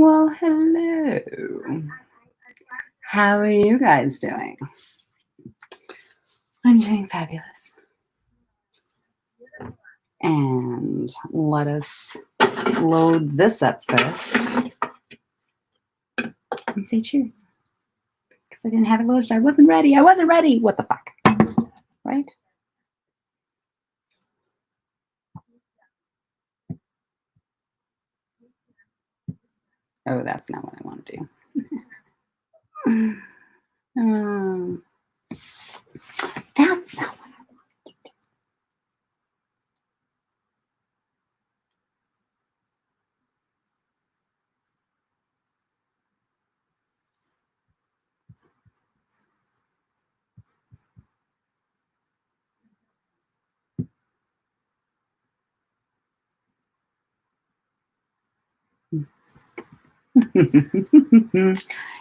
Well, hello. How are you guys doing? I'm doing fabulous. And let us load this up first and say cheers. Because I didn't have it loaded. I wasn't ready. I wasn't ready. What the fuck? Right? Oh, that's not what I want to do. That's not what I want to do.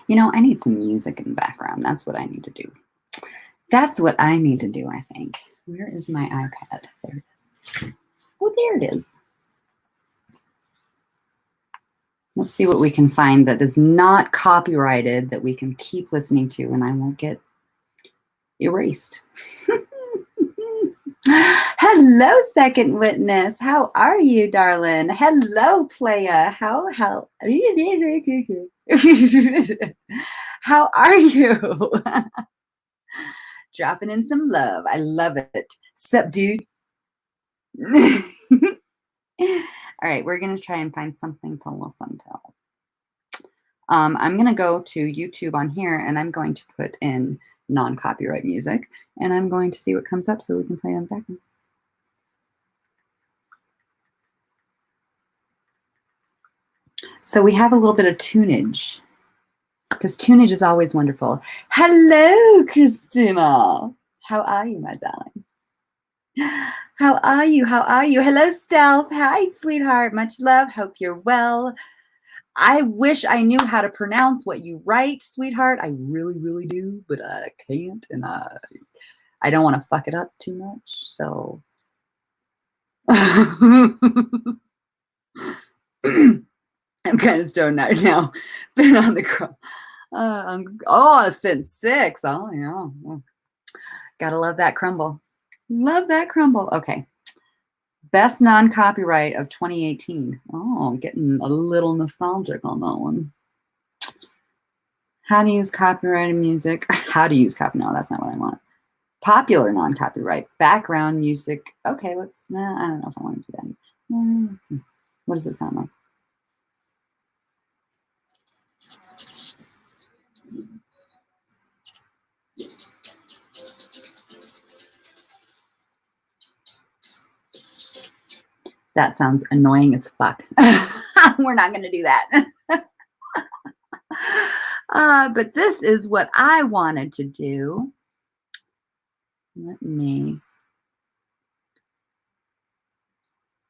You know, I need some music in the background. That's what I need to do. That's what I need to do, I think. Where is my iPad? There it is. Oh, there it is. Let's see what we can find that is not copyrighted that we can keep listening to and I won't get erased. Hello, second witness. How are you, darling? Hello, playa. How are you? Dropping in some love. I love it. Sup, dude? All right, we're going to try and find something to listen to. I'm going to go to YouTube on here and I'm going to put in non-copyright music and I'm going to see what comes up so we can play it on the background. So we have a little bit of tunage because tunage is always wonderful. Hello, Christina. How are you, my darling? How are you? How are you? Hello, Stealth. Hi, sweetheart. Much love. Hope you're well. I wish I knew how to pronounce what you write, sweetheart. I really, really do, but I can't, and I don't want to fuck it up too much, so. I'm kind of stoned out now. Been on the crumble. Since 6. Oh, yeah. Gotta love that crumble. Love that crumble. Okay. Best non-copyright of 2018. Oh, getting a little nostalgic on that one. How to use copyrighted music. How to use copy. No, that's not what I want. Popular non-copyright. Background music. Okay, let's. I don't know if I want to do that. What does it sound like? That sounds annoying as fuck. We're not going to do that. But this is what I wanted to do. Let me.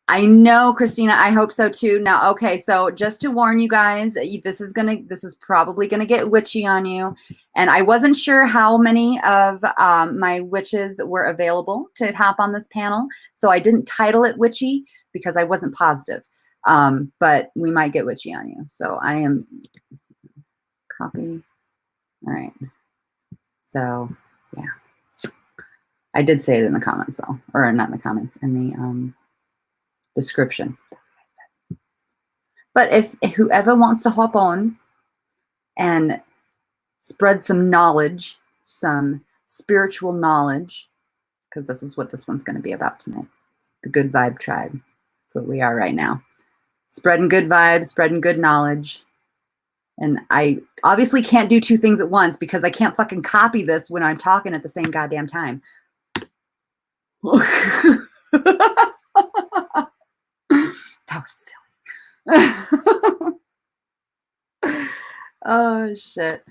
I know, Christina, I hope so too. Now, okay, so just to warn you guys, this is probably gonna get witchy on you. And I wasn't sure how many of my witches were available to hop on this panel. So I didn't title it witchy because I wasn't positive. But we might get witchy on you. So I am copy. All right. So yeah. I did say it in the comments though, or not in the comments, in the description. That's what I said. But if whoever wants to hop on and spread some knowledge, some spiritual knowledge, because this is what this one's going to be about tonight, the Good Vibe Tribe. That's what we are right now. Spreading good vibes, spreading good knowledge. And I obviously can't do two things at once because I can't fucking copy this when I'm talking at the same goddamn time. That was silly. Oh, shit.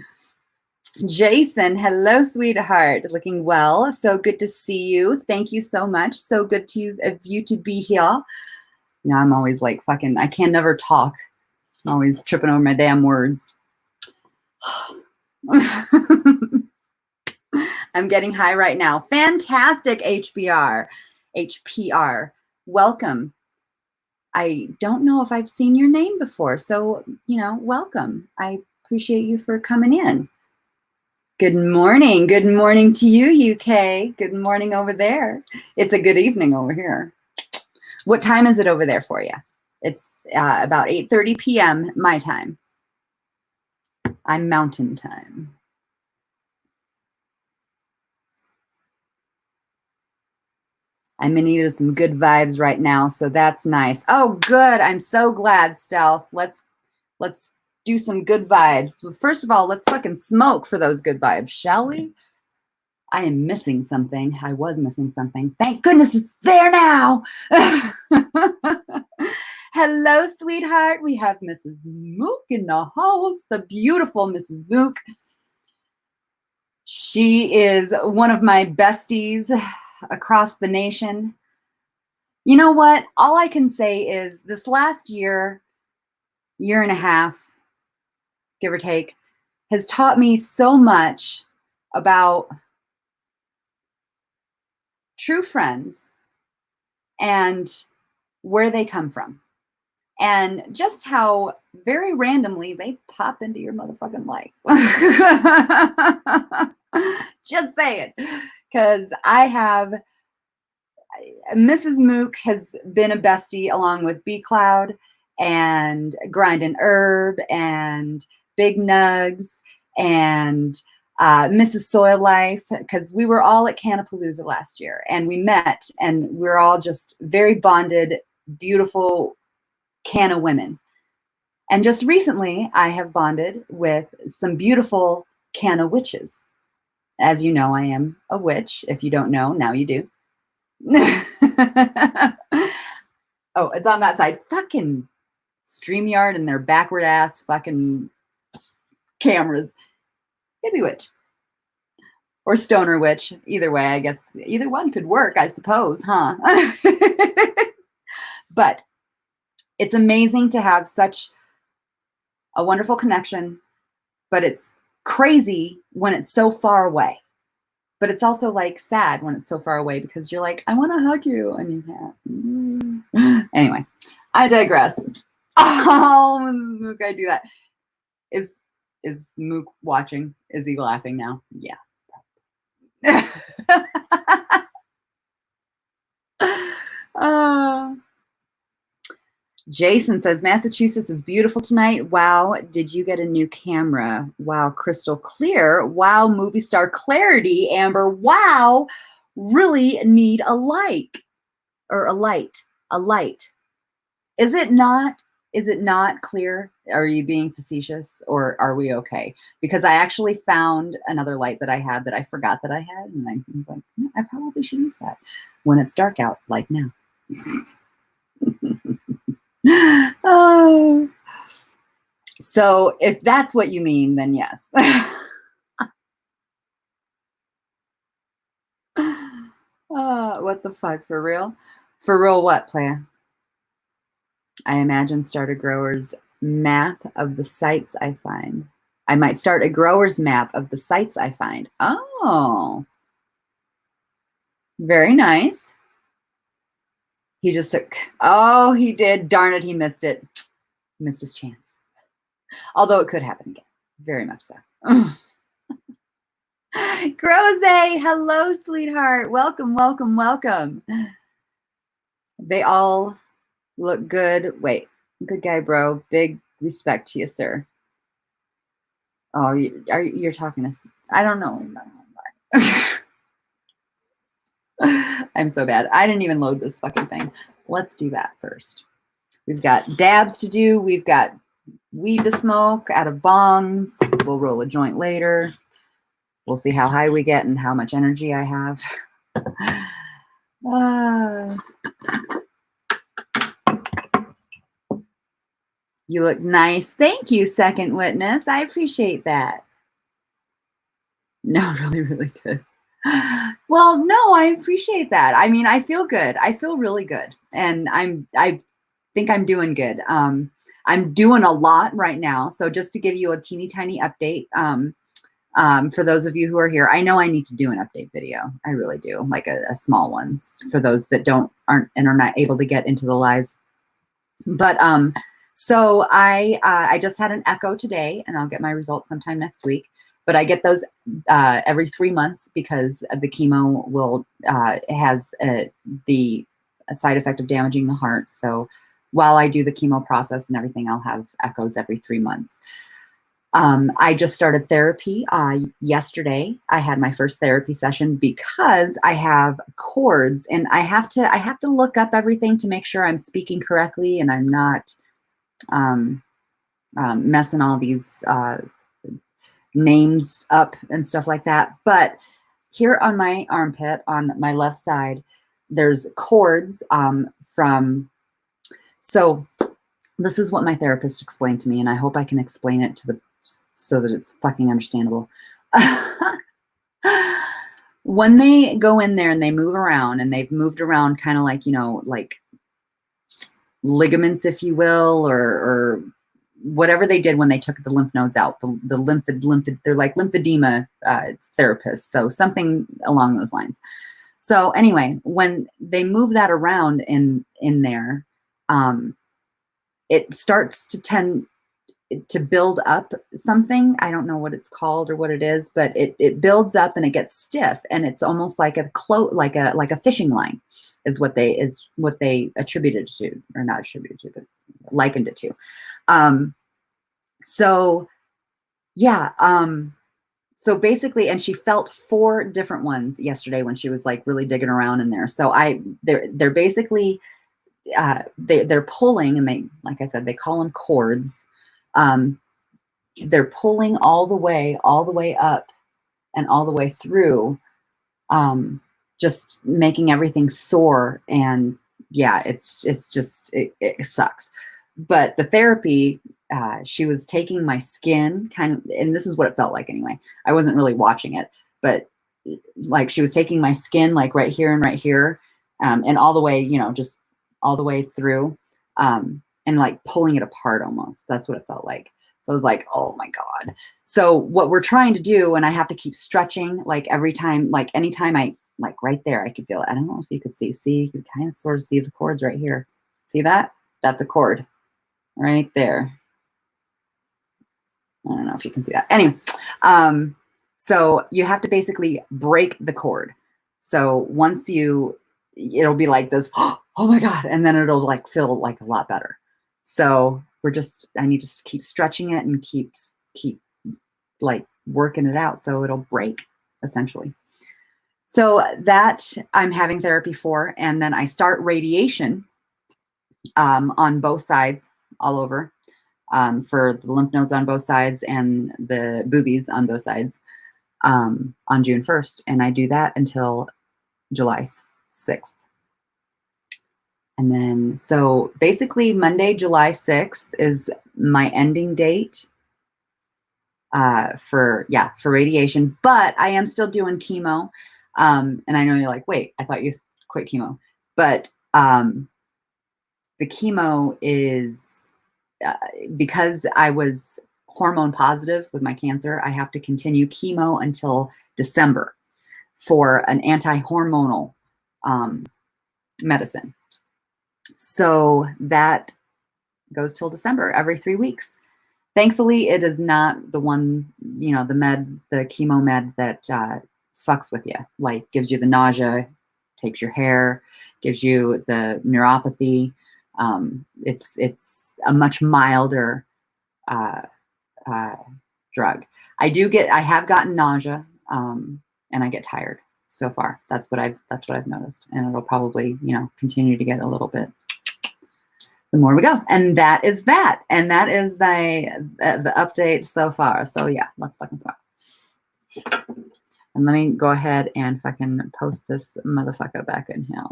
Jason, hello, sweetheart. Looking well. So good to see you. Thank you so much. So good of you to be here. You know, I'm always like fucking, I can never talk. I'm always tripping over my damn words. I'm getting high right now. Fantastic, HPR. Welcome. I don't know if I've seen your name before, so, welcome. I appreciate you for coming in. Good morning. Good morning to you, UK. Good morning over there. It's a good evening over here. What time is it over there for you? It's about 8:30 p.m. my time. I'm Mountain Time. I'm in need of some good vibes right now, so that's nice. Oh, good. I'm so glad, Stealth. Let's do some good vibes. First of all, let's fucking smoke for those good vibes, shall we? I am missing something. I was missing something. Thank goodness it's there now. Hello, sweetheart. We have Mrs. Mook in the house, the beautiful Mrs. Mook. She is one of my besties across the nation. You know what? All I can say is this last year and a half, give or take, has taught me so much about true friends and where they come from and just how very randomly they pop into your motherfucking life. Just say it. Because Mrs. Mook has been a bestie along with B Cloud and Grind and Herb and Big Nugs and Mrs. Soil Life, because we were all at Canapalooza last year and we met and we're all just very bonded, beautiful Canna women. And just recently I have bonded with some beautiful Canna witches. As you know, I am a witch. If you don't know, now you do. Oh, it's on that side. Fucking StreamYard and their backward ass fucking cameras. Hippie witch. Or stoner witch. Either way, I guess either one could work, I suppose, huh? But it's amazing to have such a wonderful connection, but it's crazy when it's so far away. But it's also like sad when it's so far away because you're like, I want to hug you and you can't. Anyway, I digress. Oh, Mook, I do that. Is Mook watching? Is he laughing now? Yeah. Jason says, Massachusetts is beautiful tonight. Wow, did you get a new camera? Wow, crystal clear. Wow, movie star clarity. Amber, wow, really need a light. Or a light. A light. Is it not clear? Are you being facetious or are we okay? Because I actually found another light that I had that I forgot that I had. And I was like, I probably should use that when it's dark out like now. Oh, so if that's what you mean, then yes. What the fuck, for real? For real what, playa? I imagine start a grower's map of the sites I find. I might start a grower's map of the sites I find. Oh, very nice. He just took, oh, he did. Darn it, he missed it. Missed his chance. Although it could happen again. Very much so. Groze, hello, sweetheart. Welcome, welcome, welcome. They all look good. Wait, good guy, bro. Big respect to you, sir. Oh, you're talking to, I don't know. I'm so bad. I didn't even load this fucking thing. Let's do that first. We've got dabs to do. We've got weed to smoke out of bongs. We'll roll a joint later. We'll see how high we get and how much energy I have. You look nice. Thank you, second witness. I appreciate that. No, really, really good. Well, no, I appreciate that. I mean, I feel good. I feel really good. And I think I'm doing good. I'm doing a lot right now. So just to give you a teeny tiny update, for those of you who are here, I know I need to do an update video. I really do, like a small one for those that aren't and are not able to get into the lives. But so I just had an echo today, and I'll get my results sometime next week. But I get those every 3 months because the chemo will has the side effect of damaging the heart. So while I do the chemo process and everything, I'll have echoes every 3 months. I just started therapy yesterday. I had my first therapy session because I have cords, and I have to look up everything to make sure I'm speaking correctly and I'm not messing all these names up and stuff like that. But here on my armpit, on my left side, there's cords from. So this is what my therapist explained to me, and I hope I can explain it so that it's fucking understandable. When they go in there and they move around, and they've moved around kind of like, like ligaments, if you will, or whatever they did when they took the lymph nodes out, they're like lymphedema therapists, so something along those lines. So anyway, when they move that around in there, it starts to tend to build up something. I don't know what it's called or what it is, but it builds up and it gets stiff, and it's almost like like a fishing line is what they attributed to, or not attributed to, but likened it to. So yeah, so basically, and she felt 4 different ones yesterday when she was like really digging around in there. So they're basically they're pulling, and they, like I said, they call them cords. They're pulling all the way up and all the way through, just making everything sore. And yeah, it's just, it sucks. But the therapy, she was taking my skin kind of, and this is what it felt like anyway. I wasn't really watching it, but like she was taking my skin like right here and right here, and all the way, just all the way through, and like pulling it apart almost. That's what it felt like. So I was like, oh my God. So what we're trying to do, and I have to keep stretching, like every time, like anytime I, like right there, I could feel it. I don't know if you could see, you could kind of sort of see the cords right here. See that? That's a cord right there. I don't know if you can see that. Anyway, so you have to basically break the cord. So once it'll be like this, oh my God, and then it'll like feel like a lot better. So I need to keep stretching it and keep like working it out so it'll break, essentially. So that I'm having therapy for, and then I start radiation on both sides, all over, for the lymph nodes on both sides and the boobies on both sides, on June 1st. And I do that until July 6th. And then, so basically Monday, July 6th is my ending date for radiation, but I am still doing chemo. And I know you're like, wait, I thought you quit chemo, but the chemo is, because I was hormone positive with my cancer, I have to continue chemo until December for an anti-hormonal medicine. So that goes till December, every 3 weeks. Thankfully, it is not the one, the chemo med that fucks with you, like gives you the nausea, takes your hair, gives you the neuropathy. It's a much milder drug. I have gotten nausea, and I get tired so far. That's what I've noticed, and it'll probably, continue to get a little bit the more we go. And that is that. And that is the update so far. So yeah, let's fucking talk. And let me go ahead and fucking post this motherfucker back in here.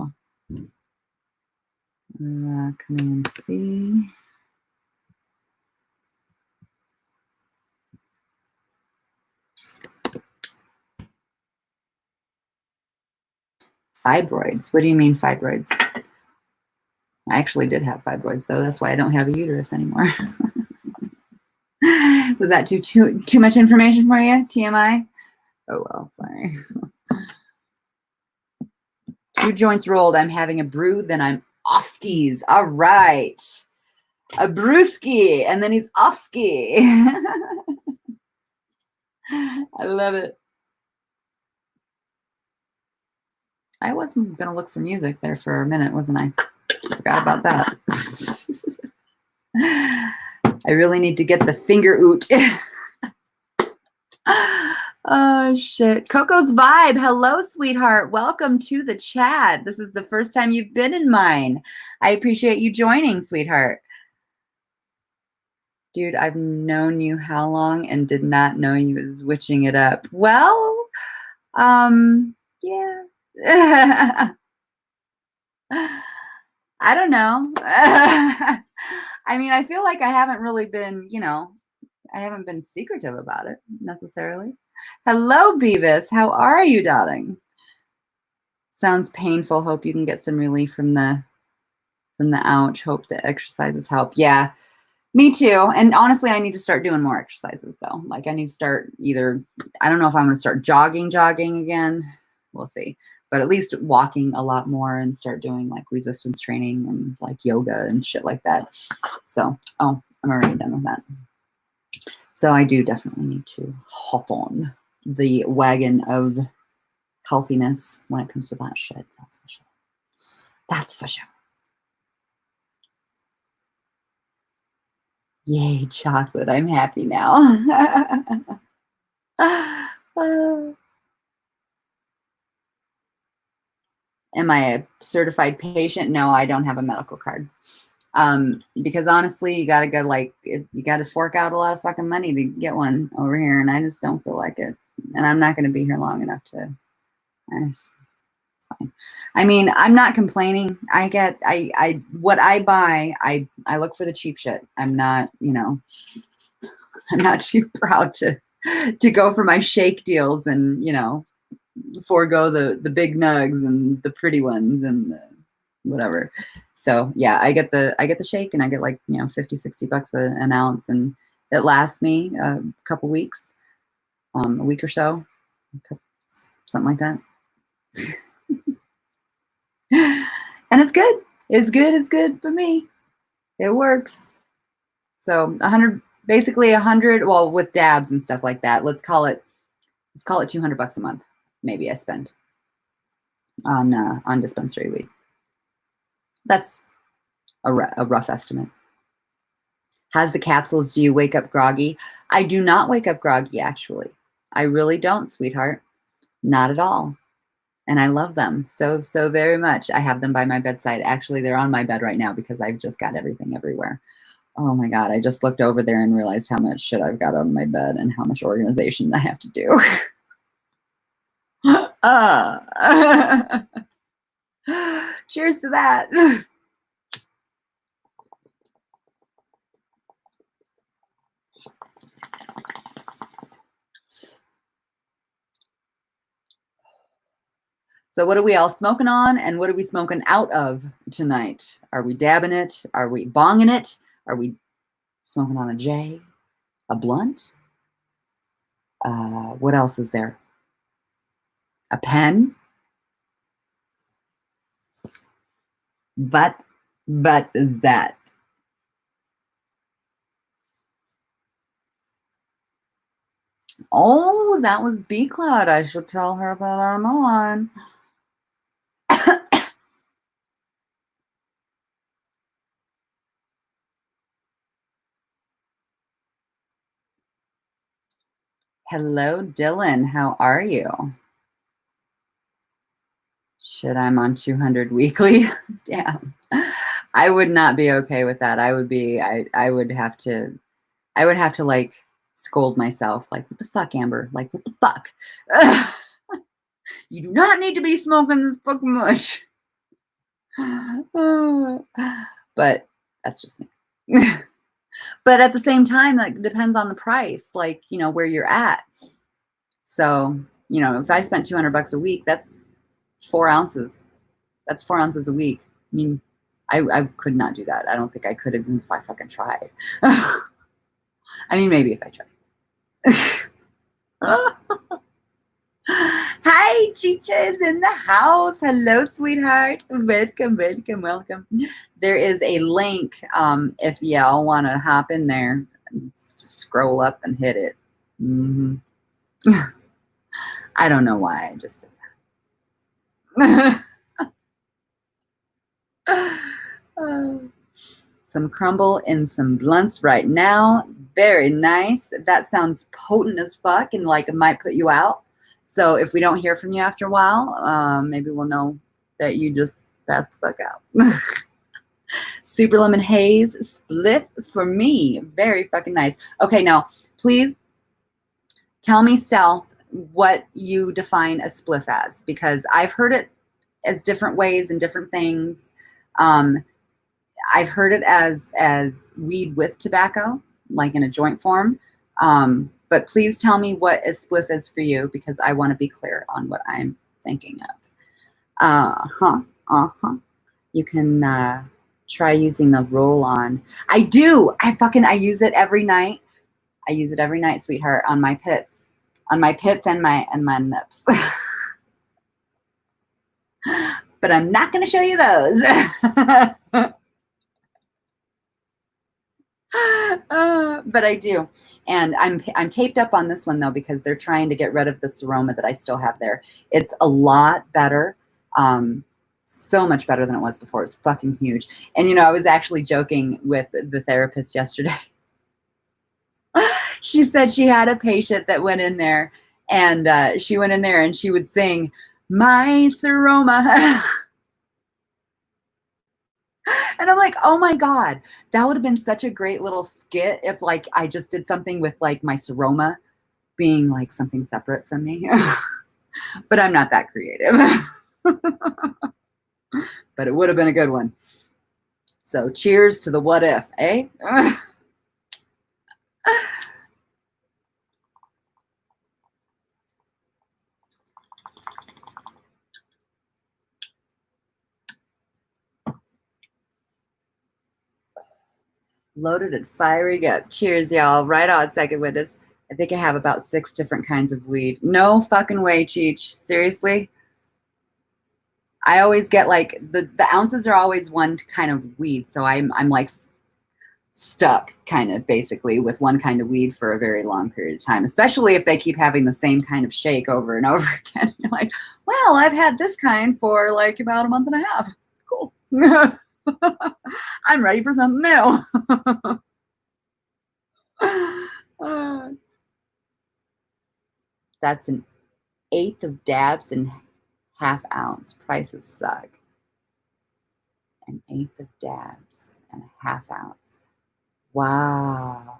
Come and see. Fibroids. What do you mean fibroids? I actually did have fibroids, though. That's why I don't have a uterus anymore. Was that too much information for you? TMI? Oh, well, sorry. 2 joints rolled. I'm having a brew, then I'm off skis. All right. A brewski, and then he's off ski. I love it. I was gonna look for music there for a minute, wasn't I? Forgot about that. I really need to get the finger oot. Oh shit. Coco's Vibe. Hello, sweetheart. Welcome to the chat. This is the first time you've been in mine. I appreciate you joining, sweetheart. Dude, I've known you how long and did not know you was witching it up. Well, yeah. I don't know. I mean, I feel like I haven't really been, I haven't been secretive about it necessarily. Hello, Beavis. How are you, darling? Sounds painful. Hope you can get some relief from the ouch. Hope the exercises help. Yeah, me too. And honestly, I need to start doing more exercises though. Like I need to start I don't know if I'm going to start jogging again. We'll see. But at least walking a lot more and start doing like resistance training and like yoga and shit like that. So, I'm already done with that. So I do definitely need to hop on the wagon of healthiness when it comes to that shit. That's for sure. That's for sure. Yay, chocolate. I'm happy now. Am I a certified patient? No, I don't have a medical card. Because honestly, you gotta go you gotta fork out a lot of fucking money to get one over here, and I just don't feel like it. And I'm not gonna be here long enough to. It's fine. I mean, I'm not complaining. What I buy, I look for the cheap shit. I'm not, I'm not too proud to go for my shake deals and forego the big nugs and the pretty ones and the whatever. So yeah, I get the shake and I get like, $50-$60 an ounce, and it lasts me a couple weeks, a week or so, something like that. And it's good. It's good for me. It works. So basically 100, well, with dabs and stuff like that, let's call it $200 a month. Maybe I spend on dispensary weed. That's a rough estimate. Has the capsules, do you wake up groggy? I do not wake up groggy, actually. I really don't, sweetheart. Not at all. And I love them so very much. I have them by my bedside. Actually, they're on my bed right now because I've just got everything everywhere. Oh my God, I just looked over there and realized how much shit I've got on my bed and how much organization I have to do. Cheers to that. So what are we all smoking on, and what are we smoking out of tonight? Are we dabbing it? Are we bonging it? Are we smoking on a J? A blunt? What else is there? A pen? What is that? Oh, that was B Cloud. I should tell her that I'm on. Hello, Dylan. How are you? Shit, I'm on 200 weekly. Damn. I would not be okay with that. I would have to like scold myself. Like, what the fuck, Amber? Like, what the fuck? You do not need to be smoking this fucking much. But that's just me. But at the same time, like, it depends on the price, like, where you're at. So, if I spent $200 a week, that's 4 ounces. That's 4 ounces a week. I mean, I could not do that. I don't think I could have even if I fucking tried. I mean, maybe if I tried. Hi, Chicha is in the house. Hello, sweetheart. Welcome. There is a link if y'all want to hop in there. Just scroll up and hit it. I don't know why I just did that. Some crumble and some blunts right now. Very nice. That sounds potent as fuck and like it might put you out. So if we don't hear from you after a while, maybe we'll know that you just passed the fuck out. Super Lemon Haze spliff for me. Very fucking nice. Okay, now please tell me, Stealth, what you define a spliff as, because I've heard it as different ways and different things. I've heard it as weed with tobacco, like in a joint form. But please tell me what a spliff is for you, because I want to be clear on what I'm thinking of. You can try using the roll-on. I do. I use it every night. I use it every night, sweetheart, on my pits and my nips. But I'm not going to show you those. But I do. And I'm taped up on this one though, because they're trying to get rid of the seroma that I still have there. It's a lot better. So much better than it was before. It's fucking huge. And you know, I was actually joking with the therapist yesterday. She said she had a patient that went in there, and she went in there and she would sing, "My seroma." And I'm like, oh my God, that would have been such a great little skit if like I just did something with like my seroma being like something separate from me. But I'm not that creative. But it would have been a good one. So cheers to the what if, eh? Loaded and firing up. Cheers, y'all. Right on, second witness. I think I have about 6 different kinds of weed. No fucking way, Cheech. Seriously? I always get like, the ounces are always one kind of weed. So I'm like stuck kind of basically with one kind of weed for a very long period of time, especially if they keep having the same kind of shake over and over again. You're like, well, I've had this kind for like about a month and a half. Cool. I'm ready for something new. That's an 1/8 of dabs and ½ ounce. Prices suck. An 1/8 of dabs and a ½ ounce. Wow.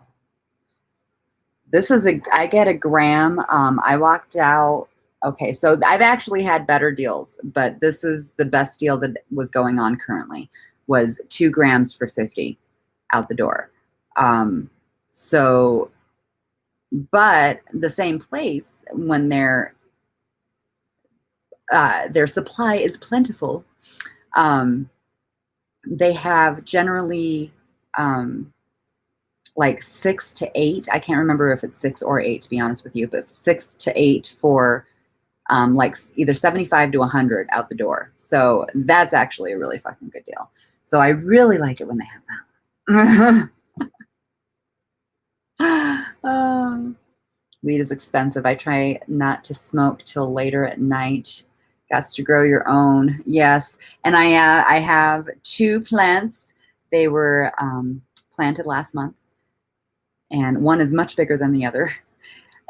This is I get a gram. I walked out. Okay, so I've actually had better deals, but this is the best deal that was going on currently. Was 2 grams for $50 out the door. So, but the same place, when their supply is plentiful, they have generally like 6 to 8. I can't remember if it's 6 or 8 to be honest with you, but 6 to 8 for like either 75 to 100 out the door. So that's actually a really fucking good deal. So I really like it when they have that. Weed is expensive. I try not to smoke till later at night. Got to grow your own. Yes. And I have 2 plants. They were planted last month. And one is much bigger than the other.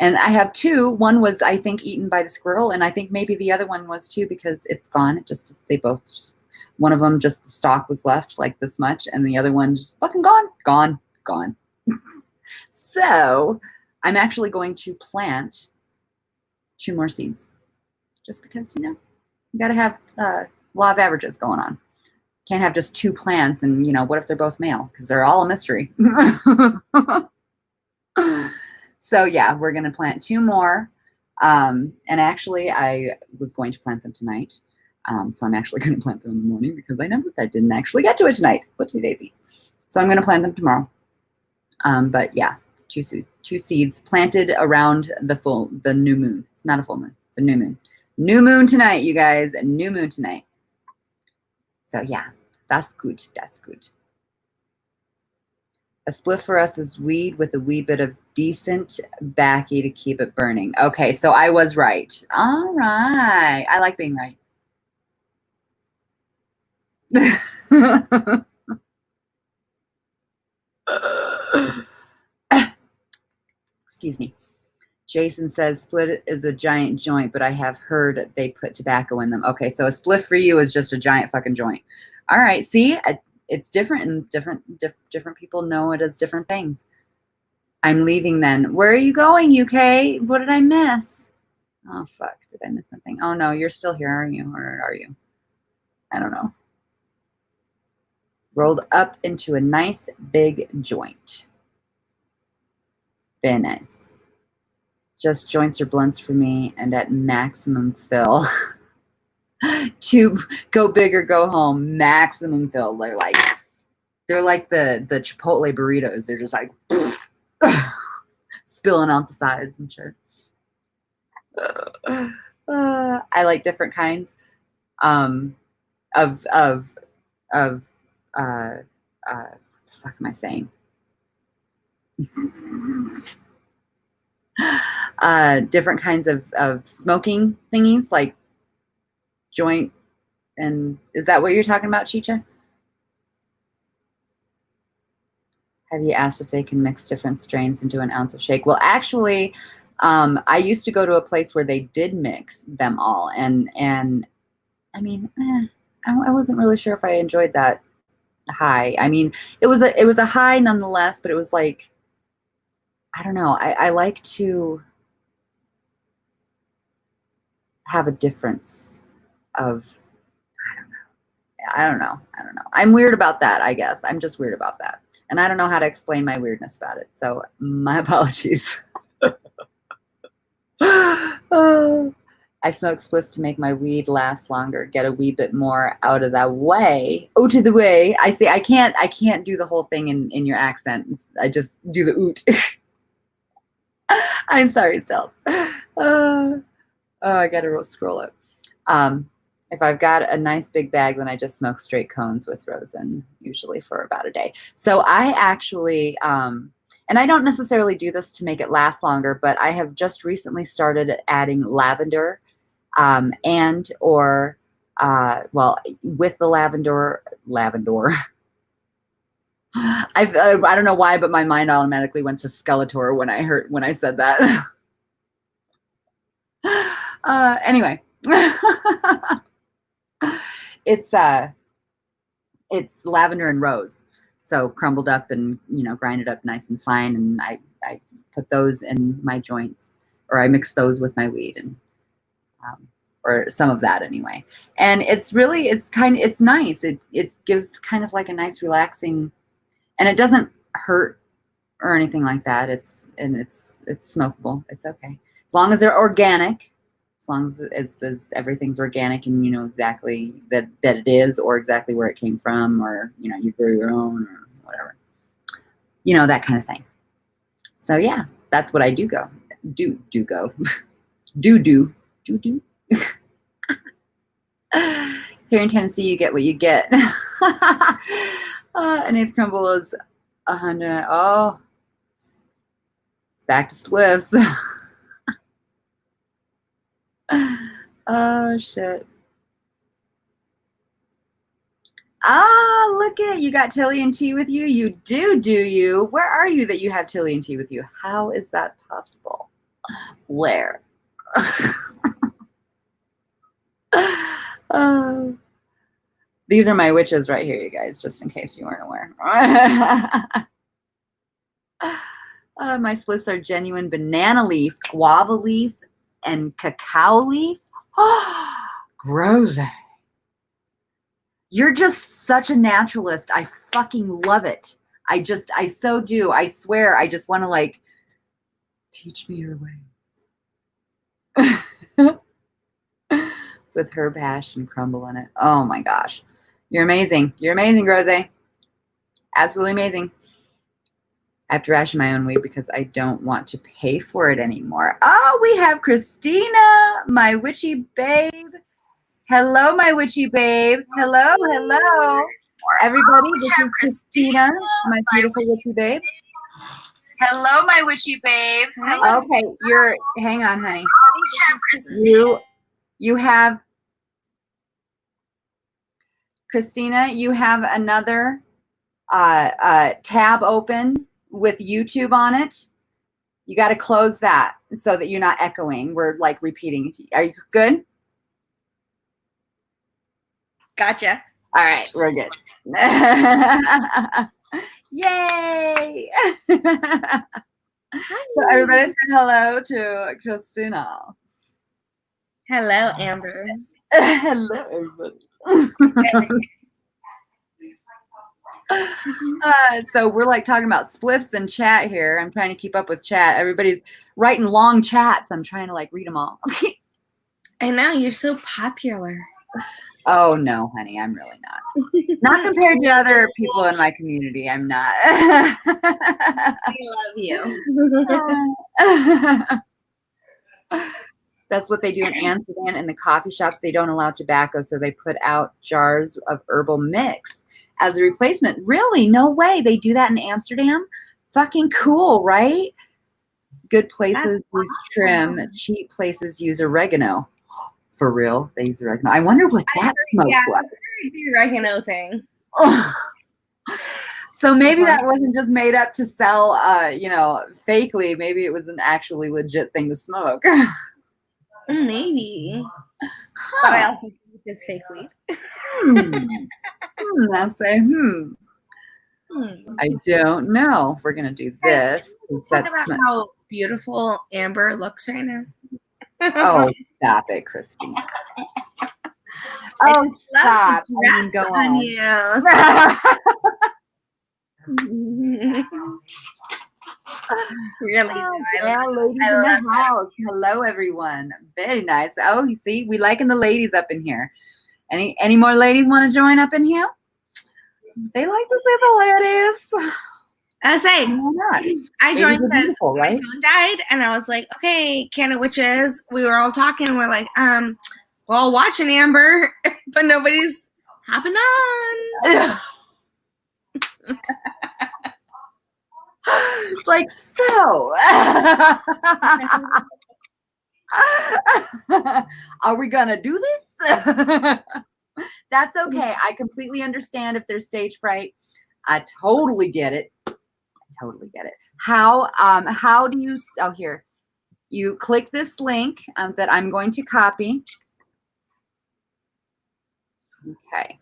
And I have 2. One was, I think, eaten by the squirrel. And I think maybe the other one was too, because it's gone. They both, one of them, just the stalk was left like this much. And the other one just fucking gone. So I'm actually going to plant 2 more seeds. Just because, you know, you got to have law of averages going on. Can't have just 2 plants and, you know, what if they're both male? Because they're all a mystery. So yeah, we're going to plant 2 more. And actually I was going to plant them tonight. So I'm actually going to plant them in the morning because I didn't actually get to it tonight. Whoopsie daisy. So I'm going to plant them tomorrow. But yeah, 2 seeds planted around the new moon. It's not a full moon. It's a new moon. New moon tonight, you guys. A new moon tonight. So yeah, That's good. That's good. A spliff for us is weed with a wee bit of decent backy to keep it burning. Okay, so I was right. All right. I like being right. Excuse me. Jason says split is a giant joint, but I have heard they put tobacco in them. Okay, so a spliff for you is just a giant fucking joint. All right, see, it's different, and different people know it as different things. I'm leaving then. Where are you going, UK? What did I miss? Oh fuck, did I miss something? Oh no, you're still here, are you? Or are you? I don't know. Rolled up into a nice big joint. Very nice. Just joints or blunts for me, and at maximum fill. To go big or go home, maximum fill. They're like the Chipotle burritos. They're just like spilling out the sides and shit. I like different kinds of what the fuck am I saying? Different kinds of smoking thingies, like joint. And is that what you're talking about, Chicha? Have you asked if they can mix different strains into an ounce of shake? Well, actually, I used to go to a place where they did mix them all, and I mean, I wasn't really sure if I enjoyed that high. I mean, it was a high nonetheless, but it was like, I don't know. I like to have a difference of, I don't know. I'm weird about that, I guess. I'm just weird about that. And I don't know how to explain my weirdness about it. So my apologies. I smoke spliffs to make my weed last longer, get a wee bit more out of that way. Out of the way. I see. I can't do the whole thing in your accent. I just do the oot. I'm sorry, Stealth. Oh, I gotta scroll up. If I've got a nice big bag, then I just smoke straight cones with rosin, usually for about a day. So I actually, and I don't necessarily do this to make it last longer, but I have just recently started adding lavender, well, with the lavender. I don't know why, but my mind automatically went to Skeletor when I said that. Anyway. It's lavender and rose, so crumbled up and grinded up nice and fine, and I put those in my joints, or I mix those with my weed, and or some of that anyway. And it's nice. It gives kind of like a nice relaxing, and it doesn't hurt or anything like that. It's smokable. It's okay as long as they're organic. As long as everything's organic and you know exactly that it is, or exactly where it came from, or you grow your own or whatever, that kind of thing. So yeah, that's what I do. Do Here in Tennessee, you get what you get. An eighth crumble is 100. Oh, it's back to spliffs. Oh shit. Look at you got Tilly and tea with you. You do you? Where are you that you have Tilly and tea with you? How is that possible? Where? These are my witches right here, you guys, just in case you weren't aware. My splits are genuine banana leaf, guava leaf, and cacao leaf. Gross. You're just such a naturalist. I fucking love it. I so do. I swear, I just want to like teach me your way. With herb hash and crumble in it. Oh my gosh. You're amazing. You're amazing, Rose. Absolutely amazing. I have to ration my own weed because I don't want to pay for it anymore. Oh, we have Christina, my witchy babe. Hello, my witchy babe. Hello. Everybody, this is Christina, my beautiful witchy babe. Hello, my witchy babe. Hello. Okay, hang on, honey. You have, Christina, you have another tab open with YouTube on it. You got to close that so that you're not echoing. We're like repeating. Are you good? Gotcha. All right, we're good. Yay! So everybody say hello to Christina. Hello, Amber. Hello, everybody. So we're like talking about spliffs and chat here. I'm trying to keep up with chat. Everybody's writing long chats. I'm trying to like read them all. I know, you're so popular. Oh no, honey, I'm really not. Not compared to other people in my community. I'm not. I love you. That's what they do in Amsterdam. In the coffee shops, they don't allow tobacco, so they put out jars of herbal mix as a replacement. Really? No way. They do that in Amsterdam? Fucking cool, right? Good places use trim. Cheap places use oregano. For real, they use oregano. I wonder what that smells like. The oregano thing. So maybe that wasn't just made up to sell, fakely. Maybe it was an actually legit thing to smoke. Maybe. Huh. But I also think it's fake weed. I'll say, I don't know. We're going to do this. Let's talk about how beautiful Amber looks right now. Oh, stop it, Christine. Oh, stop. Go on. You. Really? Ladies in the house. Hello, everyone. Very nice. Oh, you see, we liking the ladies up in here. Any more ladies want to join up in here? They like to say the ladies. I say, I joined because my phone died, and I was like, okay, can of witches. We were all talking, and we're like, well, watching Amber, but nobody's hopping on. It's like, so are we gonna do this? That's okay. I completely understand if there's stage fright. I totally get it. How do you, here, you click this link that I'm going to copy. Okay.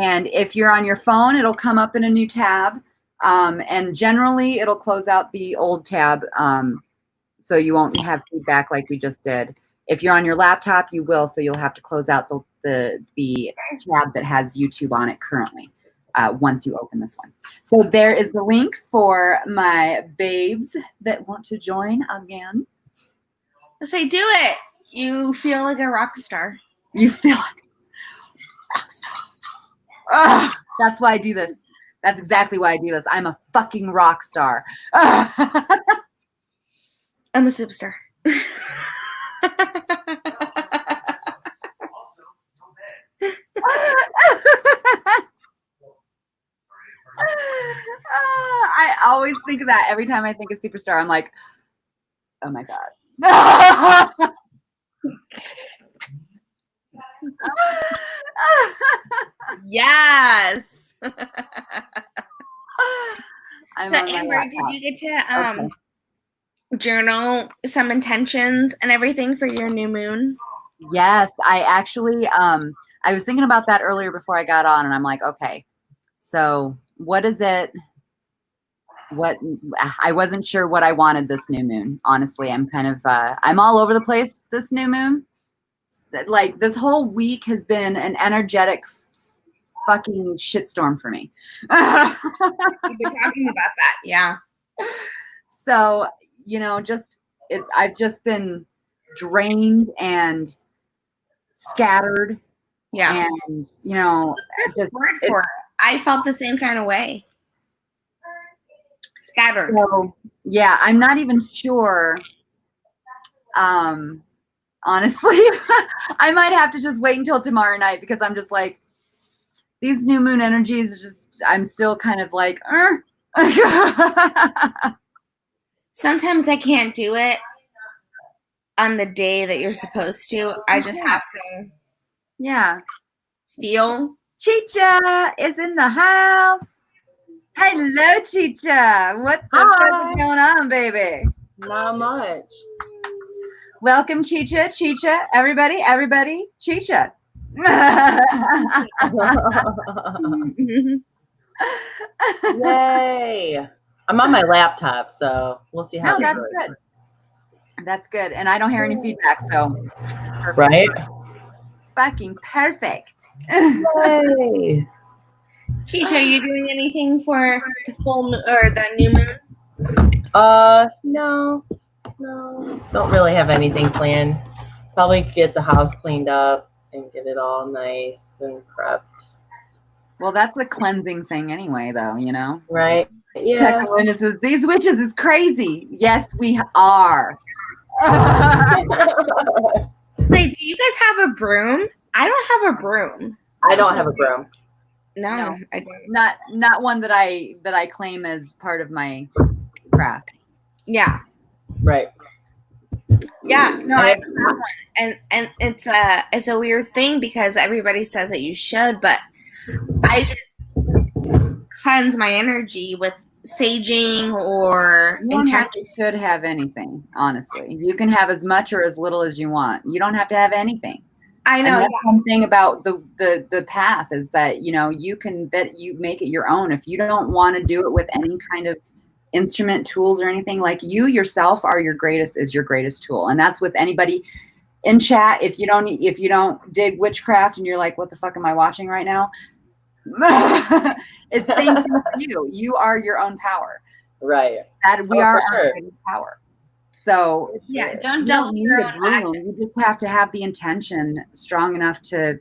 And if you're on your phone, it'll come up in a new tab. And generally it'll close out the old tab. So you won't have feedback like we just did. If you're on your laptop, you will. So you'll have to close out the tab that has YouTube on it currently. Once you open this one. So there is the link for my babes that want to join again. I say, do it. You feel like a rock star. You feel like a rock star. That's why I do this. That's exactly why I do this. I'm a fucking rock star. I'm a superstar. I always think of that every time I think of superstar. I'm like, oh my God. Yes. So Amber, did you get to journal some intentions and everything for your new moon? Yes, I actually I was thinking about that earlier before I got on, and I'm like, okay, so what is it? I wasn't sure what I wanted this new moon. Honestly, I'm kind of I'm all over the place this new moon. Like this whole week has been an energetic fucking shitstorm for me. You've been talking about that, yeah. So, I've just been drained and scattered. Yeah. And, just word for it. I felt the same kind of way. Scattered. So, yeah, I'm not even sure. Honestly, I might have to just wait until tomorrow night because I'm just like, these new moon energies, just I'm still kind of like, Sometimes I can't do it on the day that you're supposed to. I just have to feel. Chicha is in the house. Hello, Chicha. What the fuck is going on, baby? Not much. Welcome, Chicha. Chicha. Everybody. Chicha. Yay. I'm on my laptop, so we'll see how that's good. That's good. And I don't hear any feedback, so. Perfect. Right? Fucking perfect. Yay. Chicha, are you doing anything for the full moon or the new moon? No. Don't really have anything planned. Probably get the house cleaned up and get it all nice and prepped. Well, that's the cleansing thing anye, though, you know? Right. Yeah. Second witness says, these witches is crazy. Yes, we are. Like, do you guys have a broom? I don't have a broom. I don't have a broom. No, I don't. Not one that I claim as part of my craft. Yeah. Right. Yeah. No, I don't have one. And it's a weird thing because everybody says that you should, but I just cleanse my energy with saging or intention. You should have anything, honestly. You can have as much or as little as you want. You don't have to have anything. I know. And that's one thing about the path is that, you know, you make it your own. If you don't want to do it with any kind of instrument, tools, or anything, like you yourself is your greatest tool. And that's with anybody in chat. If you don't dig witchcraft and you're like, what the fuck am I watching right now? It's the same thing for you. You are your own power. Right. That we are our own power. So yeah, don't your own room. You just have to have the intention strong enough to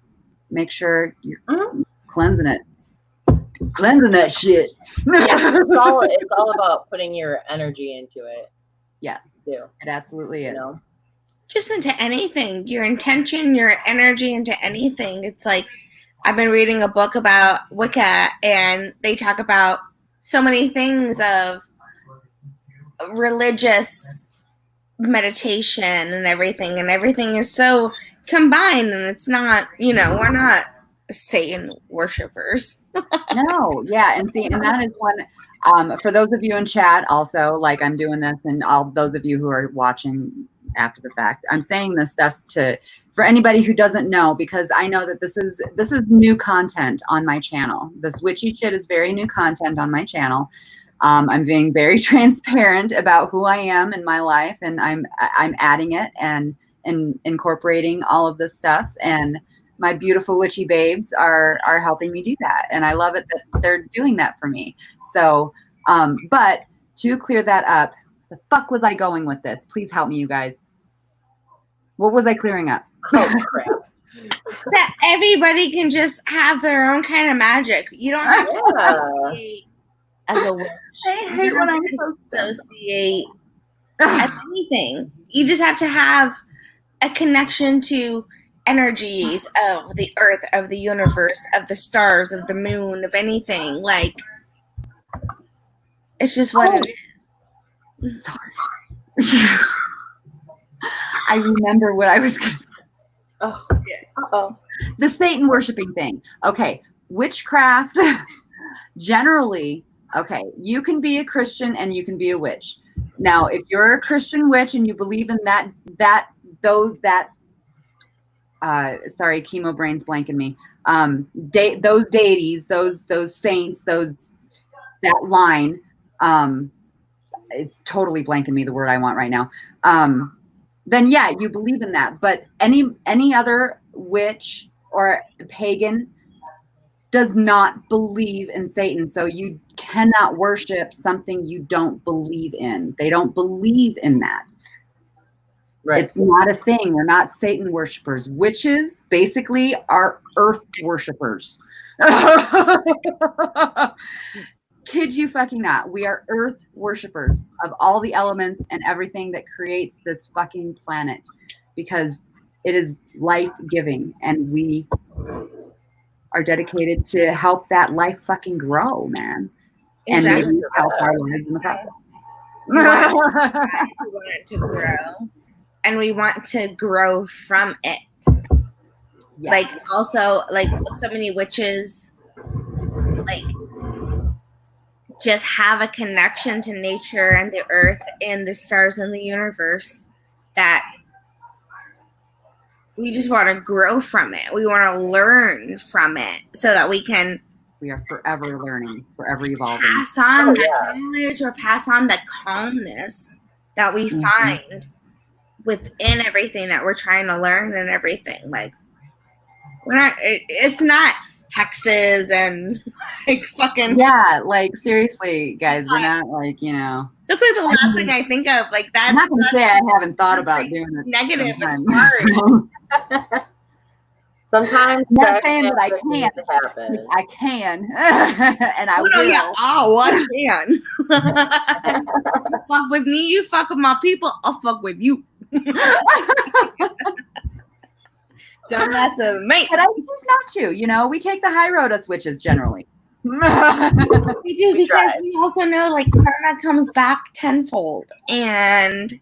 make sure you're cleansing it. Cleansing that shit. Yeah, it's all about putting your energy into it. Yes. It absolutely is. Know? Just into anything. Your intention, your energy into anything. It's like I've been reading a book about Wicca, and they talk about so many things of religious meditation and everything is so combined, and it's not, we're not Satan worshipers. No, yeah, and that is one, for those of you in chat also, like I'm doing this, and all those of you who are watching after the fact, I'm saying this stuff for anybody who doesn't know, because I know that this is new content on my channel. This witchy shit is very new content on my channel. I'm being very transparent about who I am in my life, and I'm adding it and incorporating all of this stuff. And my beautiful witchy babes are helping me do that, and I love it that they're doing that for me. So, but to clear that up, the fuck was I going with this? Please help me, you guys. What was I clearing up? Oh crap. That everybody can just have their own kind of magic. You don't have to associate as a witch. I hate when I'm so associate as anything. You just have to have a connection to energies of the earth, of the universe, of the stars, of the moon, of anything. Like, it's just what it is. I remember what I was going to say. Oh, uh-oh. The Satan worshiping thing. Okay, witchcraft, generally, okay, you can be a Christian and you can be a witch. Now, if you're a Christian witch and you believe in sorry, chemo brain's blanking me. Those deities, those saints, that line, it's totally blanking me the word I want right now. Then yeah, you believe in that. But any other witch or pagan does not believe in Satan. So you cannot worship something you don't believe in. They don't believe in that. Right. It's not a thing. We're not Satan worshipers. Witches basically are earth worshipers. Kid you fucking not. We are earth worshipers of all the elements and everything that creates this fucking planet, because it is life-giving, and we are dedicated to help that life fucking grow, man. Exactly. And maybe help our lives in the process. We want it to grow, and we want to grow from it. Yeah. Like also, like so many witches, like just have a connection to nature and the earth and the stars and the universe that we just want to grow from it. We want to learn from it so that we can. We are forever learning, forever evolving. Pass on that knowledge or pass on the calmness that we find within everything that we're trying to learn and everything. Like, we're not, it's not hexes and like fucking. Yeah, like seriously, guys, we're not like, you know. That's like the last thing I think of. Like that. I'm not going to say I haven't thought about like doing it. Negative and hard. Sometimes I'm not saying that I can't. Happen. I can, and I will. Yeah. Oh, I can. Fuck with me, you fuck with my people. I'll fuck with you. Don't mess with me. But I choose not to. You know, we take the high road as witches generally. We do because we also know like karma comes back tenfold, and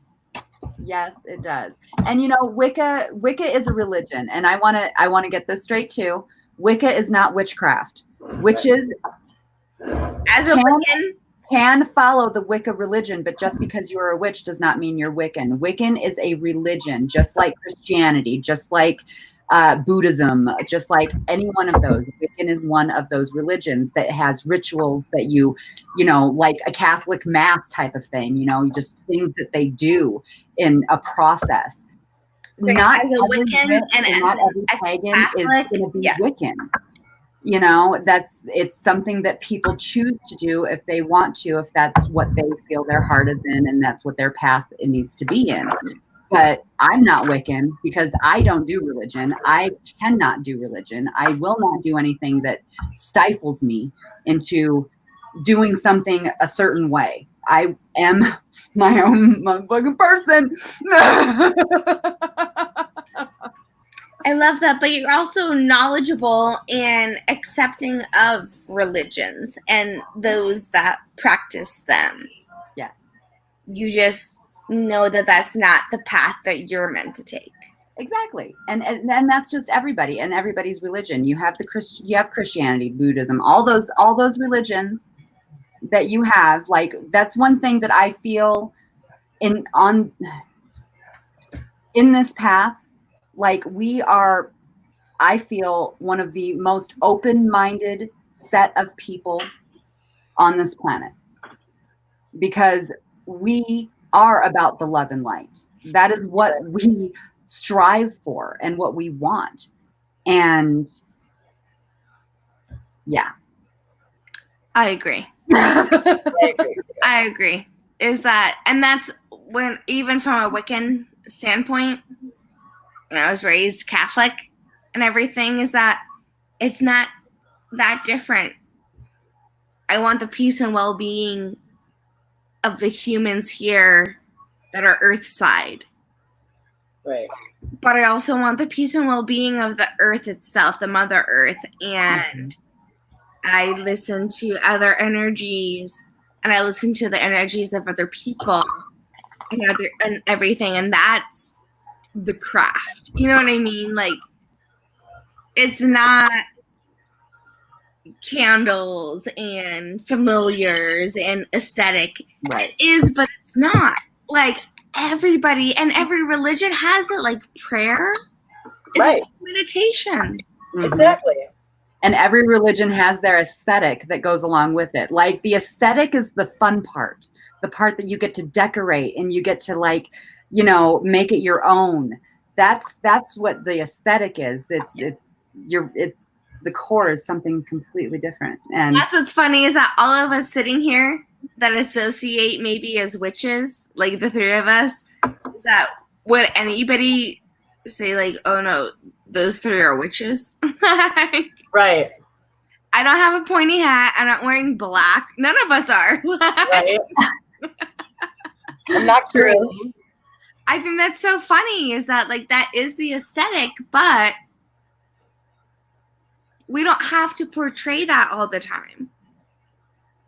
yes, it does. And you know, Wicca is a religion, and I want to get this straight too. Wicca is not witchcraft. Witches as a Wiccan can follow the Wicca religion, but just because you're a witch does not mean you're Wiccan. Wiccan is a religion, just like Christianity, just like Buddhism, just like any one of those. Wiccan is one of those religions that has rituals that you know, like a Catholic mass type of thing, you know, just things that they do in a process. So not as a Wiccan and not every pagan is going to be Wiccan. You know, it's something that people choose to do if they want to, if that's what they feel their heart is in and that's what their path it needs to be in. But I'm not Wiccan because I don't do religion. I cannot do religion. I will not do anything that stifles me into doing something a certain way. I am my own motherfucking person. I love that, but you're also knowledgeable and accepting of religions and those that practice them. Yes. You just know that that's not the path that you're meant to take. Exactly. And that's just everybody and everybody's religion. You have you have Christianity, Buddhism, all those religions that you have. Like, that's one thing that I feel in this path. Like, we are, I feel, one of the most open-minded set of people on this planet, because we are about the love and light. That is what we strive for and what we want. And yeah. I agree. I agree. Is that, and that's when, even from a Wiccan standpoint, when I was raised Catholic and everything, is that it's not that different. I want the peace and well-being of the humans here that are Earth side. Right. But I also want the peace and well-being of the Earth itself, the Mother Earth. And I listen to other energies, and I listen to the energies of other people and everything. And that's the craft. You know what I mean? Like, it's not candles and familiars and aesthetic. Right. It is, but it's not. Like, everybody and every religion has it. Like, prayer is right. like meditation. Mm-hmm. Exactly. And every religion has their aesthetic that goes along with it. Like, the aesthetic is the fun part, the part that you get to decorate and you get to, like, you know, make it your own. That's what the aesthetic is. It's the core is something completely different. And that's what's funny, is that all of us sitting here that associate maybe as witches, like the three of us, that would anybody say like, oh no, those three are witches? Right. I don't have a pointy hat. I'm not wearing black. None of us are. Right. I'm not true. I think that's so funny, is that like that is the aesthetic, but we don't have to portray that all the time.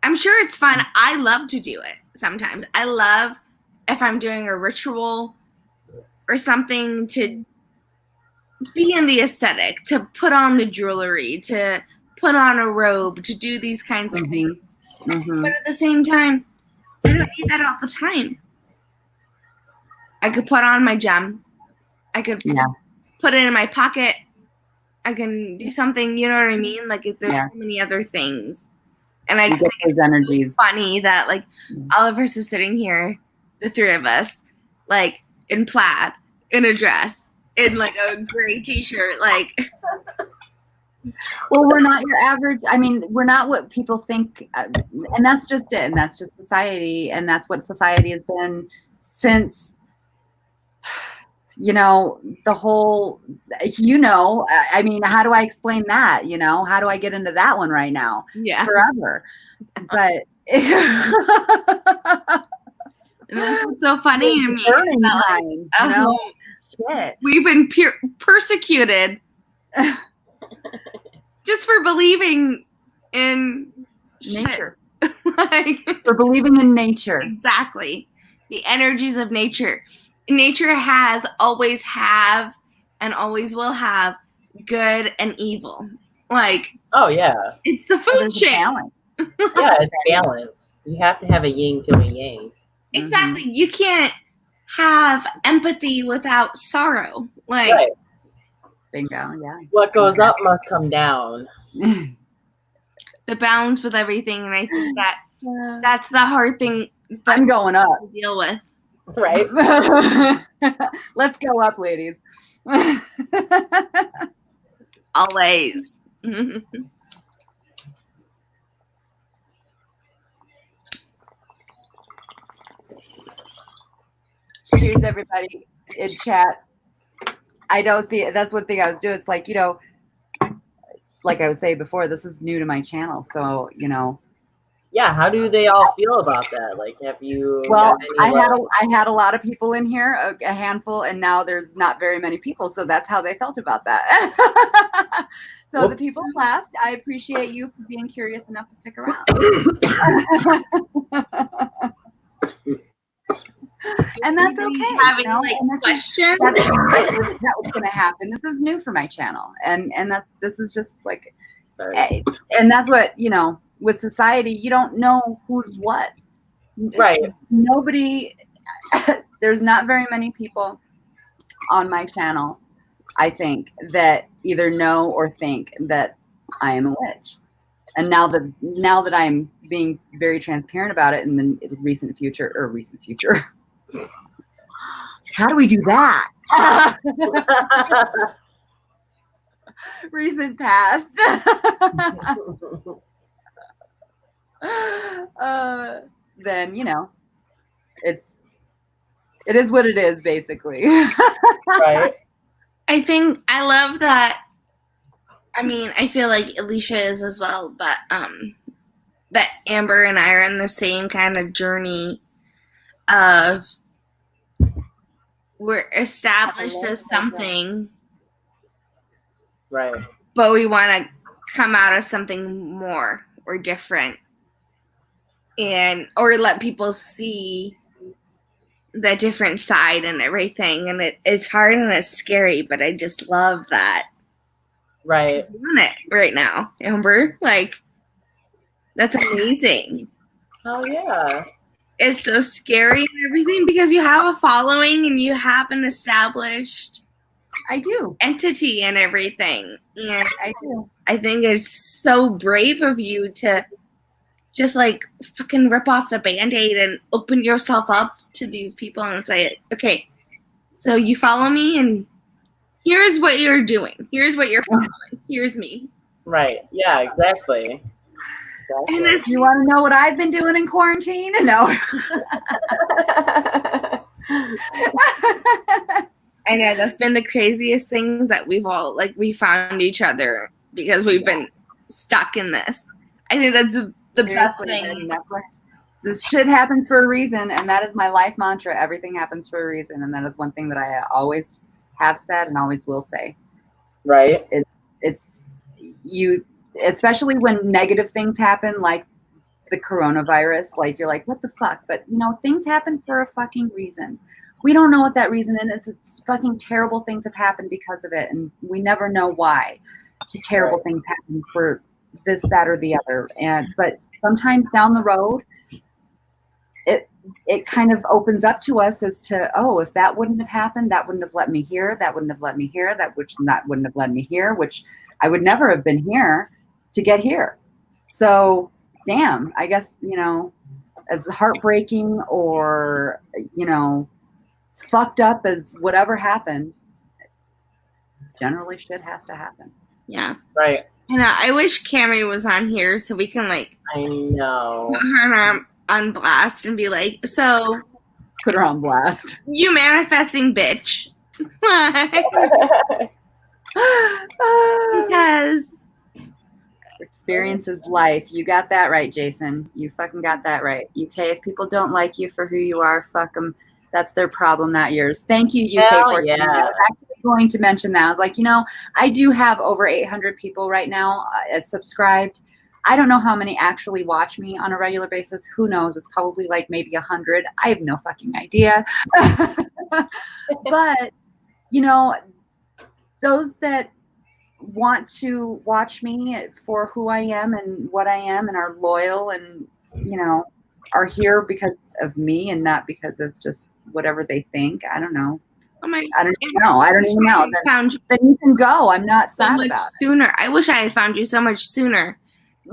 I'm sure it's fun. I love to do it sometimes. I love if I'm doing a ritual or something to be in the aesthetic, to put on the jewelry, to put on a robe, to do these kinds of things. But at the same time, I don't need that all the time. I could put on my gem. I could put it in my pocket. I can do something, you know what I mean? Like, there's so many other things. And I just think it's energies. Funny that, like, all of us are sitting here, the three of us, like, in plaid, in a dress, in, like, a gray t-shirt, like. Well, we're not your average. I mean, we're not what people think. And that's just it. And that's just society. And that's what society has been since, the whole, I mean, how do I explain that? How do I get into that one right now? Yeah. Forever. But it's so funny to me. Shit. We've been persecuted just for believing in nature. For believing in nature. Exactly. The energies of nature. Nature has, always have, and always will have good and evil. Like, oh yeah, it's the food chain. Yeah, it's balance. You have to have a yin to a yang. Exactly. You can't have empathy without sorrow. Like, right. Bingo. Yeah. What goes up must come down. The balance with everything, and I think that that's the hard thing. I'm going up. To deal with. Right. Let's go up, ladies. Always. Cheers, everybody in chat. I don't see it. That's one thing I was doing. It's like, like I was saying before, this is new to my channel. So, Yeah, how do they all feel about that? Like, have you? Well, I had a lot of people in here, a handful, and now there's not very many people. So that's how they felt about that. So Whoops. The people left. I appreciate you for being curious enough to stick around. And that's okay. Having questions. That was going to happen. This is new for my channel, and this is just like, and that's what with society, you don't know who's what. Right. Nobody. There's not very many people on my channel, I think, that either know or think that I am a witch. And now that I'm being very transparent about it in the recent future. How do we do that? Recent past. Then it is what it is, basically. Right. I think I love that. I mean, I feel like Alicia is as well, but that Amber and I are in the same kind of journey of we're established as something, right? But we want to come out as something more or different, or let people see the different side and everything. And it's hard and it's scary, but I just love that. Right. I'm doing it right now, Amber. Like, that's amazing. Oh yeah. It's so scary and everything because you have a following and you have an established entity and everything. And I do. I think it's so brave of you to just like fucking rip off the Band-Aid and open yourself up to these people and say, okay, so you follow me and here's what you're doing. Here's what you're following. Here's me. Right. Yeah, exactly. And if you want to know what I've been doing in quarantine? No. I know that's been the craziest things that we've all we found each other because we've been stuck in this. I think that's the best thing. This shit happens for a reason, and that is my life mantra. Everything happens for a reason, and that is one thing that I always have said and always will say. Right. It's especially when negative things happen, like the coronavirus, like you're like, what the fuck? But things happen for a fucking reason. We don't know what that reason is. It's fucking terrible things have happened because of it, and we never know why. Terrible things happen for this, that, or the other. But sometimes down the road, it kind of opens up to us as to, oh, if that wouldn't have happened, that wouldn't have let me here, that wouldn't have let me here, that wouldn't have led me here, which I would never have been here to get here. So damn, I guess, as heartbreaking or, fucked up as whatever happened, generally shit has to happen. Yeah. Right. And I wish Camry was on here so we can I know. Put her on blast and be like, so put her on blast. You manifesting bitch. Because experience is life. You got that right, Jason. You fucking got that right. UK, if people don't like you for who you are, fuck them. That's their problem, not yours. Thank you, UK. Hell for yeah. I was actually going to mention that. I was like, I do have over 800 people right now subscribed. I don't know how many actually watch me on a regular basis. Who knows? It's probably like maybe 100. I have no fucking idea. But, those that want to watch me for who I am and what I am and are loyal and, are here because of me and not because of just whatever they think. I don't know. Oh my! I don't even know. Then you can go. I'm not sad about it. Sooner. I wish I had found you so much sooner.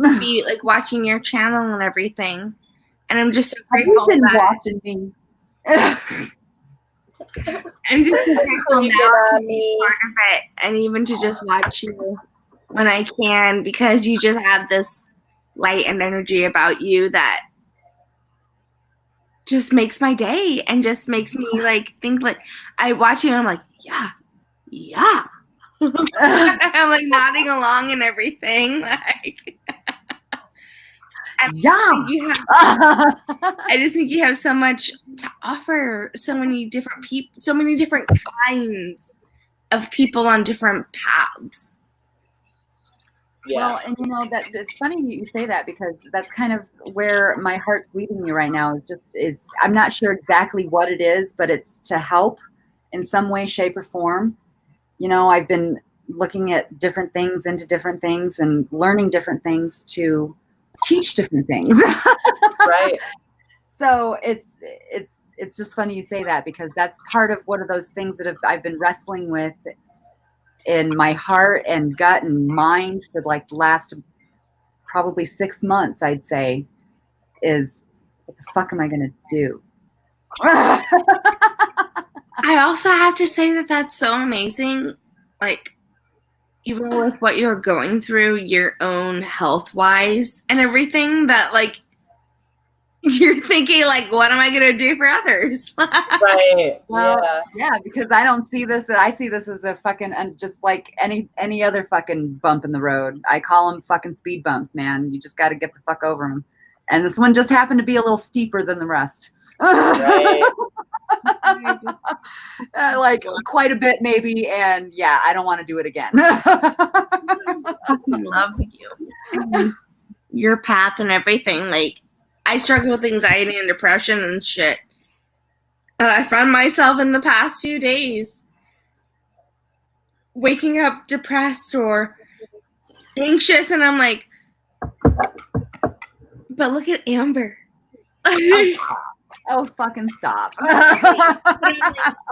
To be watching your channel and everything, and I'm just so grateful. You've been watching me. I'm just so grateful now to be part of it, and even to just watch you when I can, because you just have this light and energy about you that just makes my day and just makes me think I watch you and I'm like, yeah. I'm nodding along and everything. I just think you have so much to offer. So many different people, so many different kinds of people on different paths. Yeah. Well, and that it's funny you say that, because that's kind of where my heart's leading me right now. Is I'm not sure exactly what it is, but it's to help in some way, shape, or form. I've been looking at different things into different things and learning different things to teach different things. Right. So it's just funny you say that, because that's part of one of those things that I've been wrestling with in my heart and gut and mind for the last probably 6 months, I'd say, is what the fuck am I going to do? I also have to say that that's so amazing. Even with what you're going through, your own health-wise and everything, that you're thinking what am I going to do for others? Right. Well, yeah, because I don't see this. I see this as a fucking, just like any other fucking bump in the road. I call them fucking speed bumps, man. You just got to get the fuck over them. And this one just happened to be a little steeper than the rest. Right. Quite a bit maybe, and I don't want to do it again. I fucking love you, your path and everything. I struggle with anxiety and depression and shit, and I found myself in the past few days waking up depressed or anxious, and I'm like, but look at Amber. Oh, fucking stop.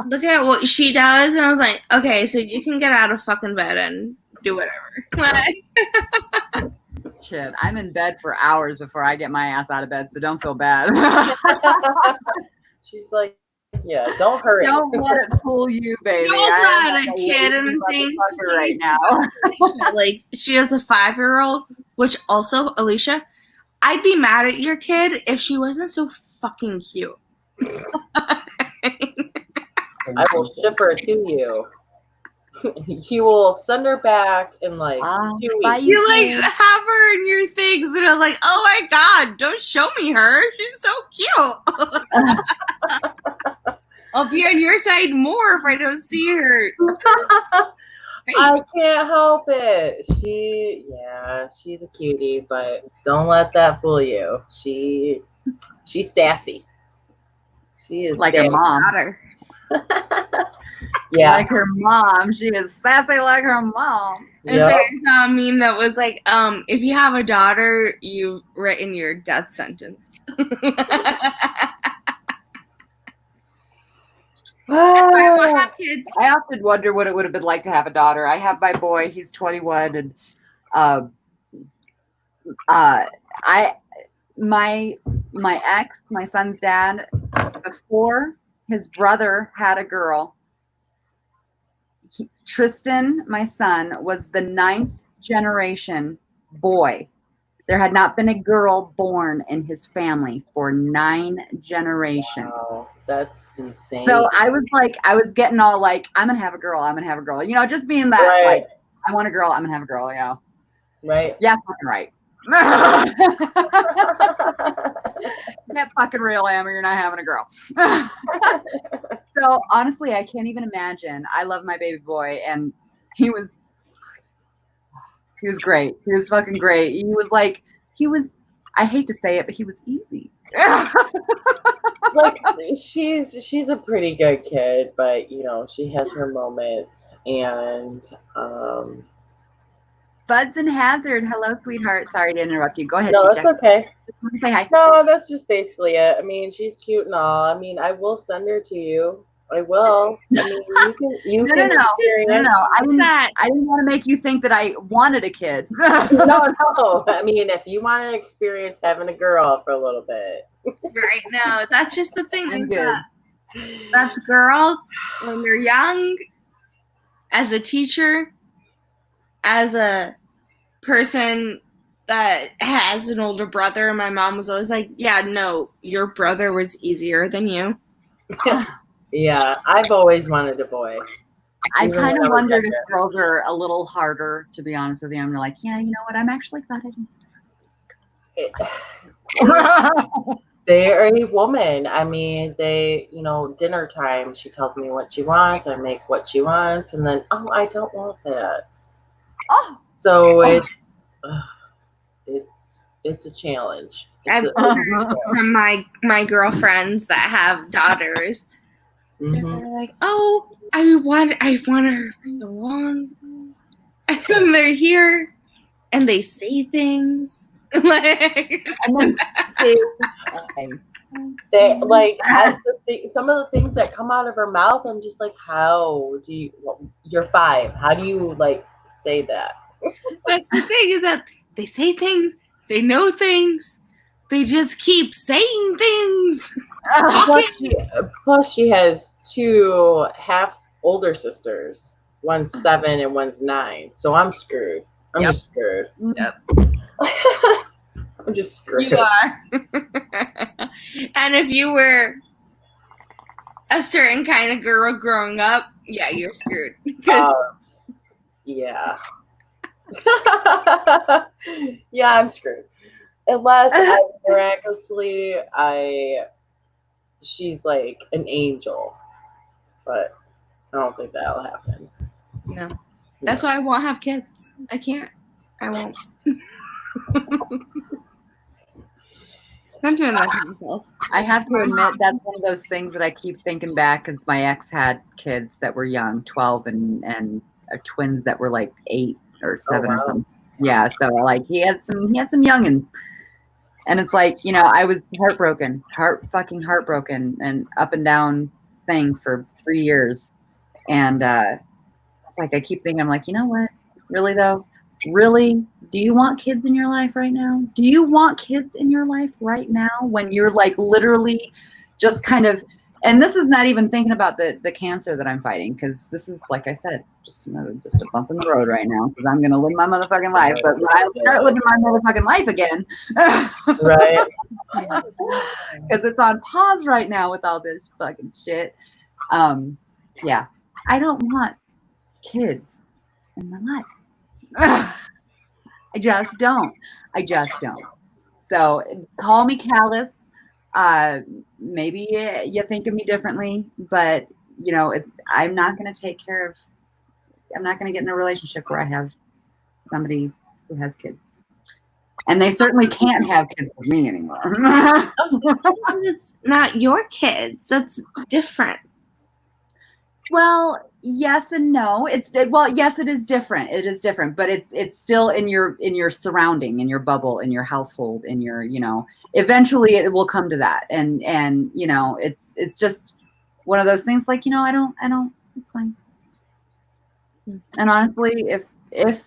Look at what she does. And I was like, okay, so you can get out of fucking bed and do whatever. Shit, I'm in bed for hours before I get my ass out of bed, so don't feel bad. She's like, yeah, don't hurry. Don't let it fool you, baby. I'm not a kid and thing right now. She has a 5-year-old, which also, Alicia, I'd be mad at your kid if she wasn't so fucking cute. I will ship her to you. You will send her back in 2 weeks. You have her in your things and I'm like, oh my god, don't show me her. She's so cute. I'll be on your side more if I don't see her I can't help it. She's a cutie, but don't let that fool you. She's sassy. She is like sassy. her mom. Yeah. Like her mom. She is sassy like her mom. Yep. I saw a meme that was like, if you have a daughter, you've written your death sentence. I want to have kids. I often wonder what it would have been like to have a daughter. I have my boy, he's 21, and my ex, my son's dad, before his brother had a girl, Tristan, my son, was the 9th generation boy. There had not been a girl born in his family for 9 generations. Wow, that's insane. So I was getting all like, I'm gonna have a girl, I'm gonna have a girl. You know, just being that right. like, I want a girl, I'm gonna have a girl, you know. Right. Yeah, fucking right. Get fucking real, Am, or you're not having a girl. So honestly, I can't even imagine. I love my baby boy, and he was great. He was fucking great. I hate to say it, but he was easy. Like she's a pretty good kid, but you know, she has her moments. And Buds and Hazard, hello, sweetheart. Sorry to interrupt you. Go ahead. No, it's okay. Say hi. No, that's just basically it. I mean, she's cute and all. I mean, I will send her to you. I will. I mean, you can. No. I didn't want to make you think that I wanted a kid. No. I mean, if you want to experience having a girl for a little bit. Right now, that's just the thing. That's girls when they're young. As a teacher, as a person that has an older brother, my mom was always like, yeah, no, your brother was easier than you. Yeah, I've always wanted a boy. I kind of wondered if girls are a little harder, to be honest with you. I'm like, yeah, you know what? I'm actually glad I didn't. They're a woman. I mean, dinner time, she tells me what she wants. I make what she wants. And then, I don't want that. So it's a challenge. From my girlfriends that have daughters, they're like, I wanted her for so long, and then they're here, and they say things like, some of the things that come out of her mouth, I'm just like, you're 5. How do you say that? That's the thing, is that they say things, they know things, they just keep saying things. Plus she has 2 half older sisters. One's 7 and one's 9. So I'm screwed. I'm just screwed. Yep. I'm just screwed. You are. And if you were a certain kind of girl growing up, yeah, you're screwed. Yeah. Yeah, I'm screwed. Unless miraculously she's like an angel. But I don't think that'll happen. No. That's why I won't have kids. I can't. I won't. I'm doing that to myself. I have to admit, that's one of those things that I keep thinking back, because my ex had kids that were young, 12, and twins that were like 8 or 7 or something. Yeah, so he had some youngins. And it's like, I was heartbroken, and up and down thing for 3 years. And I keep thinking, I'm like, you know what? Really though? Really? Do you want kids in your life right now? Do you want kids in your life right now when you're literally just kind of, and this is not even thinking about the cancer that I'm fighting, because this is, like I said, just a bump in the road right now, because I'm going to live my motherfucking life. But when I start living my motherfucking life again, right? Because it's on pause right now with all this fucking shit. Yeah, I don't want kids in my life. I just don't. So call me callous. Maybe you think of me differently, but I'm not going to take care of I'm not going to get in a relationship where I have somebody who has kids. And they certainly can't have kids with me anymore. It's not your kids. That's different. Well, yes and no. Yes, it is different. It is different, but it's still in your surrounding, in your bubble, in your household, in your, eventually it will come to that. And it's just one of those things like, I don't, it's fine. And honestly, if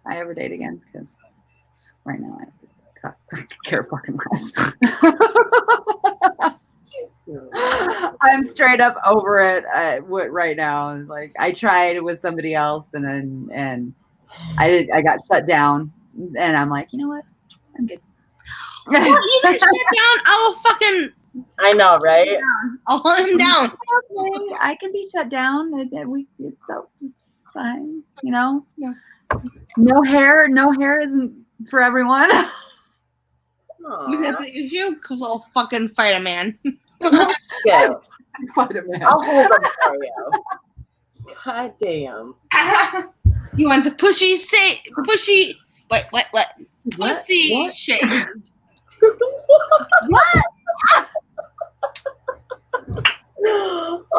I ever date again, because right now I could care fucking less. I'm straight up over it right now. Like I tried with somebody else and I got shut down and I'm like, you know what? I'm good. Well, you get shut down, I know, right? I'll hunt him down. Okay, I can be shut down. It's fine, Yeah. No hair isn't for everyone. You got the issue because I'll fucking fight a man. Yeah. Fight a man. I'll hold them for you. God damn. You want the pushy what? Pussy shaved. What?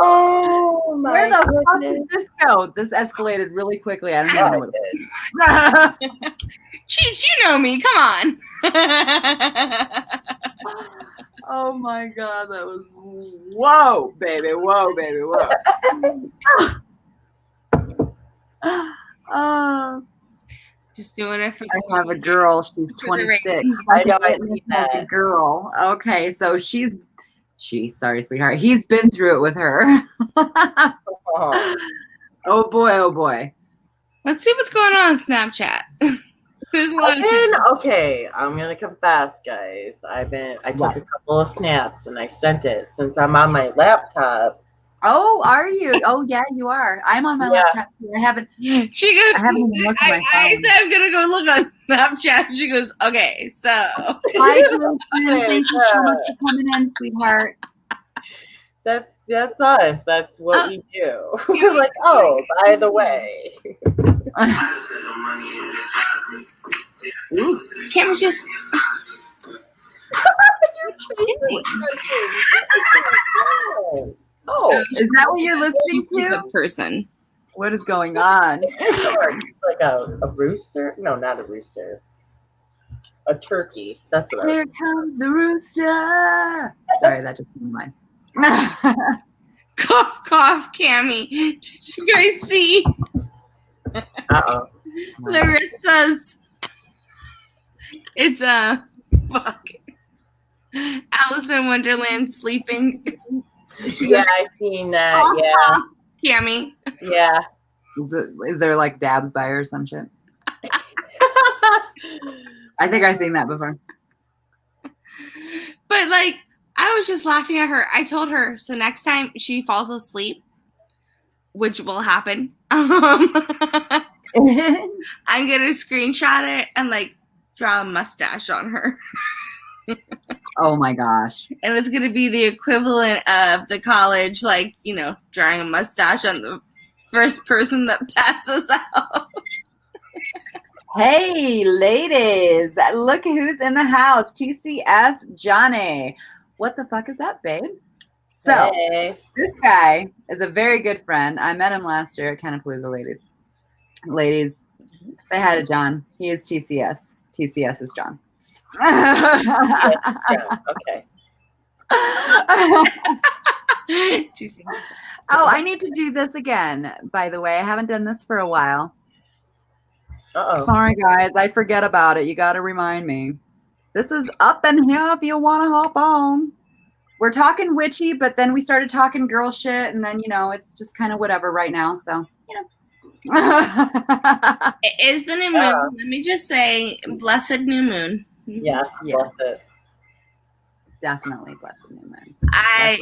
Oh my Where the fuck goodness. did this go? This escalated really quickly. I don't even know what it is. Cheech, you know me. Come on. Oh my god, that was whoa, baby, whoa. Just doing it for I have a girl. She's 26. I know. I see Like that. a girl. Okay, so sorry, sweetheart. He's been through it with her. Oh boy. Let's see what's going on Snapchat. There's a lot Okay, I'm gonna confess, guys. I took a couple of snaps and I sent it since I'm on my laptop. Oh, are you? Oh yeah, you are. I'm on my laptop. I haven't. She goes. I haven't even looked at my phone. I said I'm gonna go look on Snapchat. She goes, okay, so. Hi, Kristen. Thank you so much for coming in, sweetheart. That's us. That's what we do. We're like, oh, by the way. Can't we just? Oh, is that what you're listening to? Good person. What is going on? Like a rooster? No, not a rooster. A turkey. That's what. Here comes the rooster. Sorry, that just came to mind. Cough, Cammy. Did you guys see? Larissa's. It's fuck. Alice in Wonderland sleeping. Yeah, I've seen that. Yeah. Cammy. Yeah. Is there like dabs by her or some shit? I think I've seen that before. But like, I was just laughing at her. I told her, so next time she falls asleep, which will happen, I'm gonna screenshot it and like draw a mustache on her. Oh my gosh. And it's gonna be the equivalent of the college, like, drawing a mustache on the first person that passes out. Hey, ladies, look who's in the house. TCS Johnny. What the fuck is up, babe? So, This guy is a very good friend. I met him last year at Canapalooza, ladies. Ladies, say hi to John. He is TCS. TCS is John. Okay. Oh, I need to do this again, by the way. I haven't done this for a while. Uh-oh. Sorry, guys. I forget about it. You got to remind me. This is up in here if you want to hop on. We're talking witchy, but then we started talking girl shit, and then, it's just kind of whatever right now. So, It is the new moon. Let me just say, blessed new moon. Yes, blessed. Definitely blessed new moon. I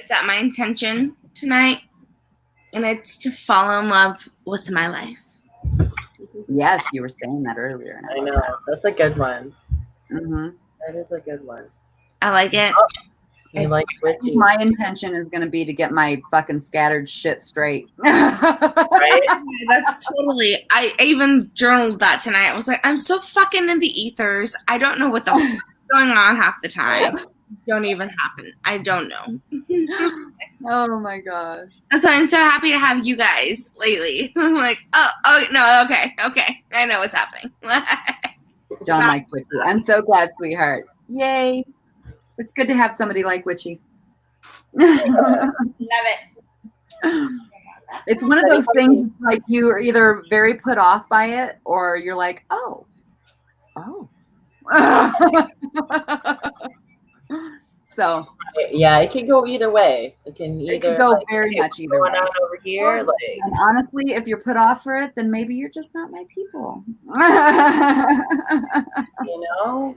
set my intention tonight, and it's to fall in love with my life. Yes, you were saying that earlier. I know. That's a good one. Mm-hmm. That is a good one. I like it. He likes witchy. My intention is going to be to get my fucking scattered shit straight. Right? That's totally. I even journaled that tonight. I was like, I'm so fucking in the ethers. I don't know what the fuck is going on half the time. Don't even happen. I don't know. Oh my gosh. So I'm so happy to have you guys lately. I'm like, oh no, okay. I know what's happening. John likes Witchy. I'm so glad, sweetheart. Yay. It's good to have somebody like Witchy. Love it. It's one of those things like you are either very put off by it or you're like, oh. So yeah, it can go either way. It could go very much either way. On over here, and honestly, if you're put off for it, then maybe you're just not my people. You know,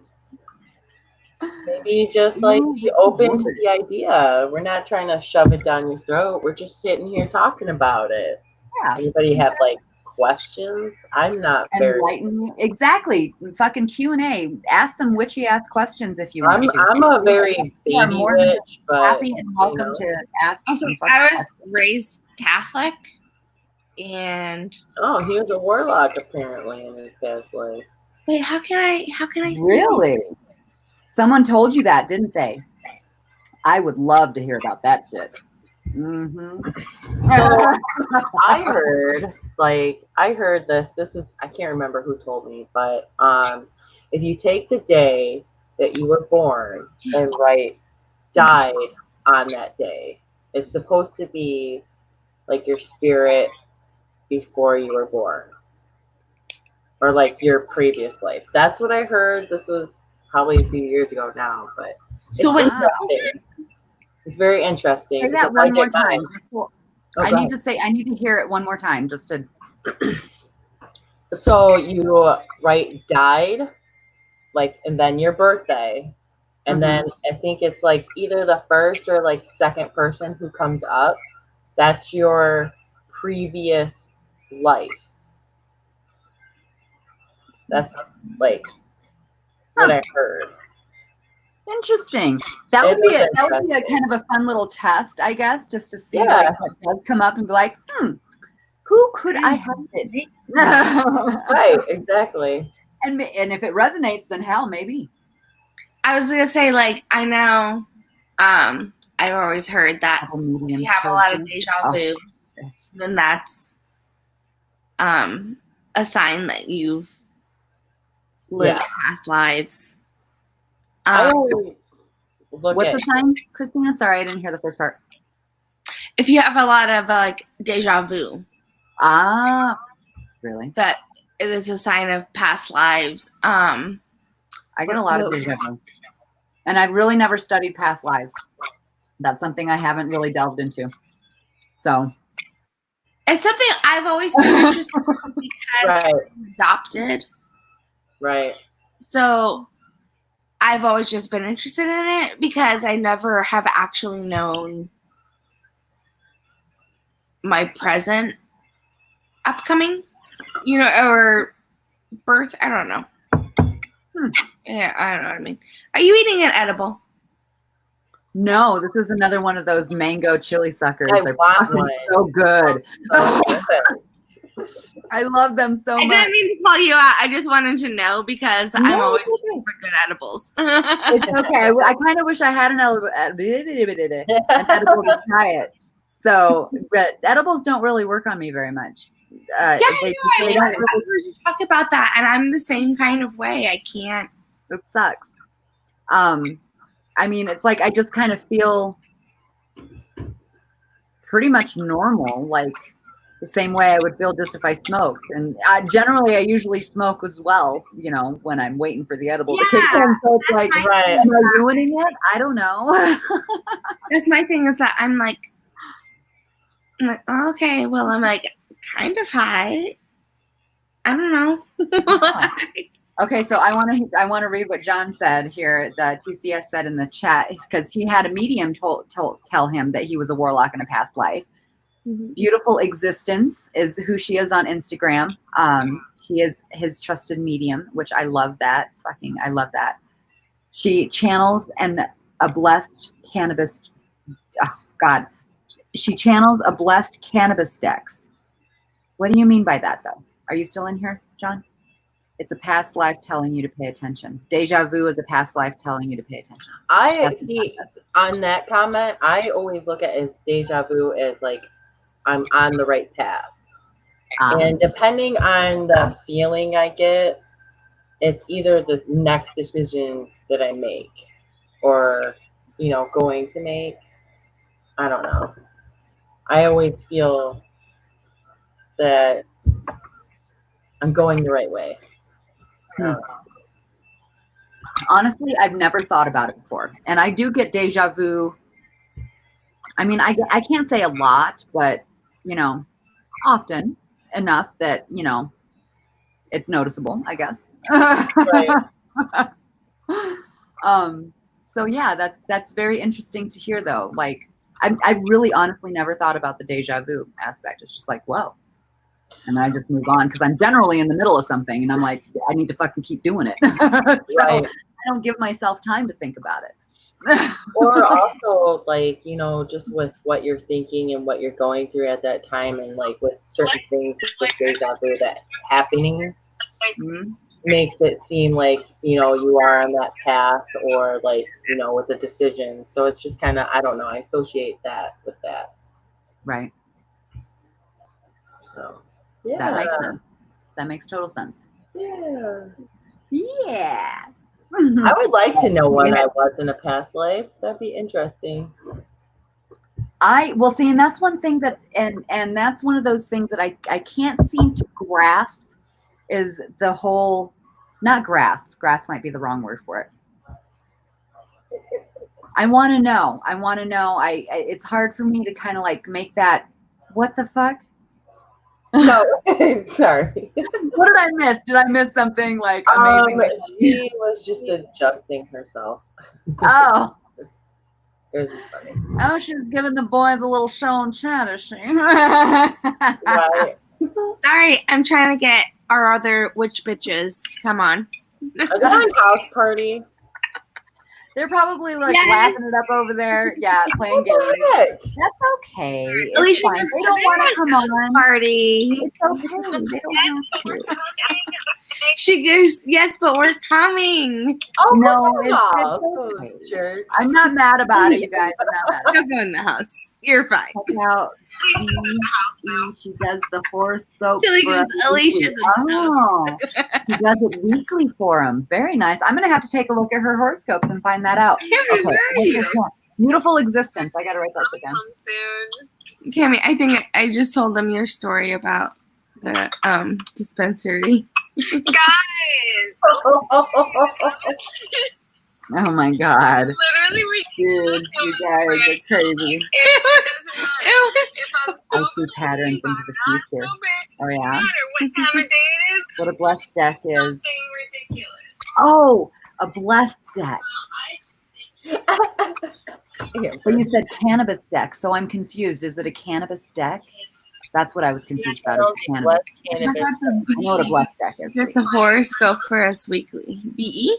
maybe just like be open to the idea. We're not trying to shove it down your throat. We're just sitting here talking about it. Yeah. Anybody have like questions? I'm not enlighten you. Exactly. Fucking Q&A. Ask some witchy ass questions if you want to. I'm a very baby witch, but happy and welcome to ask. Also, I was raised Catholic, and he was a warlock apparently in his past life. Wait, how can I really? Someone told you that, didn't they? I would love to hear about that shit. Mm-hmm. So I heard this is, I can't remember who told me, but if you take the day that you were born and died on that day, it's supposed to be like your spirit before you were born, or like your previous life. That's what I heard. This was probably a few years ago now, but it's interesting. It's very interesting. Say that one more time. I need to hear it one more time just to. So you died, like, and then your birthday, and then I think it's like either the first or like second person who comes up, that's your previous life. That's like what I heard. Interesting. That would be a kind of a fun little test, I guess, just to see like what does come up and be like, who could I have been? Right, exactly. And if it resonates, then hell, maybe. I was gonna say, like, I know, I've always heard that if you have a lot of deja vu, then that's a sign that you've lived past lives. What's the sign, Christina? Sorry, I didn't hear the first part. If you have a lot of like deja vu. Really? That it is a sign of past lives. I get a lot of deja vu. And I've really never studied past lives. That's something I haven't really delved into. So it's something I've always been interested in because I'm adopted. Right. So I've always just been interested in it because I never have actually known my present upcoming, or birth. I don't know. Yeah, I don't know what I mean. Are you eating an edible? No, this is another one of those mango chili suckers. They're one. So good. I love them so much. I didn't mean to call you out. I just wanted to know because I'm always looking for good edibles. It's okay. I kind of wish I had an edible to try it. So, but edibles don't really work on me very much. I talk about that, and I'm the same kind of way. I can't. It sucks. I mean, it's like I just kind of feel pretty much normal, like the same way I would feel just if I smoked. And generally, I usually smoke as well, when I'm waiting for the edible to kick in. So it's like, am I ruining it? I don't know. That's my thing is that I'm like, okay, well, I'm like kind of high. I don't know. Okay, so I want to read what John said here. The TCS said in the chat because he had a medium tell him that he was a warlock in a past life. Mm-hmm. Beautiful Existence is who she is on Instagram. She is his trusted medium, which I love that. I love that. She channels and a blessed cannabis. Oh, God. She channels a blessed cannabis dex. What do you mean by that, though? Are you still in here, John? It's a past life telling you to pay attention. Deja vu is a past life telling you to pay attention. I see on that comment, I always look at it as deja vu as like I'm on the right path. And depending on the feeling I get, it's either the next decision that I make or, going to make. I don't know. I always feel that I'm going the right way. Honestly, I've never thought about it before. And I do get deja vu. I mean, I can't say a lot, but, often enough that, it's noticeable, I guess. Right. So yeah, that's very interesting to hear though. Like I've really honestly never thought about the deja vu aspect. It's just like, whoa. And then I just move on because I'm generally in the middle of something and I'm like, I need to fucking keep doing it. So Right. I don't give myself time to think about it. Or also like, just with what you're thinking and what you're going through at that time and like with certain things with deja vu that's happening makes it seem like, you are on that path or like, with the decision. So it's just kind of, I don't know, I associate that with that. Right. So yeah. That makes sense. That makes total sense. Yeah. Yeah. I would like to know what I was in a past life. That'd be interesting. Well, see, and that's one thing that, and that's one of those things that I can't seem to grasp is the whole, not grasp might be the wrong word for it. I want to know. It's hard for me to kind of like make that, what the fuck? No, sorry. What did I miss? Did I miss something like amazing? She was just adjusting herself. Oh. It was just funny. Oh, she's giving the boys a little show and chat, is she? Right. Sorry, I'm trying to get our other witch bitches to come on. Are they on house party? They're probably like laughing it up over there. Yeah, playing games. That's okay. It's fine. They don't want to come on. Party. It's okay. They don't have to. She goes, yes, but we're coming. Oh no, it's okay. I'm not mad about it, you guys. I'm not mad about it. Go in the house. You're fine. Check out. She does the horoscope. Alicia's she does it weekly for him. Very nice. I'm gonna have to take a look at her horoscopes and find that out. Where are you? Beautiful existence. I gotta write that down. Soon. Cammy, I think I just told them your story about the dispensary. Guys. Oh my God. Literally, dude, you guys are crazy. I see patterns into the future. Oh yeah. What time of day it is? What a blessed deck is. Something ridiculous. Oh, a blessed deck. But you said cannabis deck, so I'm confused. Is it a cannabis deck? That's what I was confused about. Cannabis. I know what a blessed deck is. That's a horoscope for us weekly. B-E?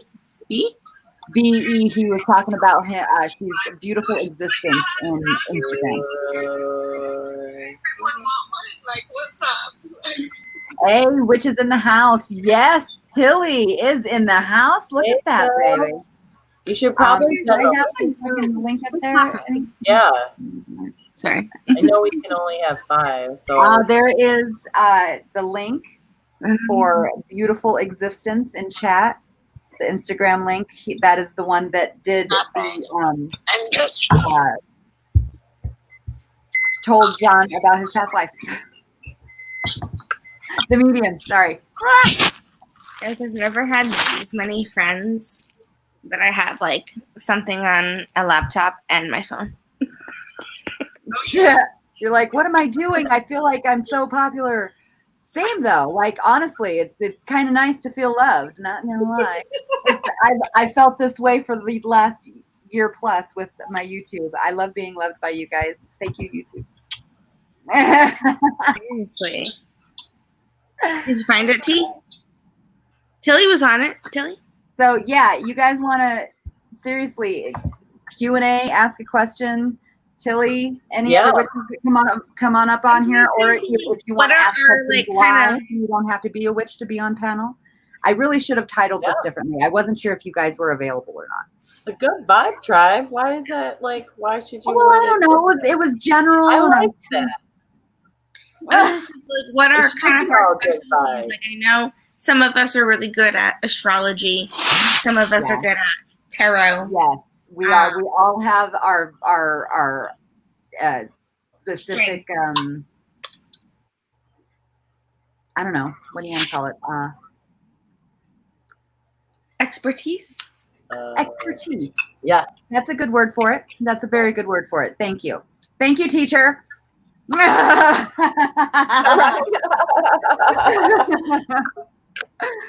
B? VE, he was talking about him. She's a beautiful existence in Instagram. Like, what's up? Hey, witch is in the house. Yes, Tilly is in the house. Look at that, baby. You should probably have the link up there. Yeah. Sorry. I know we can only have 5. So there is the link for beautiful existence in chat. The Instagram link. That is the one that did the I'm just told John about his past life. The medium. Sorry. Guys, I've never had these many friends that I have like something on a laptop and my phone. You're like, what am I doing? I feel like I'm so popular. Same though. Like honestly, it's kind of nice to feel loved. Not gonna lie. I felt this way for the last year plus with my YouTube. I love being loved by you guys. Thank you, YouTube. Seriously. Did you find it, T? Tilly was on it. Tilly? So yeah, you guys want to seriously Q&A, ask a question. Tilly, any Yeah. other witches, come on up on here, or if you want to ask questions live, you don't have to be a witch to be on panel. I really should have titled this differently. I wasn't sure if you guys were available or not. A good vibe, tribe. Why is that like? Why should you? Well, I don't know. It was general. I like that. What are kind of our good vibes? Like, I know some of us are really good at astrology. Some of us are good at tarot. Yes, we are. We all have our specific. I don't know. What do you want to call it? Expertise. Expertise. Yes, that's a good word for it. That's a very good word for it. Thank you. Thank you, teacher. I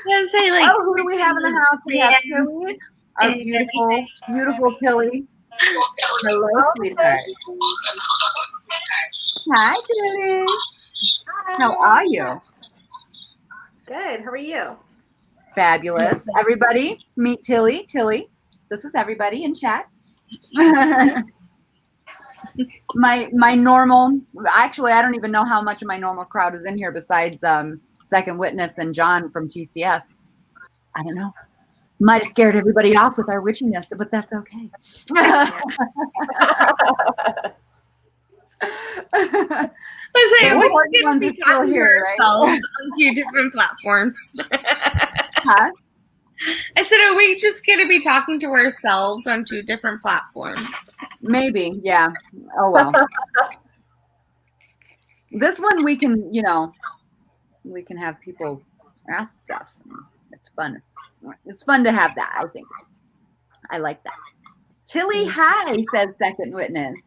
was say, like, who do we have in the house? We have Tilly, our beautiful, beautiful Tilly. Hello, sweetheart. Hi, Tilly. How are you? Good. How are you? Fabulous. Everybody, meet Tilly. Tilly, this is everybody in chat. my normal, actually, I don't even know how much of my normal crowd is in here besides Second Witness and John from GCS. I don't know. Might have scared everybody off with our witchiness, but that's okay. I say, we're going to be talking to ourselves on 2 different platforms. Huh? I said, are we just going to be talking to ourselves on 2 different platforms? Maybe, yeah. Oh, well. This one we can, we can have people ask stuff. It's fun. It's fun to have that, I think. I like that. Tilly, hi, says Second Witness.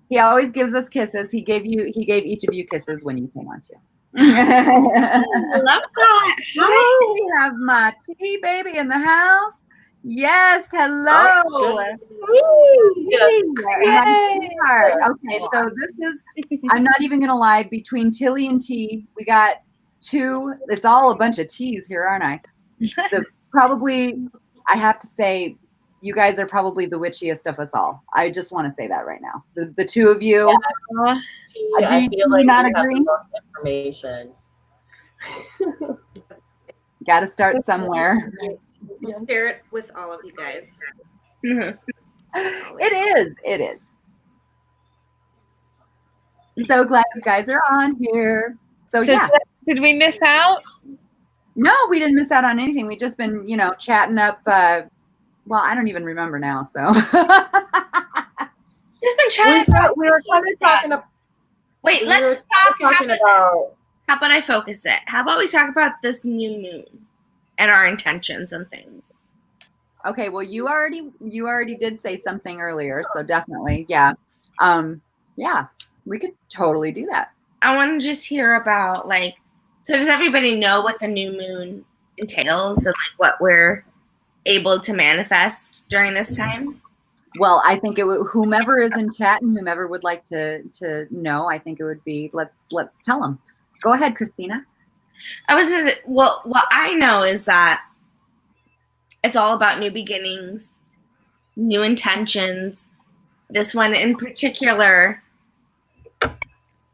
He always gives us kisses. He gave each of you kisses when you came on too. I love that. Hi. We have my tea baby in the house. Yes, hello. Okay, so this is, I'm not even gonna lie, between Tilly and T, we got 2, it's all a bunch of T's here, aren't I? Probably, I have to say, you guys are probably the witchiest of us all. I just want to say that right now. The 2 of you. Yeah. I feel like not you agree? have the most information. Got to start somewhere. Share it with all of you guys. Mm-hmm. It is. So glad you guys are on here. So yeah. Did we miss out? No, we didn't miss out on anything. We just been, chatting up. Well, I don't even remember now. So just been chatting. We were kind of talking about. Wait, let's talk about. How about I focus it? How about we talk about this new moon and our intentions and things? Okay. Well, you already did say something earlier, so definitely, yeah, yeah, we could totally do that. I want to just hear about so does everybody know what the new moon entails and what we're able to manifest during this time? Well, I think it would, whomever is in chat and whomever would like to know, I think it would be, let's tell them. Go ahead, Christina. What I know is that it's all about new beginnings, new intentions. This one in particular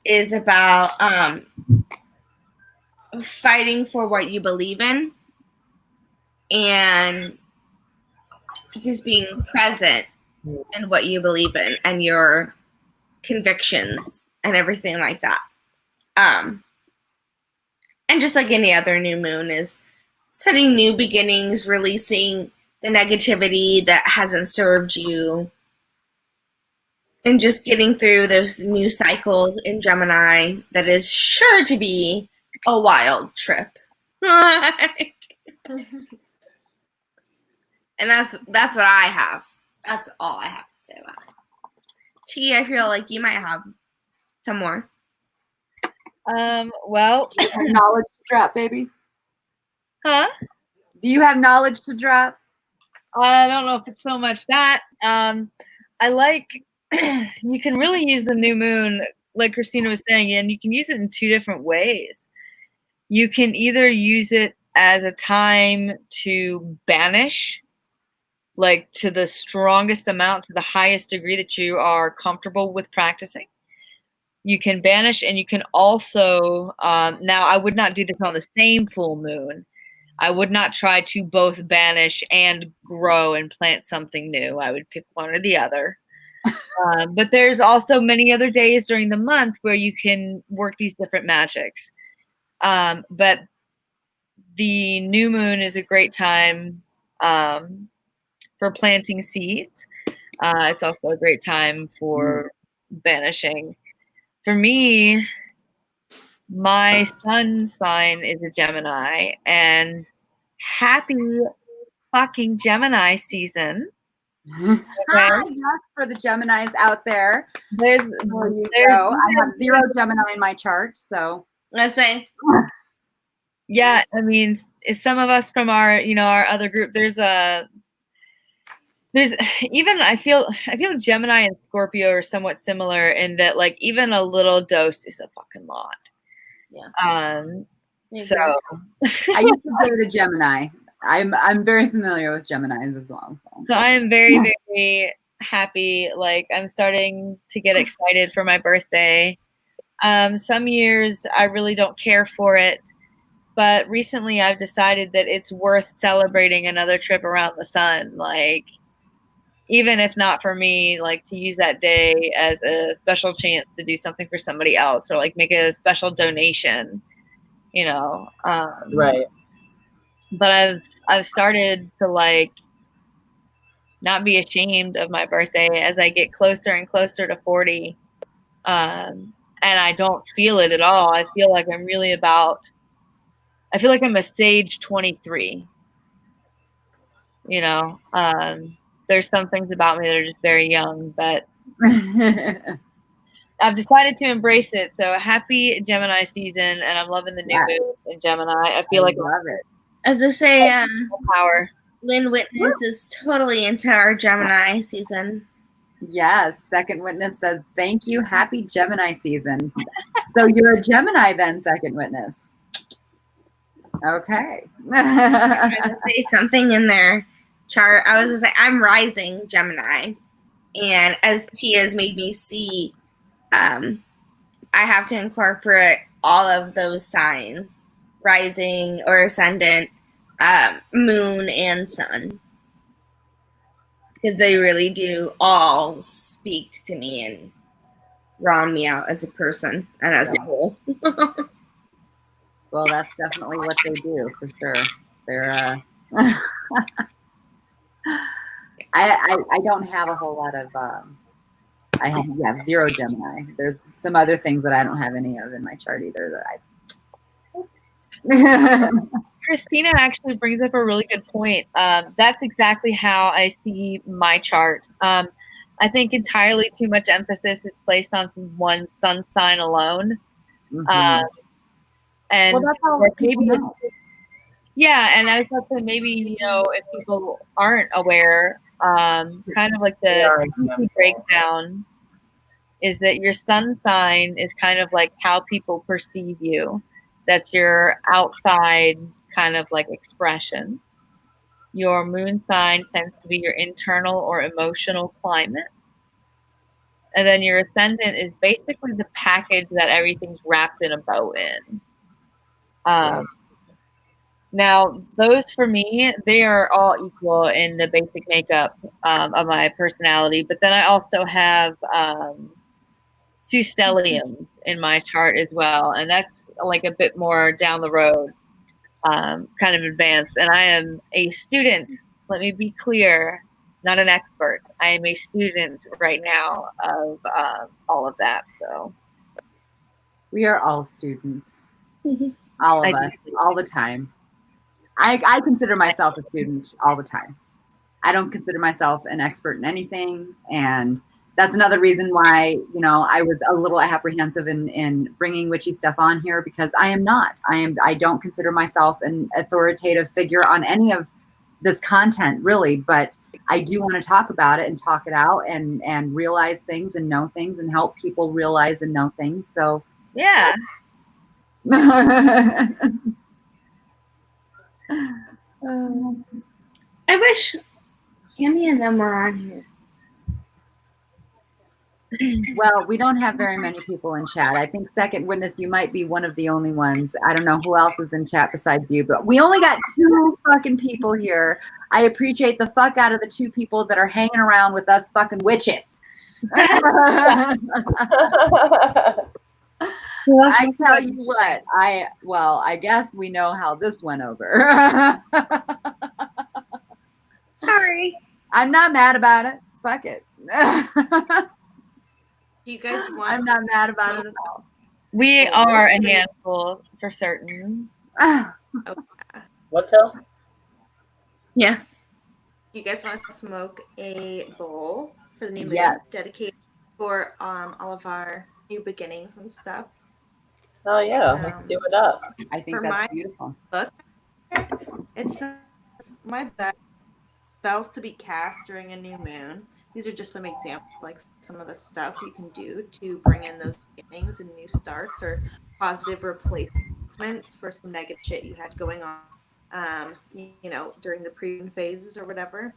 is about fighting for what you believe in and just being present in what you believe in and your convictions and everything like that. And just like any other new moon is setting new beginnings, releasing the negativity that hasn't served you, and just getting through this new cycle in Gemini that is sure to be a wild trip. And that's what I have. That's all I have to say about it. T, I feel like you might have some more. Well, do you have knowledge to drop, baby? Huh? Do you have knowledge to drop? I don't know if it's so much that. I like, you can really use the new moon, like Christina was saying, and you can use it in 2 different ways. You can either use it as a time to banish like to the strongest amount, to the highest degree that you are comfortable with practicing. You can banish, and you can also, now I would not do this on the same full moon. I would not try to both banish and grow and plant something new. I would pick one or the other. But there's also many other days during the month where you can work these different magics. But the new moon is a great time for planting seeds. It's also a great time for banishing. For me, my sun sign is a Gemini, and happy fucking Gemini season. Okay. Yes, for the Geminis out there. There you go. I have 0 Gemini in my chart, so Let's say. Yeah, I mean, it's some of us from our, our other group. There's even I feel Gemini and Scorpio are somewhat similar in that, like, even a little dose is a fucking lot. Yeah. So I used to date a Gemini. I'm very familiar with Geminis as well. So I am very, very happy. Like, I'm starting to get excited for my birthday. Some years I really don't care for it, but recently I've decided that it's worth celebrating another trip around the sun. Like, even if not for me, like, to use that day as a special chance to do something for somebody else, or like make a special donation, Right. But I've started to, like, not be ashamed of my birthday as I get closer and closer to 40. And I don't feel it at all. I feel like I'm a stage 23. There's some things about me that are just very young, but I've decided to embrace it. So happy Gemini season, and I'm loving the new moon in Gemini. I feel like I love it. As I say, power. Lynn Witness is totally into our Gemini season. Yes, Second Witness says, thank you. Happy Gemini season. So you're a Gemini then, Second Witness. Okay. I'm trying to say something in their chart. I was going to say, I'm rising Gemini. And as Tia's made me see, I have to incorporate all of those signs, rising or ascendant, moon and sun. Because they really do all speak to me and round me out as a person and as a whole. Well, that's definitely what they do, for sure. They're I don't have a whole lot of I have 0 Gemini. There's some other things that I don't have any of in my chart either that Christina actually brings up a really good point. That's exactly how I see my chart. I think entirely too much emphasis is placed on one sun sign alone. Mm-hmm. And well, that's how people know. Yeah, and I thought that maybe, if people aren't aware, kind of like the breakdown is that your sun sign is kind of like how people perceive you. That's your outside kind of like expression. Your moon sign tends to be your internal or emotional climate. And then your ascendant is basically the package that everything's wrapped in a bow in. Now, those for me, they are all equal in the basic makeup of my personality. But then I also have 2 stelliums in my chart as well. And that's like a bit more down the road, kind of advanced. And I am a student. Let me be clear, not an expert. I am a student right now of all of that. So we are all students, all of us, all the time. I consider myself a student all the time. I don't consider myself an expert in anything, and that's another reason why I was a little apprehensive in bringing witchy stuff on here, because I am not. I don't consider myself an authoritative figure on any of this content, really, but I do want to talk about it and talk it out and realize things and know things and help people realize and know things. So yeah. I wish Tammy and them are on here. Well, we don't have very many people in chat. I think Second Witness, you might be one of the only ones. I don't know who else is in chat besides you, but we only got 2 fucking people here. I appreciate the fuck out of the 2 people that are hanging around with us fucking witches. I tell you what, I guess we know how this went over. Sorry. I'm not mad about it. Fuck it. Do you guys want? I'm not mad about it at all. We are a handful for certain. What, Till? Yeah. Do you guys want to smoke a bowl for the new moon? Yes. Dedicated for all of our new beginnings and stuff. Oh yeah, let's do it up. I think For that's my beautiful. book, it says my best spells to be cast during a new moon. These are just some examples, like some of the stuff you can do to bring in those beginnings and new starts or positive replacements for some negative shit you had going on, during the pre-moon phases or whatever.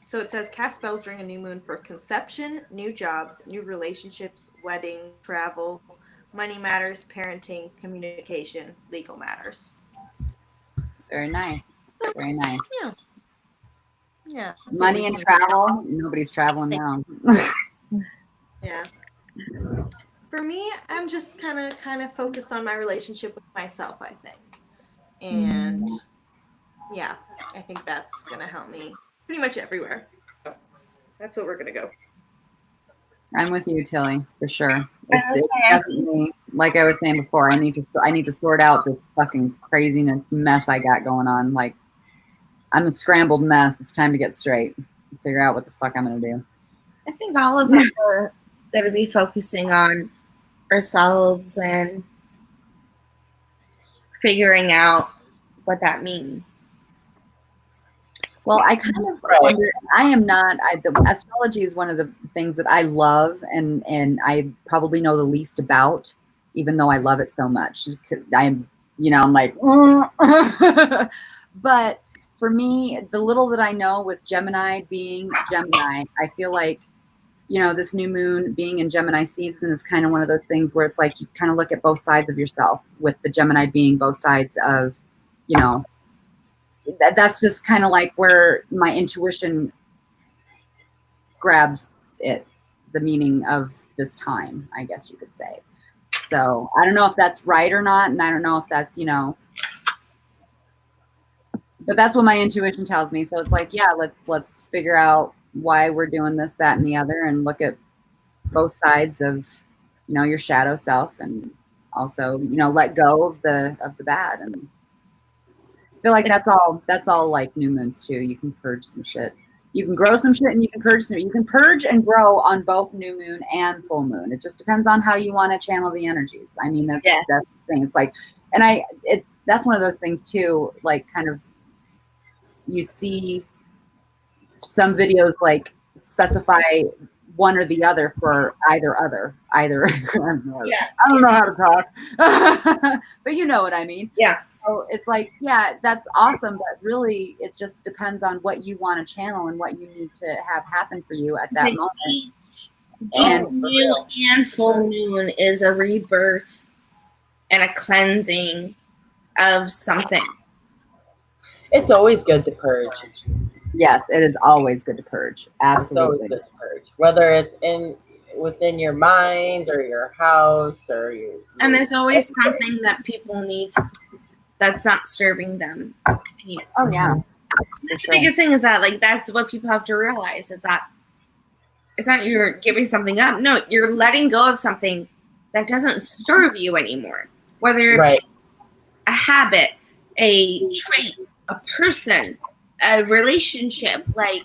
So it says cast spells during a new moon for conception, new jobs, new relationships, wedding, travel, money matters, parenting, communication, legal matters. Very nice. Very nice. Yeah. Yeah. Money and travel. Nobody's traveling now. Yeah. For me, I'm just kind of focused on my relationship with myself, I think. And yeah, I think that's going to help me pretty much everywhere. So that's what we're going to go for. I'm with you, Tilly, for sure. It's definitely, like I was saying before, I need to sort out this fucking craziness mess I got going on. Like, I'm a scrambled mess. It's time to get straight. Figure out what the fuck I'm gonna do. I think all of us are going to be focusing on ourselves and figuring out what that means. Well, I kind of wonder, the astrology is one of the things that I love and I probably know the least about, even though I love it so much. I'm like, but for me, the little that I know with Gemini being Gemini, I feel like, this new moon being in Gemini season is kind of one of those things where it's like you kind of look at both sides of yourself, with the Gemini being both sides of, that's just kind of like where my intuition grabs it, the meaning of this time, I guess you could say. So I don't know if that's right or not, and I don't know if that's, but that's what my intuition tells me. So it's like, yeah, let's figure out why we're doing this, that, and the other, and look at both sides of, your shadow self, and also, let go of the bad. And I feel like that's all like new moons too. You can purge some shit. You can grow some shit and you can purge some. You can purge and grow on both new moon and full moon. It just depends on how you want to channel the energies. I mean, that's the thing. It's like, and that's one of those things too, like kind of, you see some videos like specify one or the other for either. I don't know how to talk, but you know what I mean. Yeah. So it's like, yeah, that's awesome, but really it just depends on what you want to channel and what you need to have happen for you at that moment. And new and full moon is a rebirth and a cleansing of something. It's always good to purge. Yes, it is always good to purge. Absolutely. It's always good to purge. Whether it's within your mind or your house or your and there's always something that people need that's not serving them. Oh yeah. The biggest thing is that, like, that's what people have to realize, is that it's not you're giving something up. No, you're letting go of something that doesn't serve you anymore. Whether it's a habit, a trait, a person, a relationship, like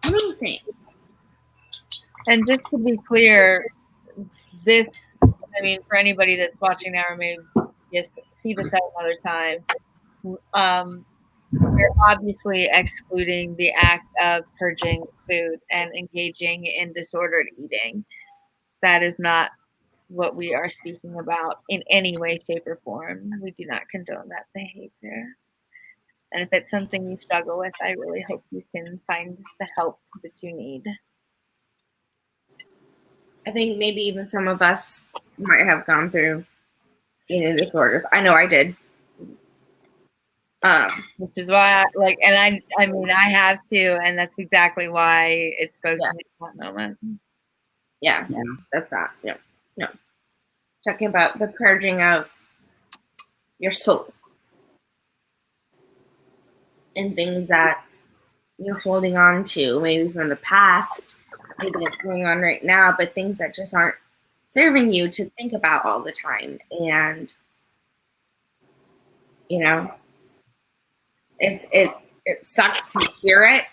anything. And just to be clear, for anybody that's watching now or maybe just see this at another time, we're obviously excluding the act of purging food and engaging in disordered eating. That is not what we are speaking about in any way, shape, or form. We do not condone that behavior. And if it's something you struggle with, I really hope you can find the help that you need. I think maybe even some of us might have gone through eating disorders. I know I did. Which is why, I mean, I have to, and that's exactly why it spoke to me in that moment. Yeah, that's not, no. Talking about the purging of your soul and things that you're holding on to, maybe from the past, maybe it's going on right now, but things that just aren't serving you to think about all the time. And, it sucks to hear it,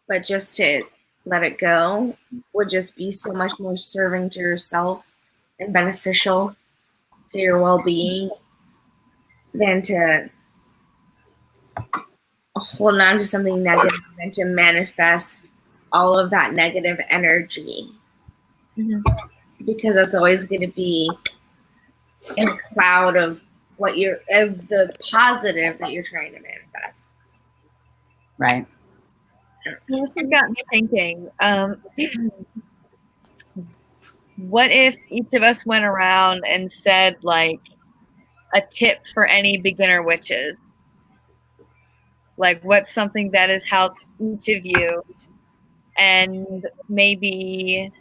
but just to let it go would just be so much more serving to yourself and beneficial to your well-being than to hold on to something negative and to manifest all of that negative energy. Mm-hmm. Because that's always going to be in a cloud of of the positive that you're trying to manifest. Right. So this has got me thinking, what if each of us went around and said like a tip for any beginner witches? Like what's something that has helped each of you? And maybe,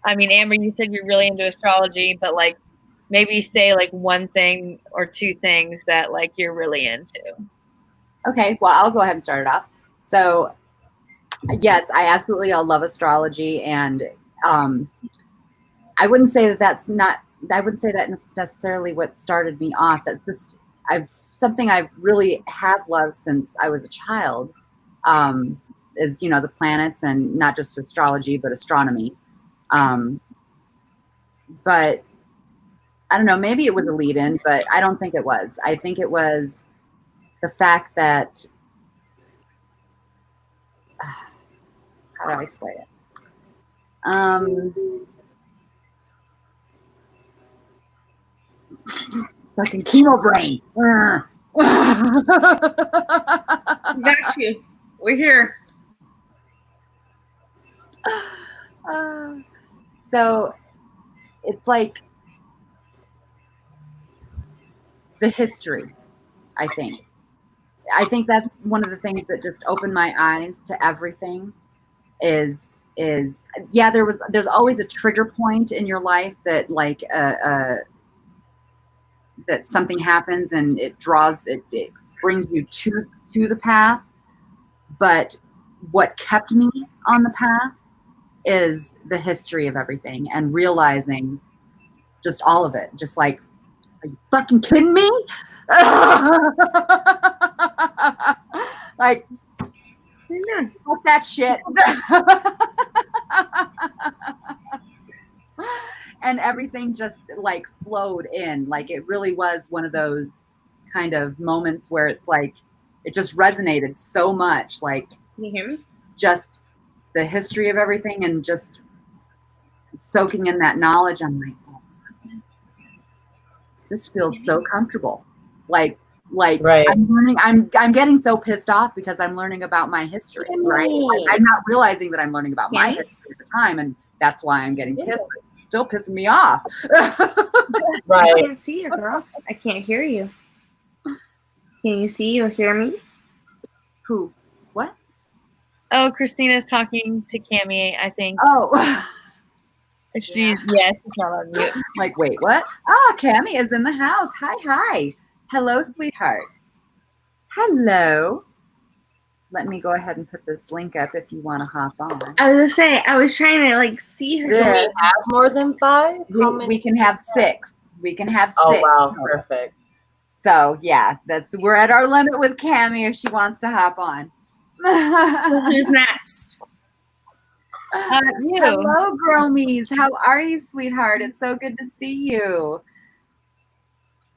I mean, Amber, you said you're really into astrology, but like maybe say like one thing or two things that like you're really into. Okay, well, I'll go ahead and start it off. So, yes, I absolutely love astrology, and I wouldn't say I wouldn't say that necessarily what started me off. That's just something I've really have loved since I was a child. Is the planets, and not just astrology, but astronomy. But I don't know, maybe it was a lead-in, but I don't think it was. I think it was the fact that, how do I explain it? Fucking chemo brain. Got you. We're here. So it's like the history, I think. I think that's one of the things that just opened my eyes to everything is there's always a trigger point in your life that like that something happens and it brings you to the path. But what kept me on the path is the history of everything and realizing just all of it. Just like, are you fucking kidding me? Like, fuck that shit. And everything just like flowed in. Like it really was one of those kind of moments where it's like, it just resonated so much. Like, can you hear me? Just the history of everything and just soaking in that knowledge. I'm like, oh, this feels so comfortable. Like right. I'm learning. I'm getting so pissed off because I'm learning about my history. Right. I'm not realizing that I'm learning about my history at the time, and that's why I'm getting pissed. It's still pissing me off. Right. I can't see you, girl. I can't hear you. Can you see or hear me? Who? What? Oh, Christina's talking to Cammie, I think. Oh. She's not on mute. Like, wait, what? Oh, Cammie is in the house. Hi. Hello, sweetheart. Hello. Let me go ahead and put this link up if you want to hop on. I was gonna say, I was trying to like see her. Do we have more than 5? We can have 6. We can have 6. Oh wow, perfect. So yeah, we're at our limit with Cammie if she wants to hop on. Who's next? Hello, Gromies. How are you, sweetheart? It's so good to see you.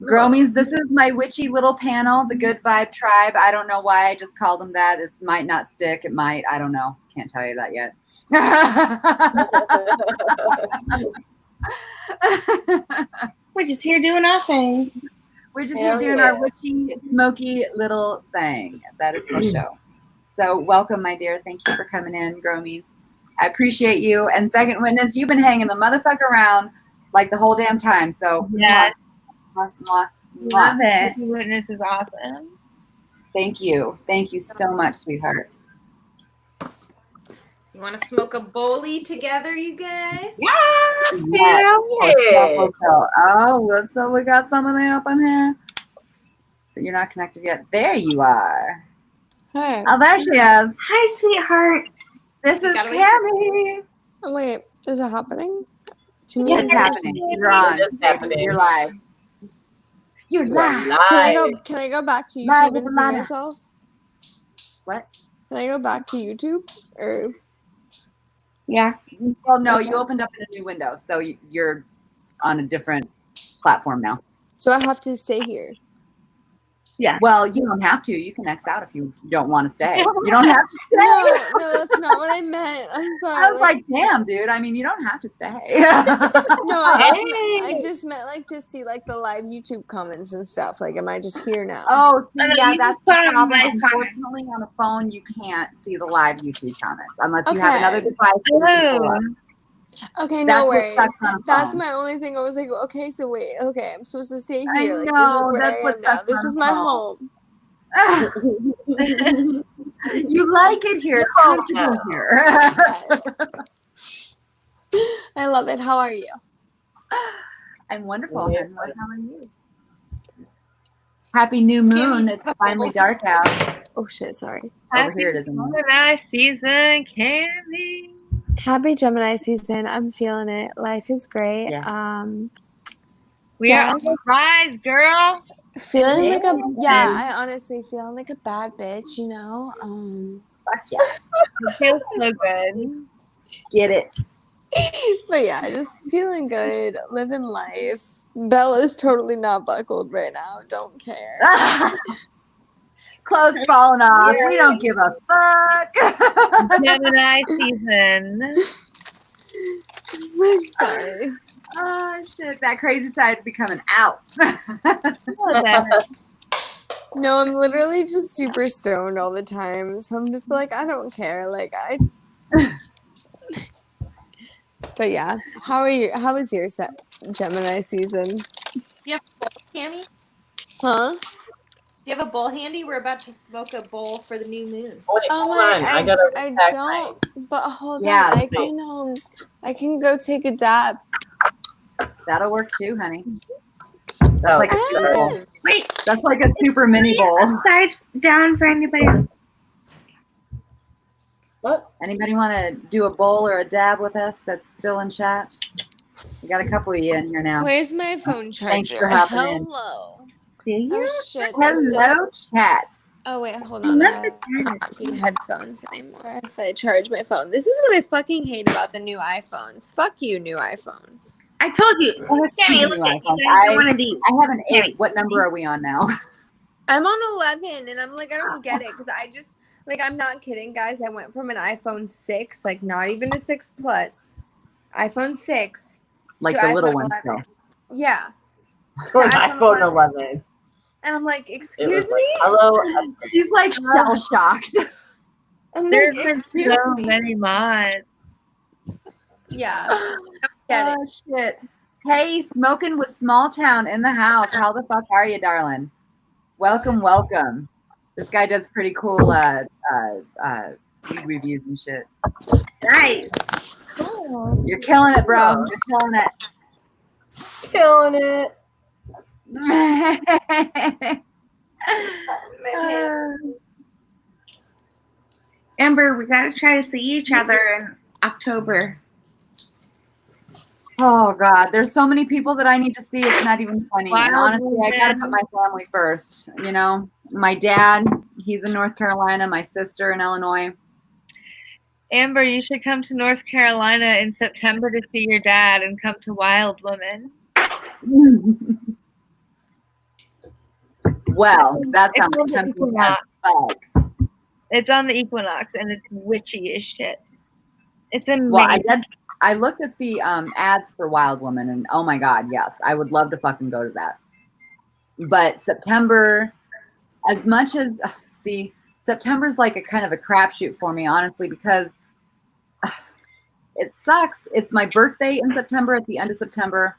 Gromies, this is my witchy little panel, the Good Vibe Tribe. I don't know why I just called them that. It might not stick. It might. I don't know. Can't tell you that yet. We're just here doing our thing. We're just Hell here doing yeah. our witchy, smoky little thing. That is the show. So welcome, my dear. Thank you for coming in, Gromies. I appreciate you. And second witness, you've been hanging the motherfucker around like the whole damn time. So Yeah. mwah, mwah, mwah. Love it. Second witness is awesome. Thank you. Thank you so much, sweetheart. You want to smoke a bowlie together, you guys? Yes. Yeah. Oh, what's up? We got somebody up in here. So you're not connected yet. There you are. Hey. Oh, there she is. Hi, sweetheart. This is gotta wait. Cammy. Oh, wait, is it happening? To me, It's happening. You're on. It's happening. You're live. You're live. Can I go back to Live YouTube with and see Lana. myself? What? Can I go back to YouTube? Or Yeah. Well, no, you opened up in a new window, so you're on a different platform now. so I have to stay here? Well, you don't have to. You can X out if you don't want to stay. You don't have to stay. No, that's not what I meant. I'm sorry. I was like, damn, dude. I mean, you don't have to stay. no, I just meant like to see like the live YouTube comments and stuff. Like, am I just here now? Oh, see, no, yeah, you that's can the put on problem. live Unfortunately, on a phone, you can't see the live YouTube comments unless you Okay. have another device. that you can pull up. Okay, That's no what worries. sucks on a That's phone. my only thing. I was like, okay, so wait, okay, I'm supposed to stay I here. Like, this know, is where that's I what am now. sucks This on is a my phone. home. You like it here. It's comfortable here. Yes. I love it. How are you? I'm wonderful. Yeah. Hen. How are you? Happy new moon. It's finally dark out. Oh shit, sorry. Over here it is. Gemini season, Candy. Happy Gemini season. I'm feeling it. Life is great. Yeah. We Yes. are on the rise, girl. Feeling like a Yeah. I honestly feeling like a bad bitch, you know. Fuck yeah. It feels so good. Get it. But yeah, just feeling good, living life. Bella's totally not buckled right now. Don't care. Clothes falling off. We don't give a fuck. Gemini season. Just like sorry. Oh shit! That crazy side be coming out. No, I'm literally just super stoned all the time. So I'm just like, I don't care. Like But yeah, how are you? How was your Gemini season? You have a bowl, Cammy? Huh? Do you have a bowl handy? We're about to smoke a bowl for the new moon. Wait, hold on. I gotta I repack don't. But hold Yeah, on, I can go take a dab. That'll work too, honey. That's like a super bowl. Wait, That's like a super mini bowl. upside down for anybody else. What? Anybody want to do a bowl or a dab with us that's still in chat? We got a couple of you in here now. Where's my phone charger? Thanks for hopping in. Hello. Do you? Oh shit. there's Hello, still- chat. Oh wait, hold I on. love I the don't need headphones anymore if I charge my phone. This is what I fucking hate about the new iPhones. Fuck you, new iPhones. I told you. Cammy, look at you. I one of these. I have an 8. What number are we on now? I'm on 11 and I'm like, I don't get it because I just like I'm not kidding, guys. I went from an iPhone 6, like not even a 6 Plus, iPhone 6, Like to the little iPhone one 11. still. Yeah, For To an iPhone iPhone 11. 11. and I'm like, It was excuse like, me. hello. She's like shell shocked. I'm There's like, been excuse so me. many mods. Yeah, get it. Oh shit. Hey, smoking with Small Town in the house. How the fuck are you, darling? Welcome, welcome. This guy does pretty cool weed reviews and shit. Nice. Cool. You're killing it, bro. You're killing Killing it. it. Amber, we gotta try to see each other in October. Oh God, there's so many people that I need to see. It's not even funny. And Wild honestly, I gotta put my family first. You know, my dad, he's in North Carolina. My sister in Illinois. Amber, you should come to North Carolina in September to see your dad and come to Wild Woman. Well, that It's sounds on the tempting as equinox. fuck. It's on the equinox and it's witchy as shit. It's amazing. Well, I looked at the ads for Wild Woman, and oh my God, yes, I would love to fucking go to that. But September, as much as see, September's like a kind of a crapshoot for me, honestly, because it sucks. It's my birthday in September, at the end of September,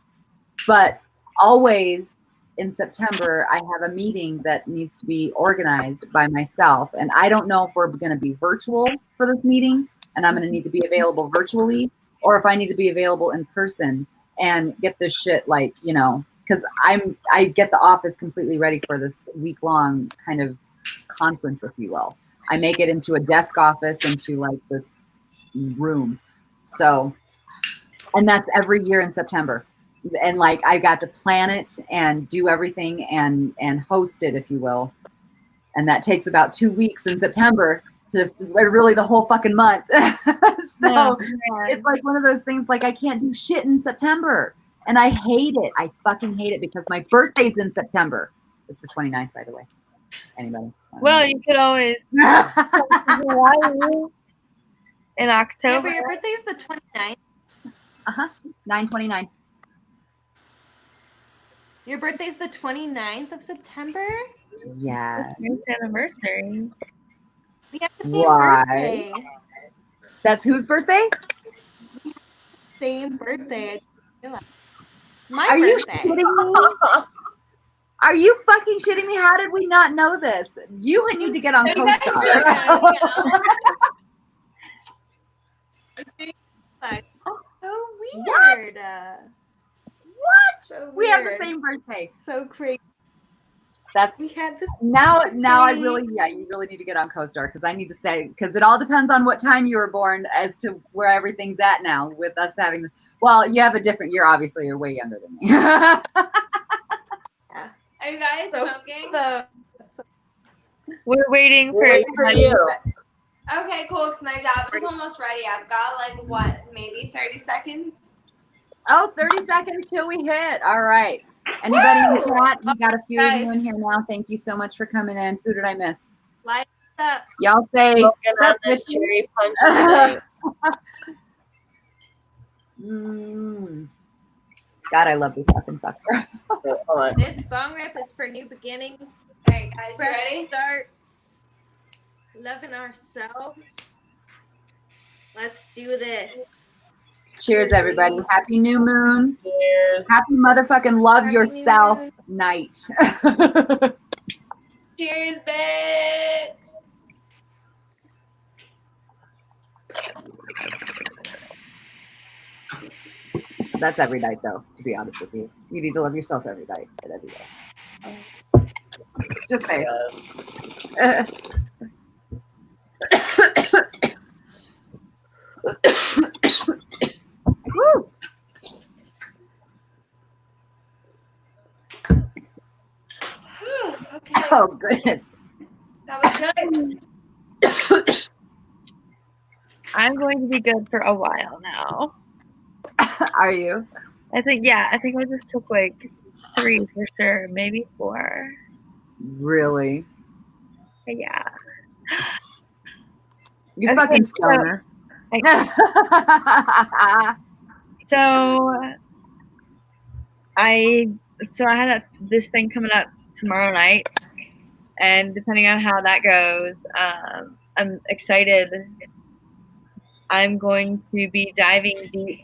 but always in September, I have a meeting that needs to be organized by myself. And I don't know if we're going to be virtual for this meeting and I'm going to need to be available virtually, or if I need to be available in person and get this shit, like, you know, because I get the office completely ready for this week-long kind of conference, if you will. I make it into a desk office, into like this room. So, and that's every year in September. And like I got to plan it and do everything and host it, if you will. And that takes about 2 weeks in September to really the whole fucking month. So it's like one of those things, like I can't do shit in September. And I hate it. I fucking hate it because my birthday's in September. It's the 29th, by the way. Anybody? Well, you could always in October. Amber, your birthday's the 29th. 9/29. Your birthday's the 29th of September? Yeah. It's anniversary. We have the same Why? birthday. That's whose birthday? Same birthday. I didn't realize. My Are you birthday. shitting me? Are you fucking shitting me? How did we not know this? You need to get on You guys CoStar. should know. So weird. What? So We have the weird. same birthday. So crazy. That's We had this. now I really, yeah, you really need to get on CoStar, because I need to say, because it all depends on what time you were born as to where everything's at now with us having the, well, you have a different year, obviously, you're way younger than me. Are you guys smoking? We're waiting for Wait for everybody. you. Okay, cool. Because my dab is almost ready. I've got like what, maybe 30 seconds. Oh, 30 seconds till we hit. All right. Anybody in Woo! chat? We got a few of you in Guys. here now. Thank you so much for coming in. Who did I miss? Light up. Y'all say, Smoking on "Sup, this Witchy?" cherry punch tonight. God, I love this fucking sucker. Wait, hold on. This bong rip is for new beginnings. All right, guys, you Fresh ready? starts. Loving ourselves. Let's do this. Cheers, everybody. Happy new moon. Cheers. Happy motherfucking love Happy yourself New night. Cheers, bitch. That's every night, though, to be honest with you. You need to love yourself every night and every day. Just say Woo! Whew, okay, Oh, goodness. that was good. I'm going to be good for a while now. Are you? I think I just took like 3 for sure, maybe 4. Really? Yeah. You Okay, fucking so- stoner. So I had this thing coming up tomorrow night, and depending on how that goes, I'm excited. I'm going to be diving deep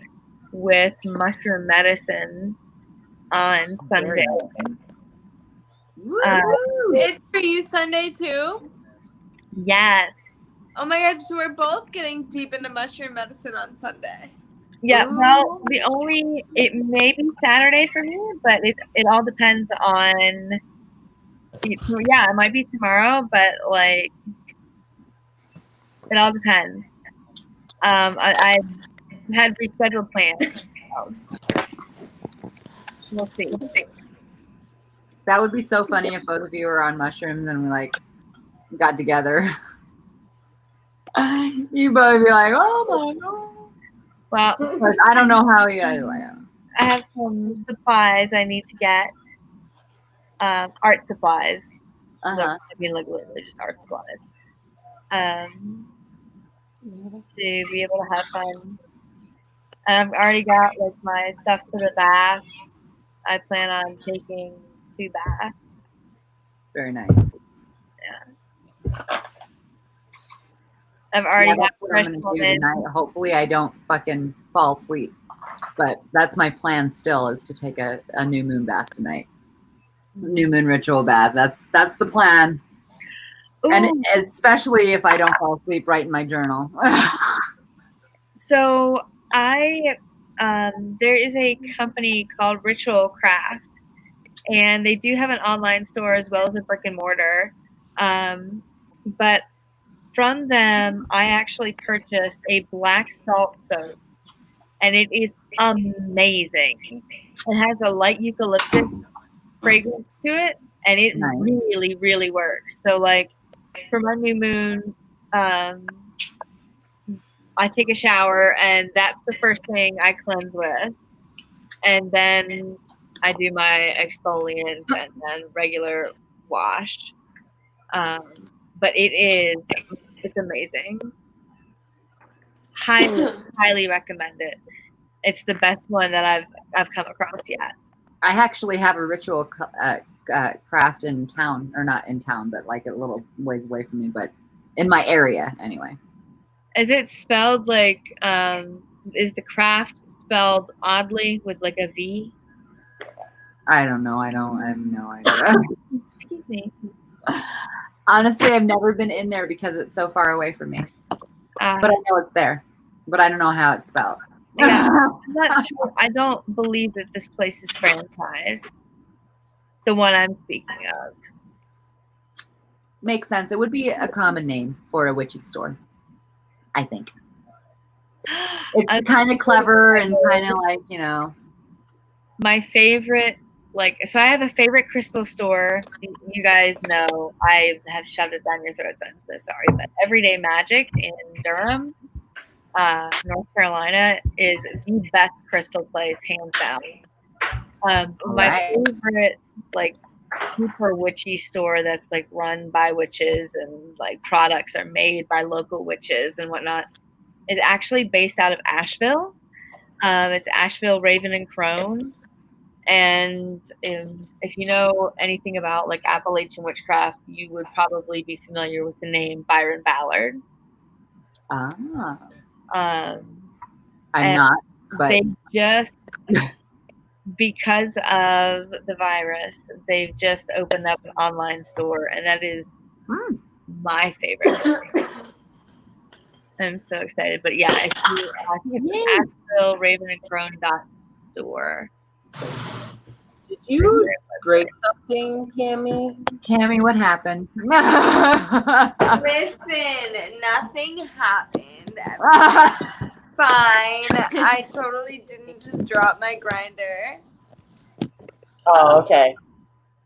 with mushroom medicine on Sunday. Woo! It's for you Sunday too? Yes. Oh my god, so we're both getting deep into mushroom medicine on Sunday. Yeah. Ooh. Well, it may be Saturday for me, but it all depends on. Yeah, it might be tomorrow, but like it all depends. I had rescheduled plans. So we'll see. That would be so funny if both of you were on mushrooms and we like got together. You both be like, oh my god. Well, Of course, I don't know how you guys like. I have some supplies I need to get. Art supplies. Uh-huh. I mean, like literally just art supplies. To be able to have fun. And I've already got like my stuff for the bath. I plan on taking 2 baths. Very nice. I've already Yeah, got that's what fresh I'm gonna do woman. tonight. Hopefully, I don't fucking fall asleep. But that's my plan still, is to take a new moon bath tonight. New moon ritual bath. That's the plan. Ooh, And especially if I don't fall asleep, write in my journal. so there is a company called Ritual Craft, and they do have an online store as well as a brick and mortar. But from them, I actually purchased a black salt soap, and it is amazing. It has a light eucalyptus fragrance to it, and it Nice. really, really works. So, like, for my new moon, I take a shower, and that's the first thing I cleanse with. And then I do my exfoliant and then regular wash. But it's amazing. Highly recommend it. It's the best one that I've come across yet. I actually have a ritual craft in town, or not in town, but like a little ways away from me, but in my area anyway. Is it spelled like, is the craft spelled oddly with like a V? I don't know. I have no idea. Excuse me. Honestly, I've never been in there because it's so far away from me. But I know it's there. But I don't know how it's spelled. Yeah, I'm not sure. I don't believe that this place is franchised. The one I'm speaking of. Makes sense. It would be a common name for a witchy store, I think. It's kind of clever and kind of like, you know. My favorite, so I have a favorite crystal store. You guys know I have shoved it down your throats. I'm so sorry. But Everyday Magic in Durham, North Carolina, is the best crystal place, hands down. My favorite, super witchy store that's like run by witches and like products are made by local witches and whatnot is actually based out of Asheville. It's Asheville Raven and Crone. And if you know anything about like Appalachian witchcraft, you would probably be familiar with the name Byron Ballard. I'm and not, but they just, because of the virus, they've just opened up an online store, and that is my favorite. I'm so excited. But yeah, I think it's Asheville Raven and Crone .store. Did you break something, Cammy? Cammy, what happened? Listen, nothing happened. Fine. I totally didn't just drop my grinder. Oh, okay.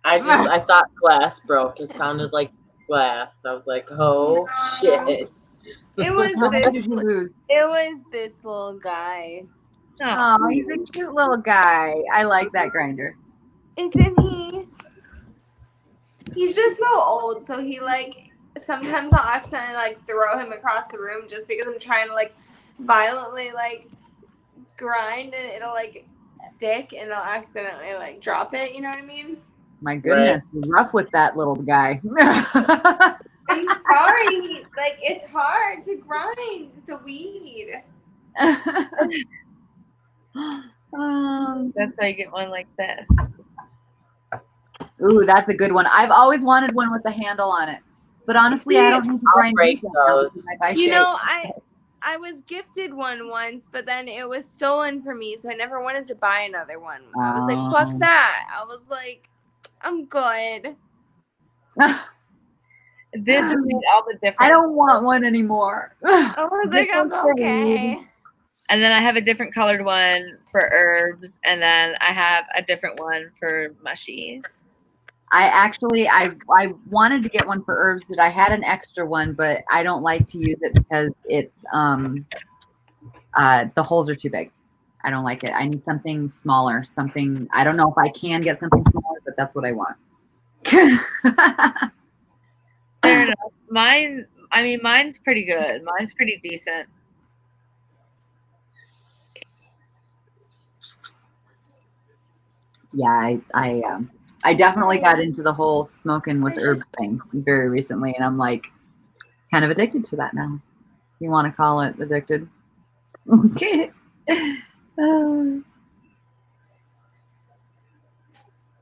I thought glass broke. It sounded like glass. I was like, oh shit. It was What did this. you lose? It was this little guy. Oh, he's a cute little guy. I like that grinder. Isn't he? He's just so old, so he sometimes I'll accidentally throw him across the room just because I'm trying to violently grind and it'll stick and I'll accidentally drop it, you know what I mean? My goodness, you're rough with that little guy. I'm sorry. It's hard to grind the weed. That's how you get one like this. Ooh, that's a good one. I've always wanted one with a handle on it. But honestly, I don't need to grind break those. You know, I was gifted one once, but then it was stolen from me, so I never wanted to buy another one. I was like, fuck that. I was like, I'm good. This would make all the difference. I don't want one anymore. I was like, I'm okay. And then I have a different colored one for herbs, and then I have a different one for mushies. I wanted to get one for herbs, but I had an extra one, but I don't like to use it because it's the holes are too big. I don't like it. I need something smaller. I don't know if I can get something smaller, but that's what I want. Fair enough. Mine's pretty good. Mine's pretty decent. Yeah, I definitely got into the whole smoking with herbs thing very recently, and I'm like kind of addicted to that now. You want to call it addicted? Okay.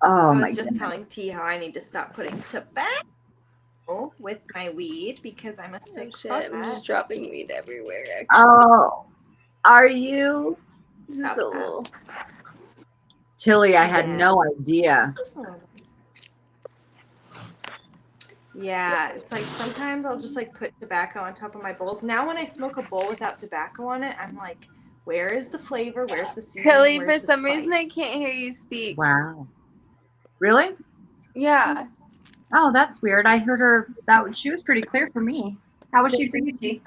Oh I my was just goodness. telling T how I need to stop putting tobacco with my weed because I'm a Oh, sick shit, fuck. I'm just dropping weed everywhere. Actually. Oh, are you? Just a little. Tilly, I had Yeah. no idea. Yeah, it's like sometimes I'll just like put tobacco on top of my bowls. Now when I smoke a bowl without tobacco on it, I'm like, where is the flavor? Where's the seasoning? Tilly, Where's for the some reason I spice? can't hear you speak. Wow. Really? Yeah. Oh, that's weird. I heard her. She was pretty clear for me. How was she for you, T?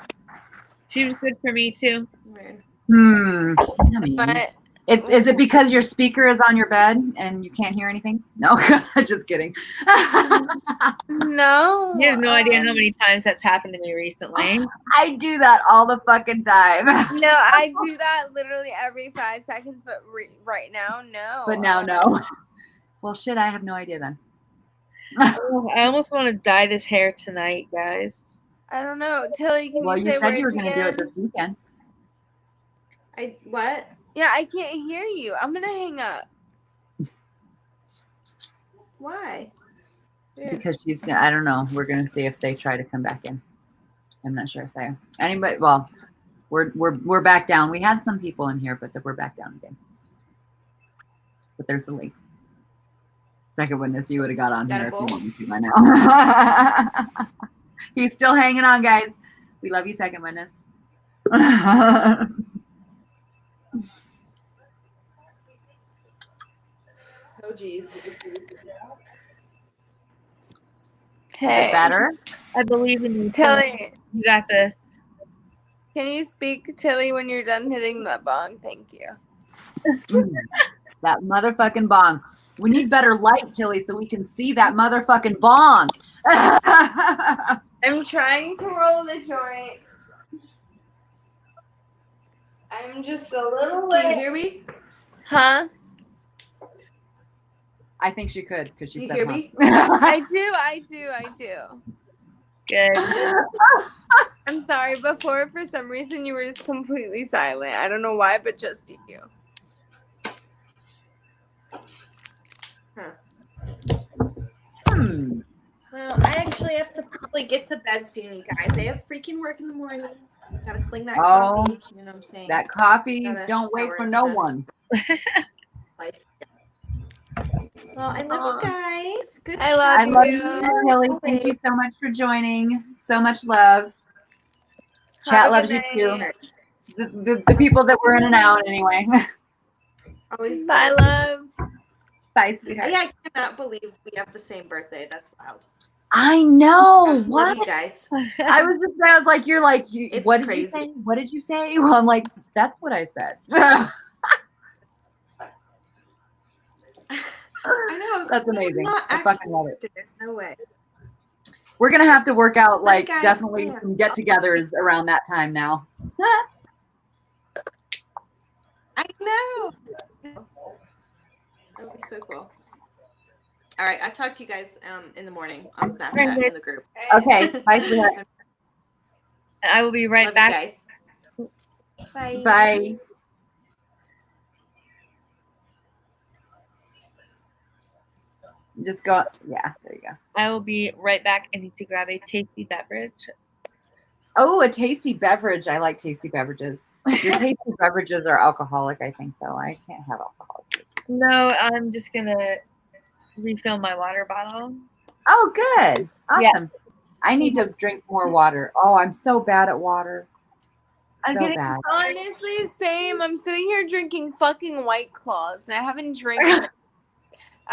She was good for me too. Weird. Yummy. But Is it because your speaker is on your bed and you can't hear anything? No, just kidding. no. You have no idea how many times that's happened to me recently. I do that all the fucking time. No, I do that literally every 5 seconds, but right now, no. But now, no. Well, shit, I have no idea then. Oh, I almost want to dye this hair tonight, guys. I don't know. Tilly, can Well, you you say said you were words going to do it again? this weekend. What? Yeah, I can't hear you. I'm gonna hang up. Why? Because she's gonna, I don't know. We're gonna see if they try to come back in. I'm not sure if they anybody. Well, we're back down. We had some people in here, but we're back down again. But there's the link. Second witness, you would have got on here if you wanted to by now. He's still hanging on, guys. We love you, second witness. Oh geez. Hey, Better. I believe in you. Tilly, You got this. can you speak, Tilly, when you're done hitting that bong? Thank you. That motherfucking bong. We need better light, Tilly, so we can see that motherfucking bong. I'm trying to roll the joint. I'm just a little late. Can you hear me? Huh? I think she could because she Do you said, hear huh. me? I do. Good. I'm sorry. Before, for some reason, you were just completely silent. I don't know why, but just you. Well, I actually have to probably get to bed soon, you guys. I have freaking work in the morning. Gotta sling that coffee. You know what I'm saying? That coffee, Gotta don't wait shower for and no stuff. one. Well, I love you guys. Good I chat. love you, Tilly. Thank you so much for joining. So much love. Chat loves you too. The people that were in and out anyway. Always Bye, good. love. Bye, sweetheart. Yeah, I cannot believe we have the same birthday. That's wild. I know. Love What? you guys. I was like, you're like, It's what did crazy. you say? What did you say? Well, I'm like, that's what I said. I know. I was That's like, amazing. Not I fucking love it. There's no way. We're gonna have to work out like guys. definitely some get-togethers around that time now. I know. That would be so cool. All right, I'll talk to you guys in the morning on Snapchat in the group. Okay, bye, sweetheart. I will be right Love back. you guys. Bye. Bye. Just go. Yeah, there you go. I will be right back. I need to grab a tasty beverage. Oh, a tasty beverage. I like tasty beverages. Your tasty beverages are alcoholic, I think, though. I can't have alcohol. No, I'm just going to refill my water bottle. Oh, good. Awesome. Yeah. I need to drink more water. Oh, I'm so bad at water. So bad. Honestly, same. I'm sitting here drinking fucking White Claws, and I haven't drank.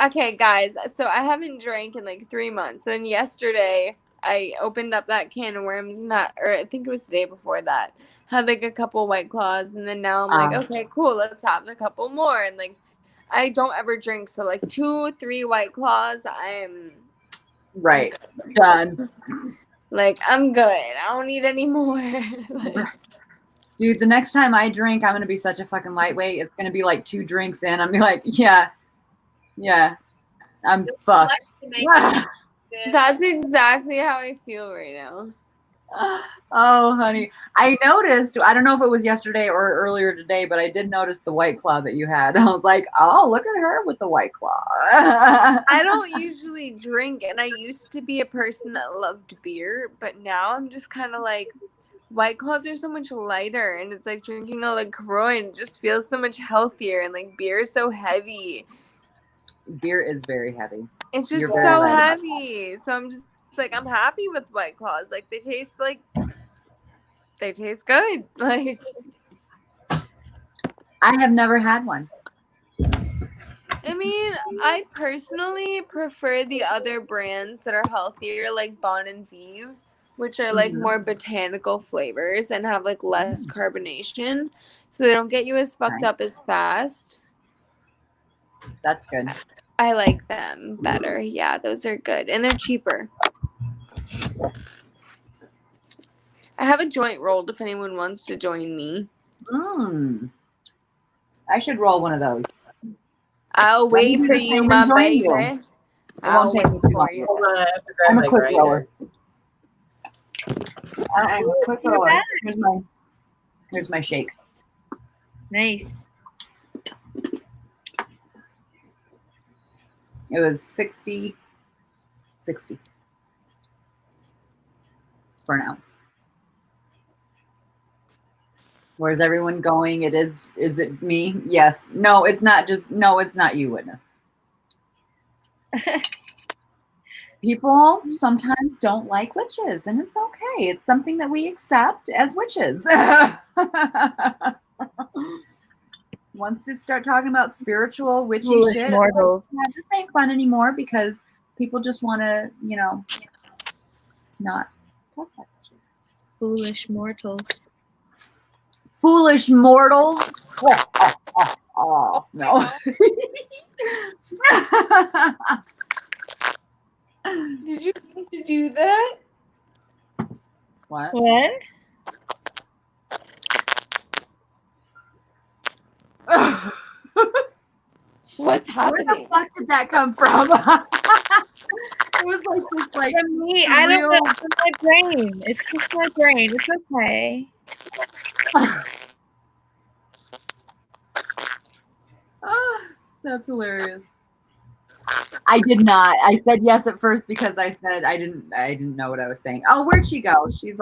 Okay, guys. So I haven't drank in like 3 months. Then yesterday, I opened up that can of worms. Or I think it was the day before that. Had like a couple White Claws, and then now I'm like, okay, cool. Let's have a couple more. And like, I don't ever drink, so like 2, 3 White Claws, I'm right. Done. Like, I'm good. I don't need any more. Dude, the next time I drink, I'm gonna be such a fucking lightweight. It's gonna be like 2 drinks in. I'm gonna be like, yeah. I'm fucked. That's exactly how I feel right now. Oh, honey. I noticed, I don't know if it was yesterday or earlier today, but I did notice the White Claw that you had. I was like, oh, look at her with the White Claw. I don't usually drink, and I used to be a person that loved beer, but now I'm just kind of like, White Claws are so much lighter, and it's like drinking a LaCroix, and it just feels so much healthier, and like beer is so heavy. Beer is very heavy. It's just You're very so right about heavy. So I'm just like, I'm happy with White Claws. Like they taste good. Like I have never had one. I mean, I personally prefer the other brands that are healthier, like Bon and Vive, which are like more botanical flavors and have like less carbonation, so they don't get you as fucked up as fast. That's good. I like them better. Yeah, those are good, and they're cheaper. I have a joint rolled if anyone wants to join me. I should roll one of those. I'll Let me wait do for the you, same my and join baby. you. It I'll won't take me wait too for long. you. Hold on, I have to grab I'm my a quick grinder. roller. I'm a quick roller. Here's my shake. Nice. It was 60 for an ounce. Where's everyone going? Is it me? Yes. No, it's not you, witness. People sometimes don't like witches, and it's okay. It's something that we accept as witches. Once they start talking about spiritual witchy Foolish shit, mortals. this ain't fun anymore because people just want to, not talk about it. Foolish mortals. Foolish mortals. Oh, no. Did you mean to do that? What? What? What's Where the happening? fuck did that come from? It was like this, like From me, I don't real- know. It's my brain. It's just my brain. It's okay. That's hilarious. I did not. I said yes at first because I said I didn't know what I was saying. Oh, where'd she go? She's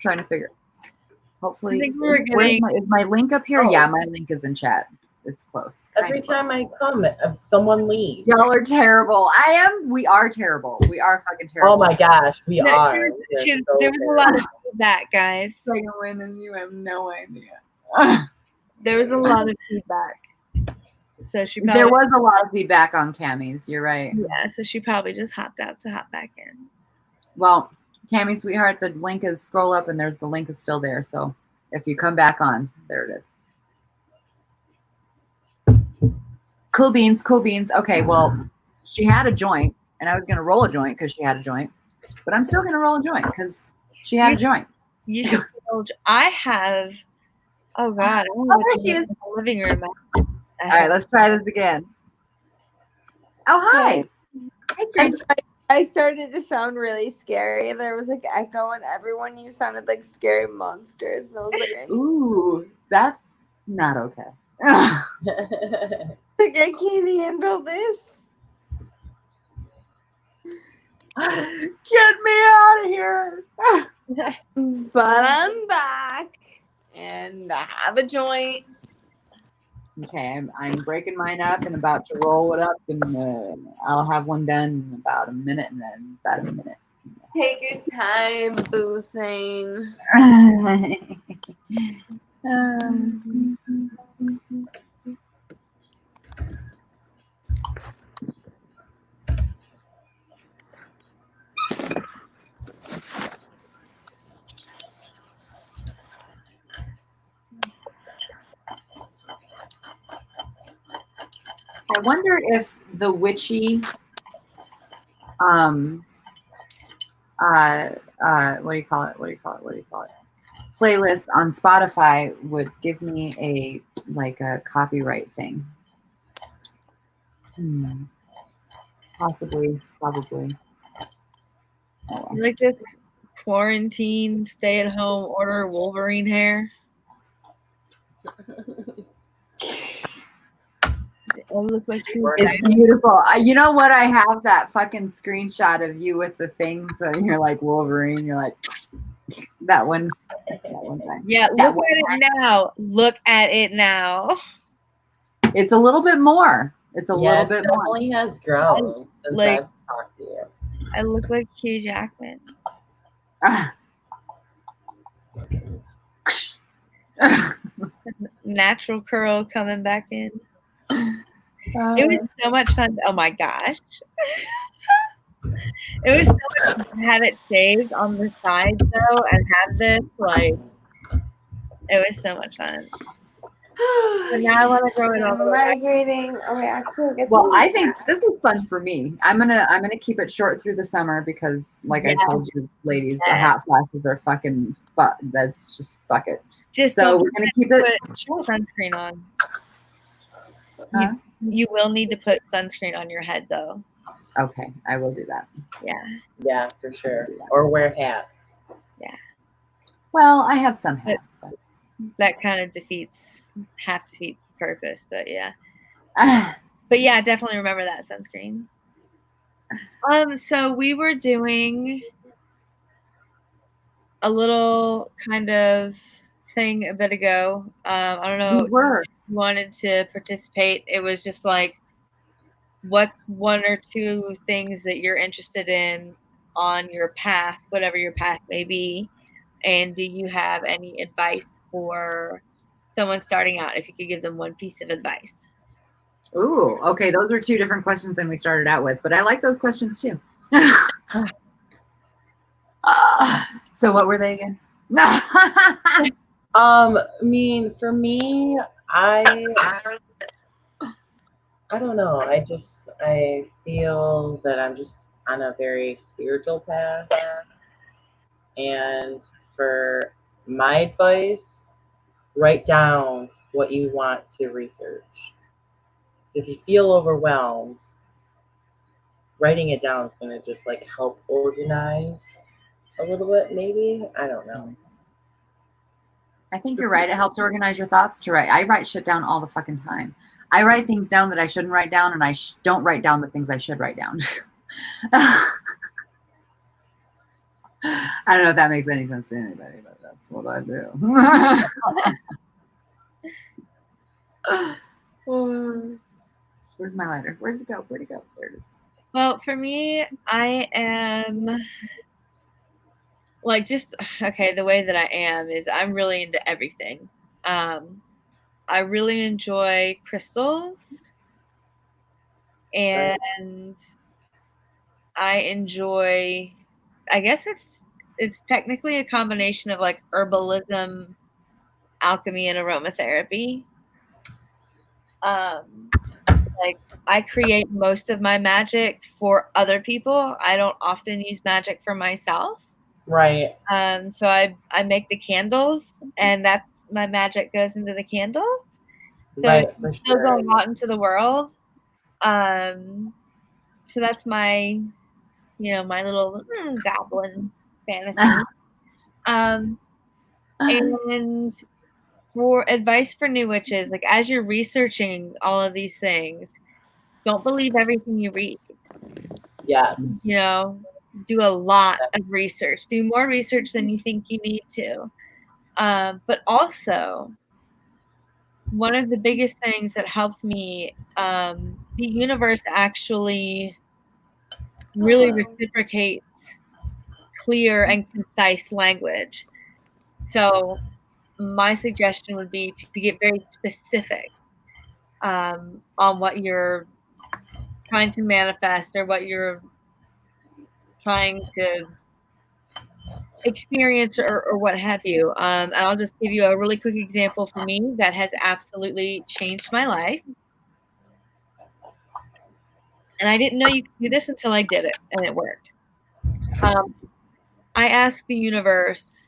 trying to figure. Hopefully, I think we were is my link up here? Oh. Yeah, my link is in chat. It's close. Every time I come, someone leaves. Y'all are terrible. We are terrible. We are fucking terrible. Oh my gosh, we No, are. there We're was so a lot of feedback, guys. Second win and you have no idea. There was a lot of feedback. So she probably, There was a lot of feedback on Cammy's. You're right. yeah, so she probably just hopped out to hop back in. Well, Cammy, sweetheart, the link is scroll up and the link is still there. So if you come back on, there it is. Cool beans, cool beans. Okay, well, she had a joint, and I was going to roll a joint because she had a joint, but I'm still going to roll a joint because she had a joint. You should indulge. I have. Oh God! I don't know what to do in the living room. All right, let's try this again. Oh, hi. Hey, Grace. I started to sound really scary. There was like echo, and everyone you sounded like scary monsters. And I was like, Ooh, that's not okay. like I can't handle this. Get me out of here. But I'm back, and I have a joint. Okay, I'm breaking mine up and about to roll it up, and I'll have one done in about a minute, and then about a minute. Take your time, boo thing. I wonder if the witchy, what do you call it? Playlist on Spotify would give me a copyright thing. Possibly, probably. Oh, well. Like this quarantine, stay at home, order Wolverine hair. It looks like It's beautiful. You know what? I have that fucking screenshot of you with the things, and you're like Wolverine. You're like that one. That one time. Yeah, That look at it now. Look at it now. It's a little bit more. It's a little bit more. Definitely has grown since like- I've talked to you. I look like Hugh Jackman. Natural curl coming back in. It was so much fun. Oh my gosh. It was so much fun to have it saved on the side though and have this like it was so much fun. But now I want to grow it all the way back. Migrating. Oh, wait, actually, I guess. Well, I think this is fun for me. I'm gonna keep it short through the summer because, like I told you, ladies, the hot flashes are fucking. That's just fuck it. Just So we're gonna keep it put sunscreen on. Huh? You will need to put sunscreen on your head though. Okay, I will do that. Yeah. Yeah, for sure. Or wear hats. Yeah. Well, I have some hats. But that kind of defeats the purpose, but yeah. But yeah, definitely remember that sunscreen. So we were doing a little kind of thing a bit ago. I don't know we were. if you wanted to participate. It was just like, what's one or two things that you're interested in on your path, whatever your path may be, and do you have any advice for someone starting out, if you could give them one piece of advice? Ooh, okay. Those are two different questions than we started out with, but I like those questions too. So what were they again? I mean, for me, I don't know. I feel that I'm just on a very spiritual path. And for my advice, write down what you want to research. So if you feel overwhelmed, writing it down is going to just like help organize a little bit, maybe. I don't know. I think you're right. It helps organize your thoughts to write. I write shit down all the fucking time. I write things down that I shouldn't write down, and I don't write down the things I should write down. I don't know if that makes any sense to anybody, but that's what I do. Where's my lighter? Where'd it go? Where'd it go? There it is. Well, for me, I am like the way that I am is I'm really into everything. I really enjoy crystals, and I enjoy, I guess it's technically a combination of like herbalism, alchemy, and aromatherapy. Like I create most of my magic for other people. I don't often use magic for myself. Right. So I make the candles, and that's my magic goes into the candles. So Right, it's still going out into the world. So that's my, my little goblin fantasy. And for advice for new witches, like as you're researching all of these things, don't believe everything you read. Yes. Do a lot of research. Do more research than you think you need to. But also, one of the biggest things that helped me, the universe actually really reciprocates clear and concise language. So my suggestion would be to get very specific on what you're trying to manifest or what you're trying to experience or what have you. And I'll just give you a really quick example for me that has absolutely changed my life. And I didn't know you could do this until I did it, and it worked. I asked the universe,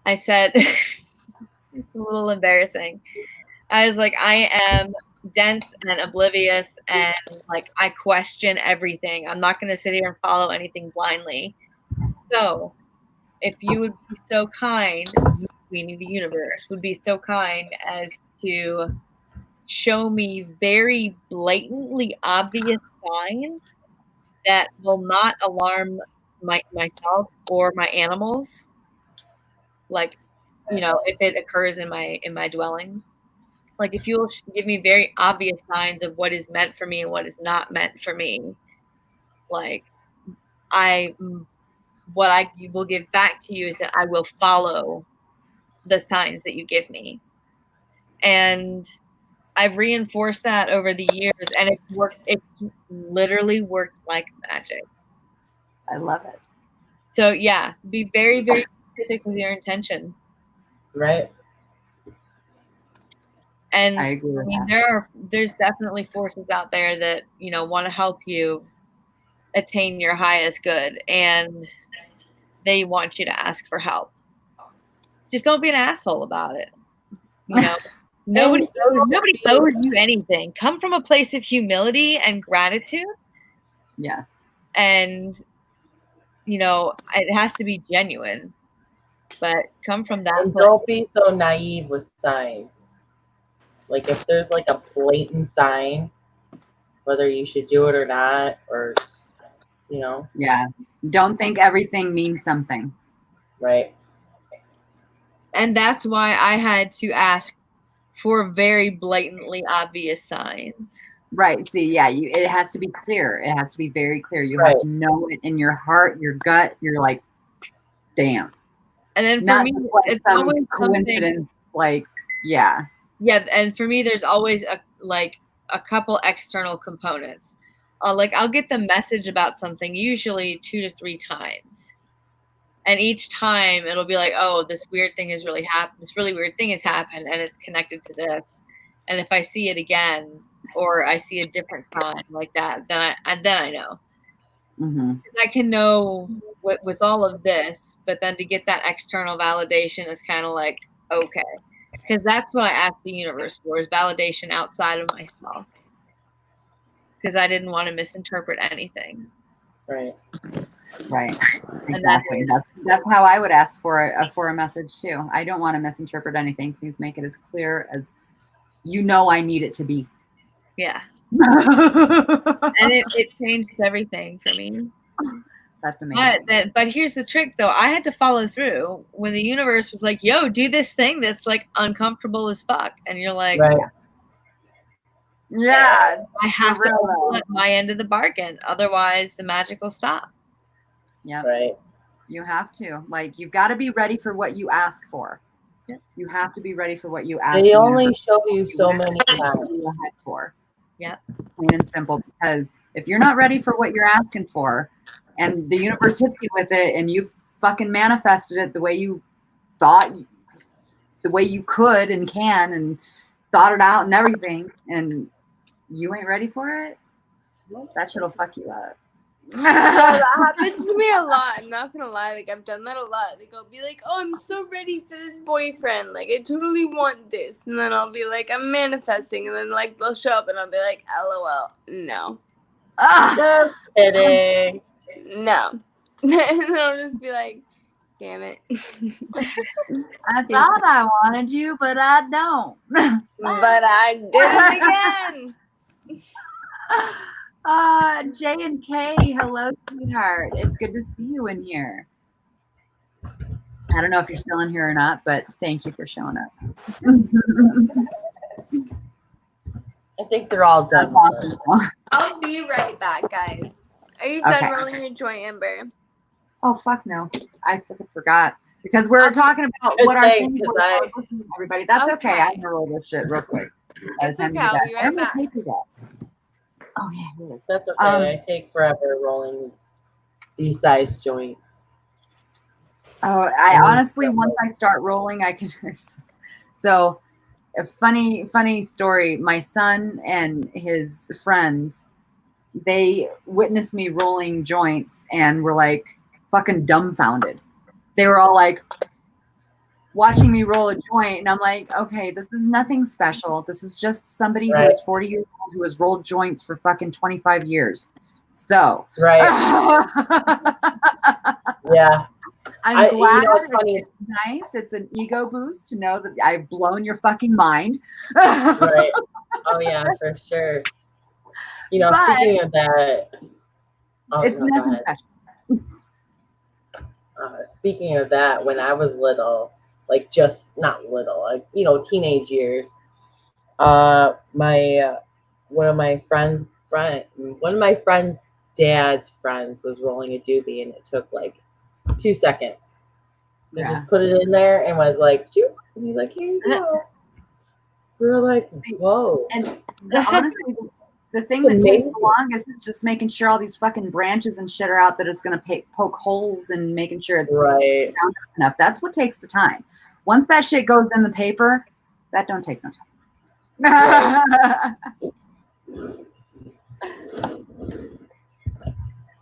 I said, it's a little embarrassing. I was like, I am dense and oblivious, and like I question everything. I'm not going to sit here and follow anything blindly. So if you would be so kind, meaning the universe would be so kind as to show me very blatantly obvious signs that will not alarm myself or my animals, like, you know, if it occurs in my dwelling. Like, if you'll give me very obvious signs of what is meant for me and what is not meant for me, like, what I will give back to you is that I will follow the signs that you give me. And I've reinforced that over the years, and it's worked. It literally worked like magic. I love it. So yeah, be very, very specific with your intention. Right. And I agree with that. there's definitely forces out there that, you know, want to help you attain your highest good, and they want you to ask for help. Just don't be an asshole about it. You know, nobody owes you anything. Come from a place of humility and gratitude. Yes. And, you know, it has to be genuine, but come from that And place. don't be so naive with signs. Like, if there's like a blatant sign, whether you should do it or not, or, you know. Yeah. Don't think everything means something. Right. And that's why I had to ask for very blatantly obvious signs. Right. See, yeah, it has to be clear. It has to be very clear. You Right. have to know it in your heart, your gut. You're like, damn. And then for Not me, just like it's some always coincidence. Like, yeah. Yeah, and for me, there's always a couple external components. Like, I'll get the message about something usually 2 to 3 times, and each time it'll be like, oh, this weird thing has really happened. This really weird thing has happened, and it's connected to this. And if I see it again, or I see a different sign like that, then I know. Mm-hmm. I can know with all of this, but then to get that external validation is kind of like, okay. Because that's what I asked the universe for, is validation outside of myself. Because I didn't want to misinterpret anything. Right. Right. Exactly. That's how I would ask for a message too. I don't want to misinterpret anything. Please make it as clear as you know I need it to be. Yeah. And it changed everything for me. That's amazing. But here's the trick, though. I had to follow through when the universe was like, yo, do this thing that's like uncomfortable as fuck. And you're like, Right. Yeah. I have to let my end of the bargain. Otherwise, the magic will stop. Yeah. Right. You have to. Like, you've got to be ready for what you ask for. Yep. You have to be ready for what you ask They only show you so many times. For. Yeah. Plain and simple. Because if you're not ready for what you're asking for, and the universe hits you with it, and you've fucking manifested it the way you thought, the way you could and can, and thought it out and everything, and you ain't ready for it, that shit'll fuck you up. That happens to me a lot. I'm not gonna lie. Like, I've done that a lot. Like, I'll be like, oh, I'm so ready for this boyfriend. Like, I totally want this. And then I'll be like, I'm manifesting. And then, like, they'll show up and I'll be like, LOL. No. Just kidding. No. And then I'll just be like, damn it. I thought I wanted you, but I don't. But I did it again. J and K, hello, sweetheart. It's good to see you in here. I don't know if you're still in here or not, but thank you for showing up. I think they're all done. Awesome. I'll be right back, guys. Are you done rolling your joint, Amber? Oh, fuck no. I fucking forgot. Because we're talking about what our thing was. Everybody, that's okay. I'm gonna roll this shit real quick. It's okay. I'll be right back. Oh yeah, it is. That's okay. I take forever rolling these size joints. Oh, I honestly, once I start rolling, I can. So, a funny story. My son and his friends, they witnessed me rolling joints and were like fucking dumbfounded. They were all like, watching me roll a joint, and I'm like, okay, this is nothing special. This is just somebody who is 40 years old who has rolled joints for fucking 25 years. So, Right. Yeah. I'm glad it's funny. it's nice. It's an ego boost to know that I've blown your fucking mind. Right. Oh yeah, for sure. But speaking of that, it's nothing special. Speaking of that, when I was little, like just not little, like teenage years, my one of my friends' dad's friends was rolling a doobie, and it took like 2 seconds. He just put it in there and was like, "Choop," and he's like, "Here you go." We were like, "Whoa!" And honestly, the thing that takes the longest is just making sure all these fucking branches and shit are out, that it's going to poke holes, and making sure it's right enough. That's what takes the time. Once that shit goes in the paper, that don't take no time.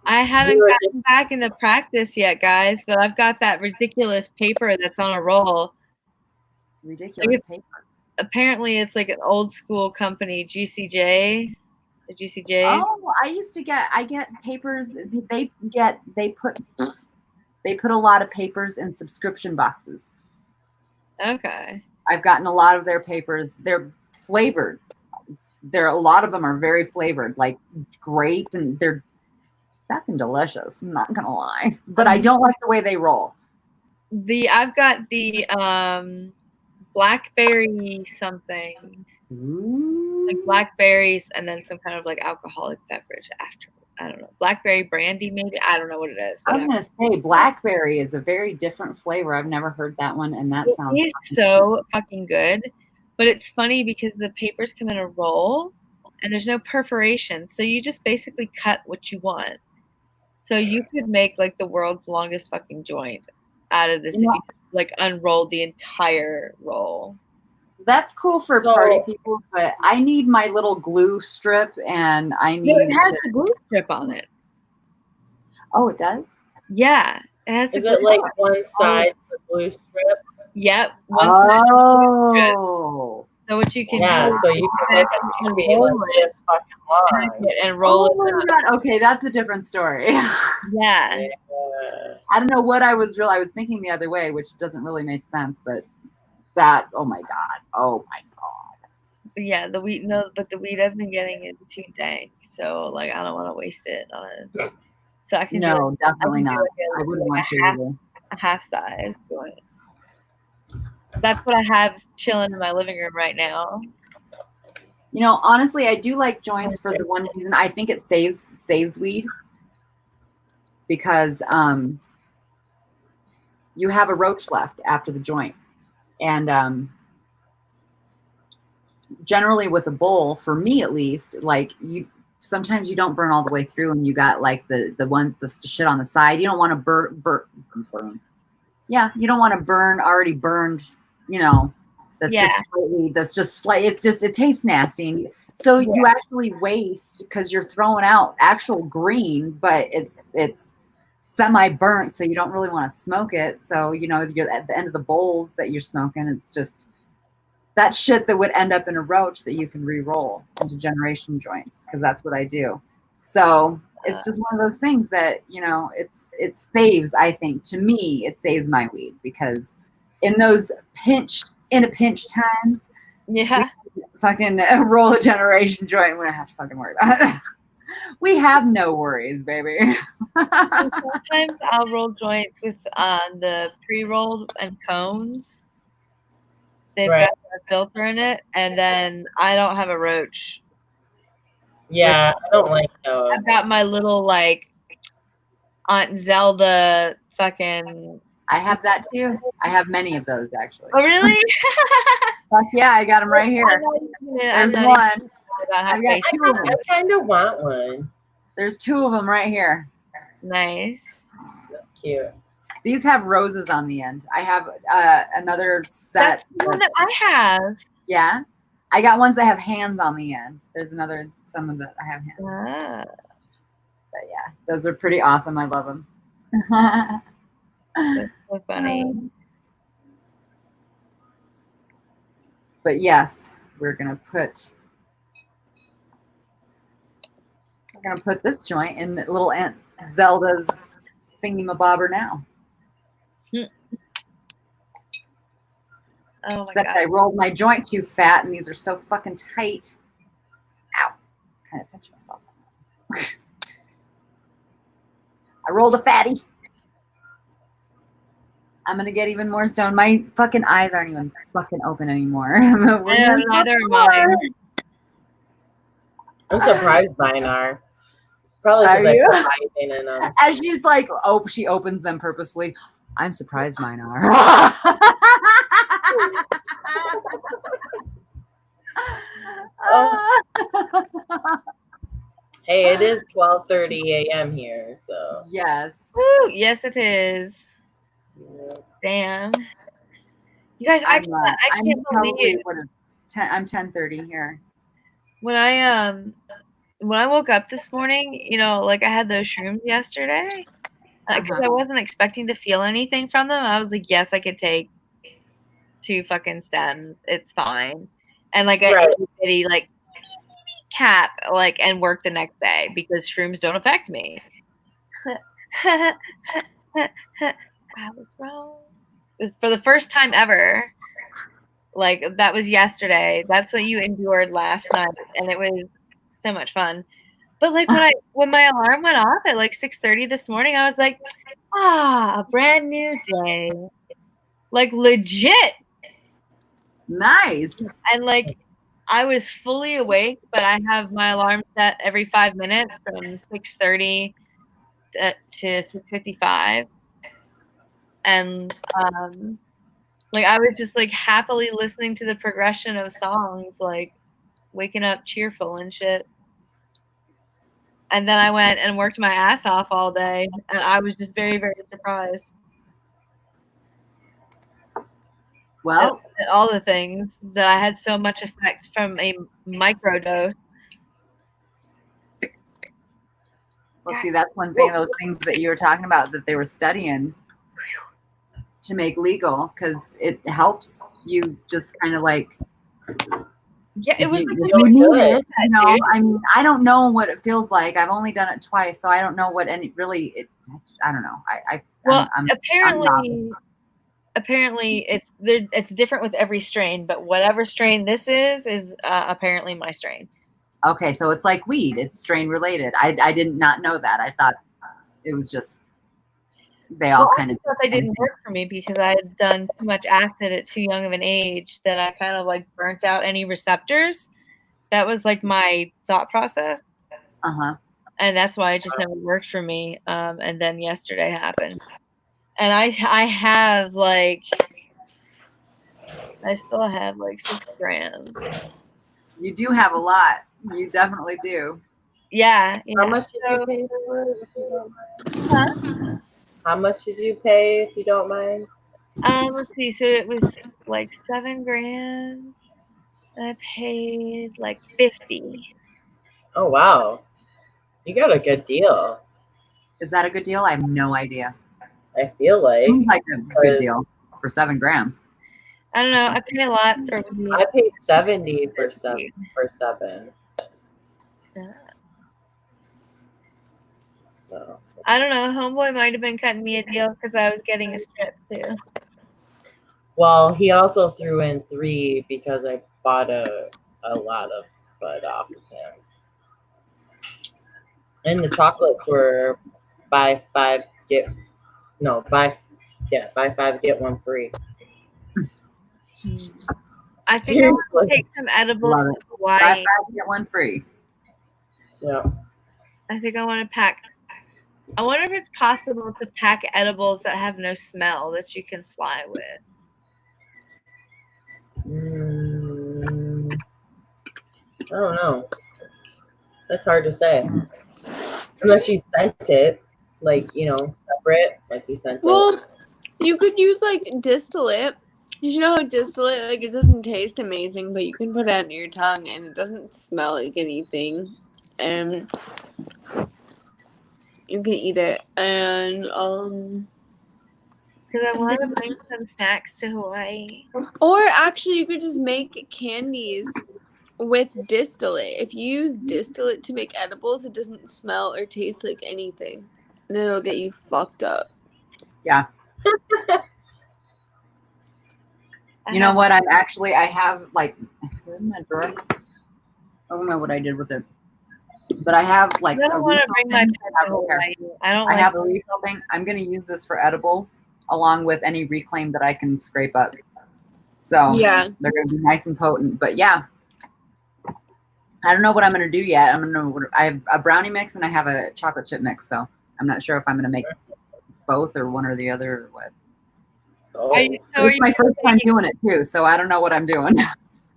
I haven't gotten back into practice yet, guys, but I've got that ridiculous paper that's on a roll. Ridiculous paper. Apparently, it's like an old school company, GCJ. The GCJ. Oh, I get papers. They put a lot of papers in subscription boxes. Okay. I've gotten a lot of their papers. They're flavored. A lot of them are very flavored, like grape, and they're fucking delicious. I'm not gonna lie, but I don't like the way they roll. I've got the blackberry something. Ooh. Like blackberries and then some kind of like alcoholic beverage after. I don't know. Blackberry brandy, maybe. I don't know what it is. I was gonna say blackberry is a very different flavor. I've never heard that one, and that sounds so fucking good. But it's funny because the papers come in a roll, and there's no perforation, so you just basically cut what you want. So you could make like the world's longest fucking joint out of this if you like unroll the entire roll. That's cool for party people, but I need my little glue strip, and I need. It has a glue strip on it. Oh, it does? Yeah. Is it like one side the glue strip? Yep. One side so what you can do? So you can make a doobie like this fucking long and roll it. Okay, that's a different story. Yeah. I don't know what I was thinking the other way, which doesn't really make sense, but that, oh my god. Yeah, the weed I've been getting is too dank, so like I don't want to waste it on it. So I can definitely not. I wouldn't want to a half size joint. That's what I have chilling in my living room right now. Honestly, I do like joints for the one reason. I think it saves weed, because you have a roach left after the joint, and generally with a bowl, for me at least, like sometimes you don't burn all the way through, and you got like the ones that's the shit on the side. You don't want to burn. Yeah, you don't want to burn already burned. That's just slightly. It tastes nasty, and so you actually waste because you're throwing out actual green, but it's semi-burnt, so you don't really want to smoke it. So you're at the end of the bowls that you're smoking. It's just that shit that would end up in a roach that you can re-roll into generation joints, because that's what I do. So it's just one of those things that it saves. I think, to me, it saves my weed, because in those pinch times, fucking roll a generation joint. We don't have to fucking worry about it. We have no worries, baby. Sometimes I'll roll joints with the pre-rolled and cones. They've got a filter in it, and then I don't have a roach. Yeah, I don't like those. I've got my little like Aunt Zelda fucking. I have that too. I have many of those, actually. Oh, really? Fuck yeah, I got them right here. There's one. I kind of want one. There's 2 of them right here. Nice. That's cute. These have roses on the end. I have another set. That's the one that I have. Yeah. I got ones that have hands on the end. There's some of that I have hands. But yeah, those are pretty awesome. I love them. That's so funny. But yes, we're gonna put this joint in little Aunt Zelda's thingy-mabobber now. Oh my Except god. I rolled my joint too fat, and these are so fucking tight. Ow! Kind of pinch myself. I rolled a fatty. I'm gonna get even more stoned. My fucking eyes aren't even fucking open anymore. Yeah, neither am I. I'm surprised mine are. Probably Are because I you? put icing in them. As she's like, oh, she opens them purposely. I'm surprised mine are. Hey, it is 12:30 a.m. here, so. Yes. Woo, yes, it is. Yeah. Damn. You guys, I can't believe I'm 10:30 here. when I woke up this morning, you know, like I had those shrooms yesterday, because I wasn't expecting to feel anything from them. I was like, yes, I could take 2 fucking stems. It's fine. And like a itty bitty like cap, like, and work the next day because shrooms don't affect me. I was wrong. It's for the first time ever. Like that was yesterday. That's what you endured last night, and it was so much fun. But like when my alarm went off at like 6:30 this morning, I was like, a brand new day. Like legit. Nice. And like I was fully awake, but I have my alarm set every 5 minutes from 6:30 to 6:55. And like I was just like happily listening to the progression of songs, like waking up cheerful and shit. And then I went and worked my ass off all day, and I was just very, very surprised. Well, at all the things that I had so much effect from a microdose. Well, see, that's one thing, those things that you were talking about that they were studying to make legal, because it helps you just kind of like. Yeah, it was like you need it. You know, I mean, I don't know what it feels like. I've only done it twice, so I don't know what any really. I don't know. Apparently it's different with every strain, but whatever strain this is apparently my strain. Okay, so it's like weed. It's strain related. I did not know that. I thought it was just they all kind of. They didn't work for me because I had done too much acid at too young of an age that I kind of like burnt out any receptors. That was like my thought process. And that's why it just never worked for me. And then yesterday happened. And I have like, I still have like 6 grams. You do have a lot. You definitely do. Yeah. How much did you pay for it, if you don't mind? How much did you pay, if you don't mind? Let's see. So it was like 7 grams. And I paid like 50. Oh wow, you got a good deal. Is that a good deal? I have no idea. I feel like seems like a good deal for 7 grams. I don't know. I paid a lot for. I paid $70 for 7. So. I don't know. Homeboy might have been cutting me a deal because I was getting a strip too. Well, he also threw in 3 because I bought a lot of bud off of him. And the chocolates were buy 5 get 1 free. I think I'm gonna take some edibles to Hawaii. Buy 5 get 1 free. Yeah. I think I want to pack. I wonder if it's possible to pack edibles that have no smell that you can fly with. I don't know. That's hard to say. Unless you sent it, like, separate, like you sent it. Well, you could use like distillate. You know how distillate, like, it doesn't taste amazing, but you can put it under your tongue and it doesn't smell like anything. And you can eat it. And Because I want to bring some snacks to Hawaii. Or actually, you could just make candies with distillate. If you use distillate to make edibles, it doesn't smell or taste like anything. And it'll get you fucked up. Yeah. You know what? I have like, it's in my drawer. I don't know what I did with it. But I have like I don't want to bring my pet to Hawaii. I have a refill thing. I'm going to use this for edibles along with any reclaim that I can scrape up. So Yeah. they're going to be nice and potent. But yeah, I don't know what I'm going to do yet. I have a brownie mix and I have a chocolate chip mix. So I'm not sure if I'm going to make both or one or the other or what. Oh. It's my first time doing it too. So I don't know what I'm doing.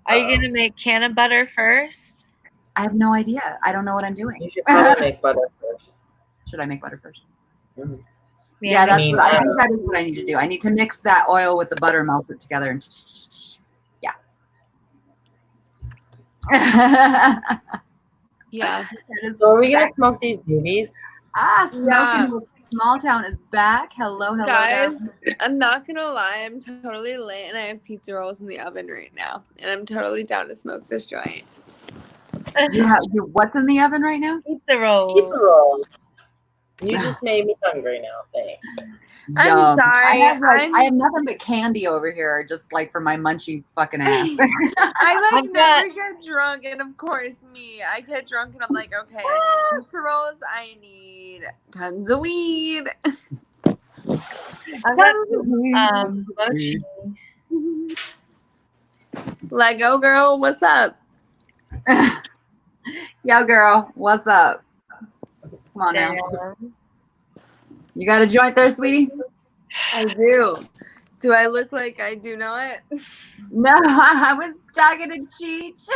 Are you going to make can of butter first? I have no idea. I don't know what I'm doing. You should probably make butter first. Should I make butter first? Mhm. Yeah, I think that is what I need to do. I need to mix that oil with the butter, melt it together, and yeah. Yeah. So are we gonna smoke these boobies? Smoking Small Town is back. Hello, guys. I'm not gonna lie, I'm totally late and I have pizza rolls in the oven right now. And I'm totally down to smoke this joint. What's in the oven right now? Pizza rolls. Pizza rolls. You just made me hungry now. Thanks. I'm sorry. I have nothing but candy over here, just like for my munchy fucking ass. I never get drunk, and of course me. I get drunk and I'm like, okay, pizza rolls, I need tons of weed. I've got mochi. Lego girl, what's up? Yo, girl, what's up? Come on now. You got a joint there, sweetie? I do. Do I look like I do not? No, I was talking to Cheech.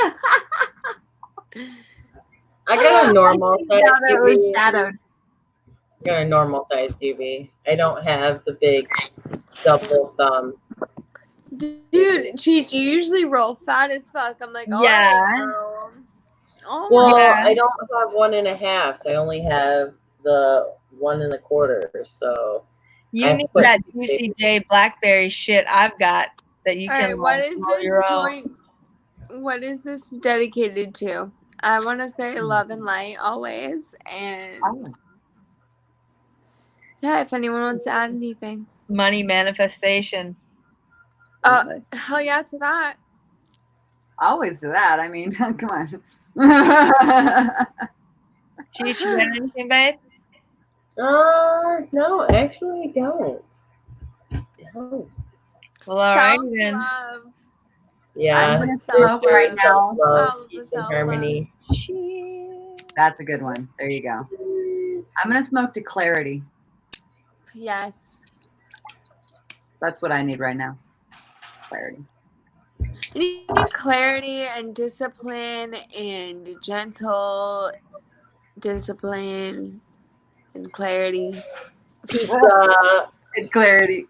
I got a normal size doobie. I got a normal size doobie. I don't have the big double thumb. Dude, Cheech, you usually roll fat as fuck. I'm like, all right, girl. Well, I don't have 1.5, so I only have the 1 1/4. So you need that Juicy J blackberry shit I've got that you can. What is this joint? What is this dedicated to? I want to say love and light always, and yeah, if anyone wants to add anything. Money manifestation. Hell yeah to that. Always do that. I mean, come on. Cheech, you got anything, babe? No, actually, I don't. Well, all right then. Yeah, I'm gonna smoke right now. Peace and harmony. That's a good one. There you go. I'm gonna smoke to clarity. Yes. That's what I need right now. Clarity. You need clarity and discipline and gentle discipline and clarity. Pizza and clarity.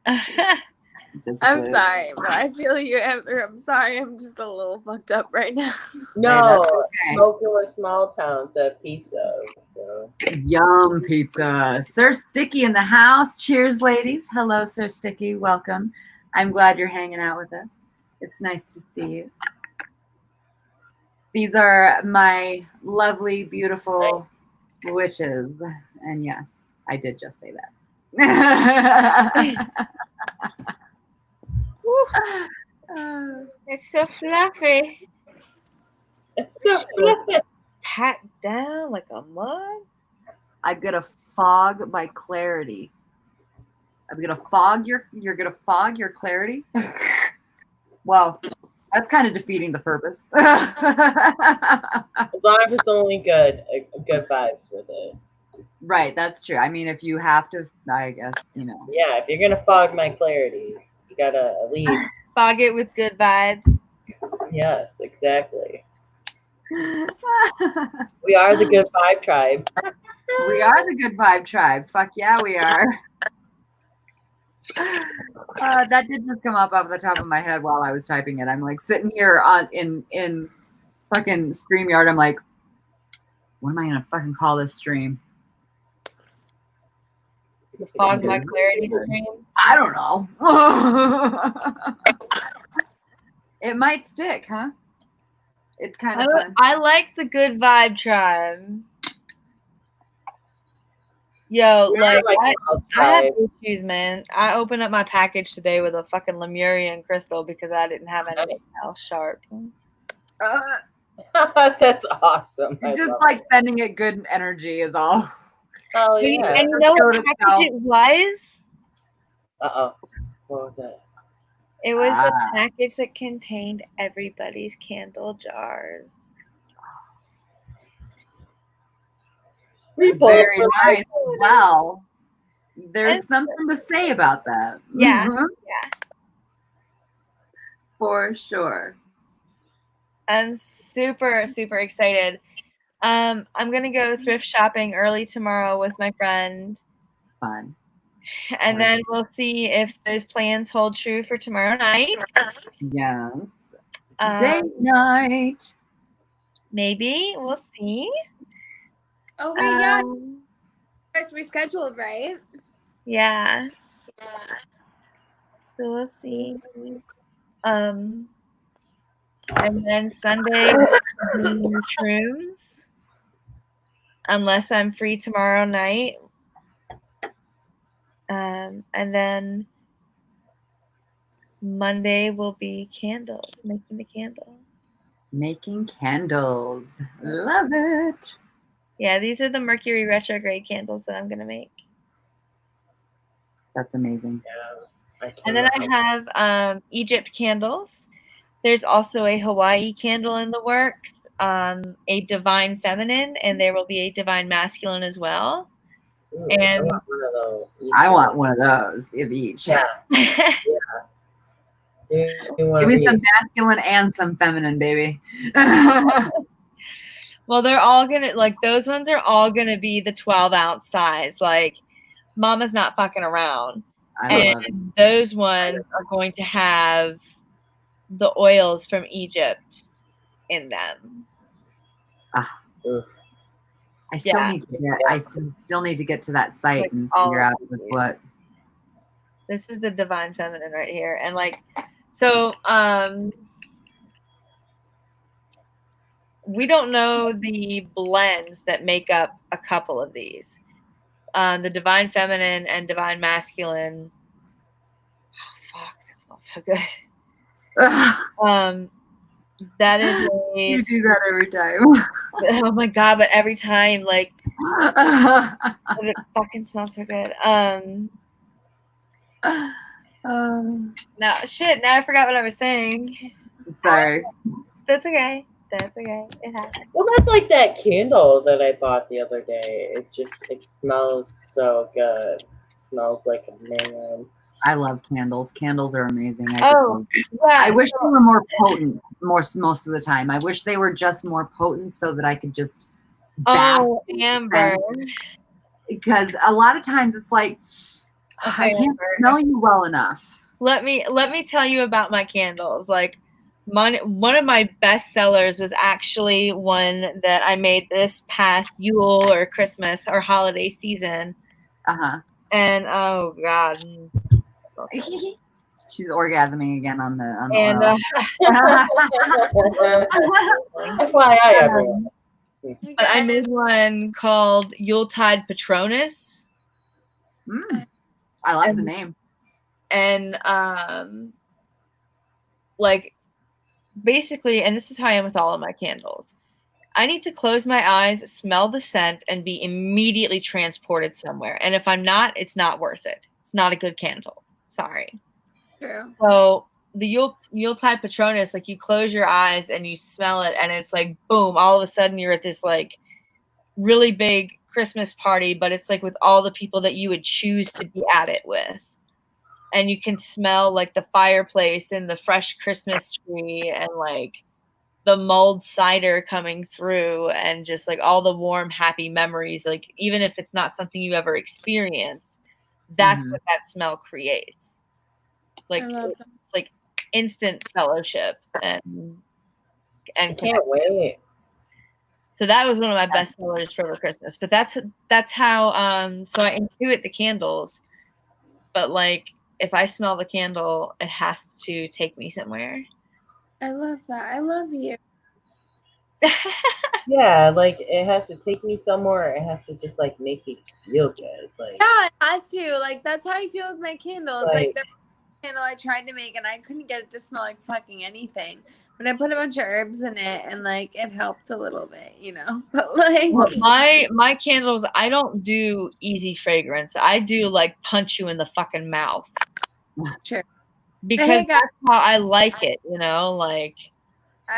I'm sorry, but I feel you. I'm sorry. I'm just a little fucked up right now. No, smoking with small towns at pizza. So. Yum pizza. Sir Sticky in the house. Cheers, ladies. Hello, Sir Sticky. Welcome. I'm glad you're hanging out with us. It's nice to see you. These are my lovely, beautiful witches. And yes, I did just say that. It's so fluffy. It's so fluffy. Pat down like a mug. I'm gonna fog my clarity. I'm gonna fog you're gonna fog your clarity. Well, that's kind of defeating the purpose. As long as it's only good vibes with it. Right, that's true. I mean, if you have to, I guess, you know. Yeah, if you're gonna fog my clarity, you gotta at least fog it with good vibes. Yes, exactly. We are the good vibe tribe. We are the good vibe tribe. Fuck yeah, we are. That did just come up off the top of my head while I was typing it. I'm like sitting here in fucking StreamYard. I'm like, what am I gonna fucking call this stream? Fog my clarity stream. I don't know. It might stick, huh? It's kind of fun. I like the good vibe tribe. Yo, like I have issues, man. I opened up my package today with a fucking Lemurian crystal because I didn't have anything else sharp. That's awesome. Just like sending it good energy is all. Oh yeah. And you know what package it was? Uh-oh. What was it? It was the package that contained everybody's candle jars. Very nice. Well, there's something to say about that. Yeah. Yeah. For sure. I'm super, super excited. I'm gonna go thrift shopping early tomorrow with my friend. Fun. And then we'll see if those plans hold true for tomorrow night. Yes. Day night. Maybe. We'll see. Oh wait, yeah. Guys rescheduled, right? Yeah. So we'll see. And then Sunday shrooms. Unless I'm free tomorrow night. And then Monday will be candles, making the candles. Making candles. Love it. Yeah, these are the Mercury retrograde candles that I'm going to make. That's amazing. Yeah, and then I have Egypt candles. There's also a Hawaii candle in the works, a divine feminine, and there will be a divine masculine as well. Ooh, And I want one of those of each. Yeah. Give me some masculine and some feminine, baby. Well, they're all gonna those ones are all gonna be the 12-ounce size. Like, Mama's not fucking around. And those ones are going to have the oils from Egypt in them. I still need to get. I still need to get to that site and figure out what's what. This is the divine feminine right here, and so we don't know the blends that make up a couple of these. The divine feminine and divine masculine. Oh fuck, that smells so good. That is you do that every time. Oh my god, but every time, it fucking smells so good. No, shit, now I forgot what I was saying. Sorry. That's okay. That's okay. It happens. Well, that's like that candle that I bought the other day. It smells so good. It smells like a man. I love candles. Candles are amazing. I wish they were more potent most of the time. I wish they were just more potent so that I could just Amber. Because a lot of times it's like I can't smell you well enough. Let me tell you about my candles. One of my best sellers was actually one that I made this past Yule or Christmas or holiday season. And oh god. She's orgasming again on the FYI, everyone. But I made one called Yuletide Patronus. I like the name. And basically, and this is how I am with all of my candles. I need to close my eyes, smell the scent, and be immediately transported somewhere. And if I'm not, it's not worth it. It's not a good candle. Sorry. True. So the Yuletide Patronus, you close your eyes and you smell it, and it's boom, all of a sudden you're at this really big Christmas party, but it's with all the people that you would choose to be at it with. And you can smell the fireplace and the fresh Christmas tree and the mulled cider coming through and just all the warm, happy memories. Even if it's not something you ever experienced, that's what that smell creates. It's instant fellowship and I can't wait. So that was one of my best sellers for Christmas. But that's how so I intuit the candles. But like if I smell the candle, it has to take me somewhere. I love that. I love you. Yeah, like it has to take me somewhere. It has to just like make me feel good. Like Yeah, it has to. Like that's how I feel with my candles. Like Like- the candle I tried to make and I couldn't get it to smell like fucking anything. But I put a bunch of herbs in it and like it helped a little bit, you know. But like Well, my candles, I don't do easy fragrance. I do like punch you in the fucking mouth. Sure. Because Hey, guys. that's how I like it, you know, like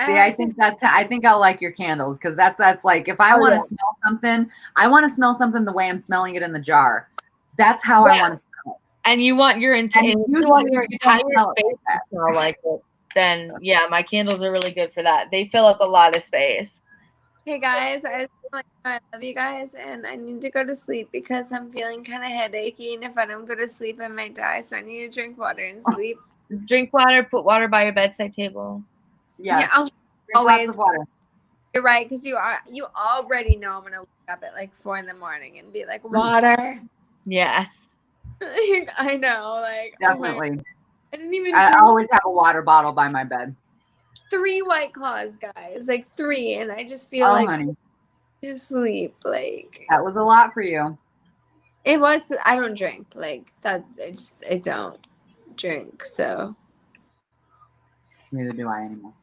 See, I think I think I'll like your candles because that's like if I want to smell something, I want to smell something the way I'm smelling it in the jar. That's how I want to smell it. and you want your entire And usually you don't smell it space like that. to smell like it, then yeah, my candles are really good for that. They fill up a lot of space. Hey guys, I just want to let you know I love you guys and I need to go to sleep because I'm feeling kind of headachy and if I don't go to sleep I might die, so I need to drink water and sleep. Drink water, put water by your bedside table. Yes. Yeah, Drink always. lots of water. You're right, because you already know I'm gonna wake up at like 4 a.m. and be like, water. Yes. I know, like Definitely. Oh my, I didn't even I drink always have a water bottle by my bed. 3 White Claws, guys, like 3, and I just feel Oh, like honey, to sleep. Like that was a lot for you. it was, but I don't drink like that. I don't drink, so Neither do I anymore.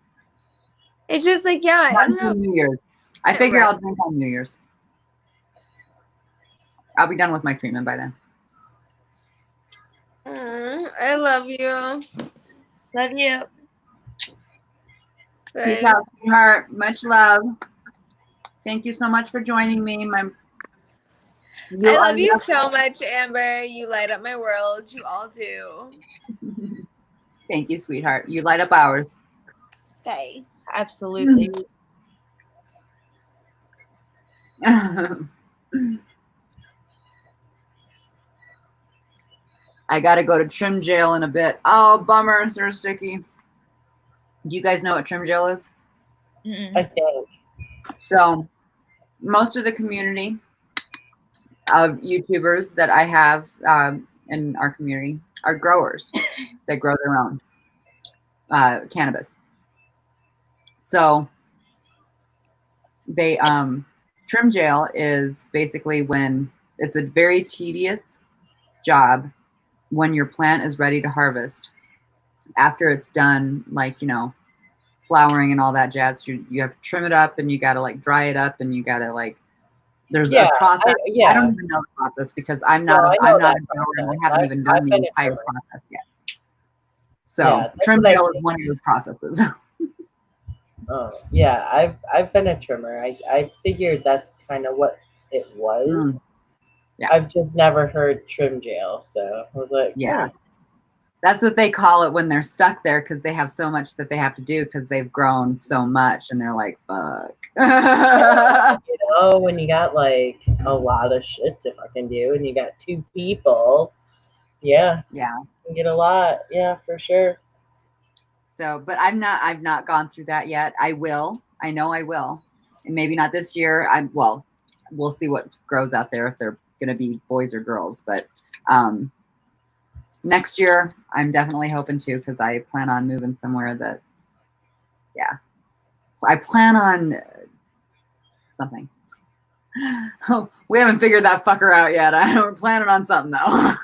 it's just like I Not don't know. until New Year's. I Yeah, figure right. I'll drink on New Year's. I'll be done with my treatment by then. I love you. Love you. Peace Bye. out, sweetheart. Much love. Thank you so much for joining me. I love you so much, Amber. You light up my world. You all do. Thank you, sweetheart. You light up ours. Bye. Absolutely. I got to go to trim jail in a bit. Oh, bummer, Sir Sticky. Do you guys know what trim jail is? Mm-mm. I think. So, most of the community of YouTubers that I have in our community are growers that grow their own cannabis. So, they trim jail is basically when it's a very tedious job when your plant is ready to harvest. After it's done, like, you know, flowering and all that jazz, you have to trim it up and you got to like dry it up and you got to like, there's a process. I don't even know the process because I'm not a grower and we haven't even done the entire process yet. So trim jail is one of those processes. Oh yeah, I've been a trimmer. I figured that's kind of what it was. Yeah. I've just never heard trim jail, so I was like, yeah. That's what they call it when they're stuck there because they have so much that they have to do because they've grown so much and they're like, fuck. You know, when you got like a lot of shit to fucking do and you got 2 people, yeah, you can get a lot, yeah, for sure. So, but I've not gone through that yet. I will. I know I will, and maybe not this year. We'll see what grows out there if they're going to be boys or girls, but next year I'm definitely hoping to because I plan on moving somewhere that, I plan on something. Oh, we haven't figured that fucker out yet. I'm planning on something though.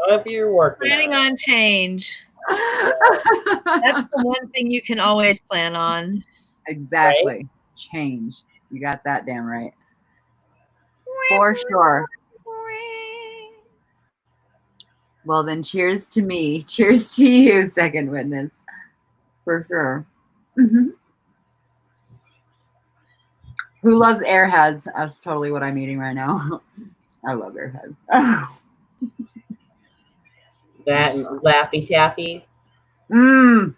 If you're working Planning on change. That's the one thing you can always plan on. Exactly. Right? Change. You got that damn right. For sure. Well, then cheers to me. Cheers to you, second witness. For sure. Mm-hmm. Who loves Airheads? That's totally what I'm eating right now. I love Airheads. That and Laffy Taffy. Mmm.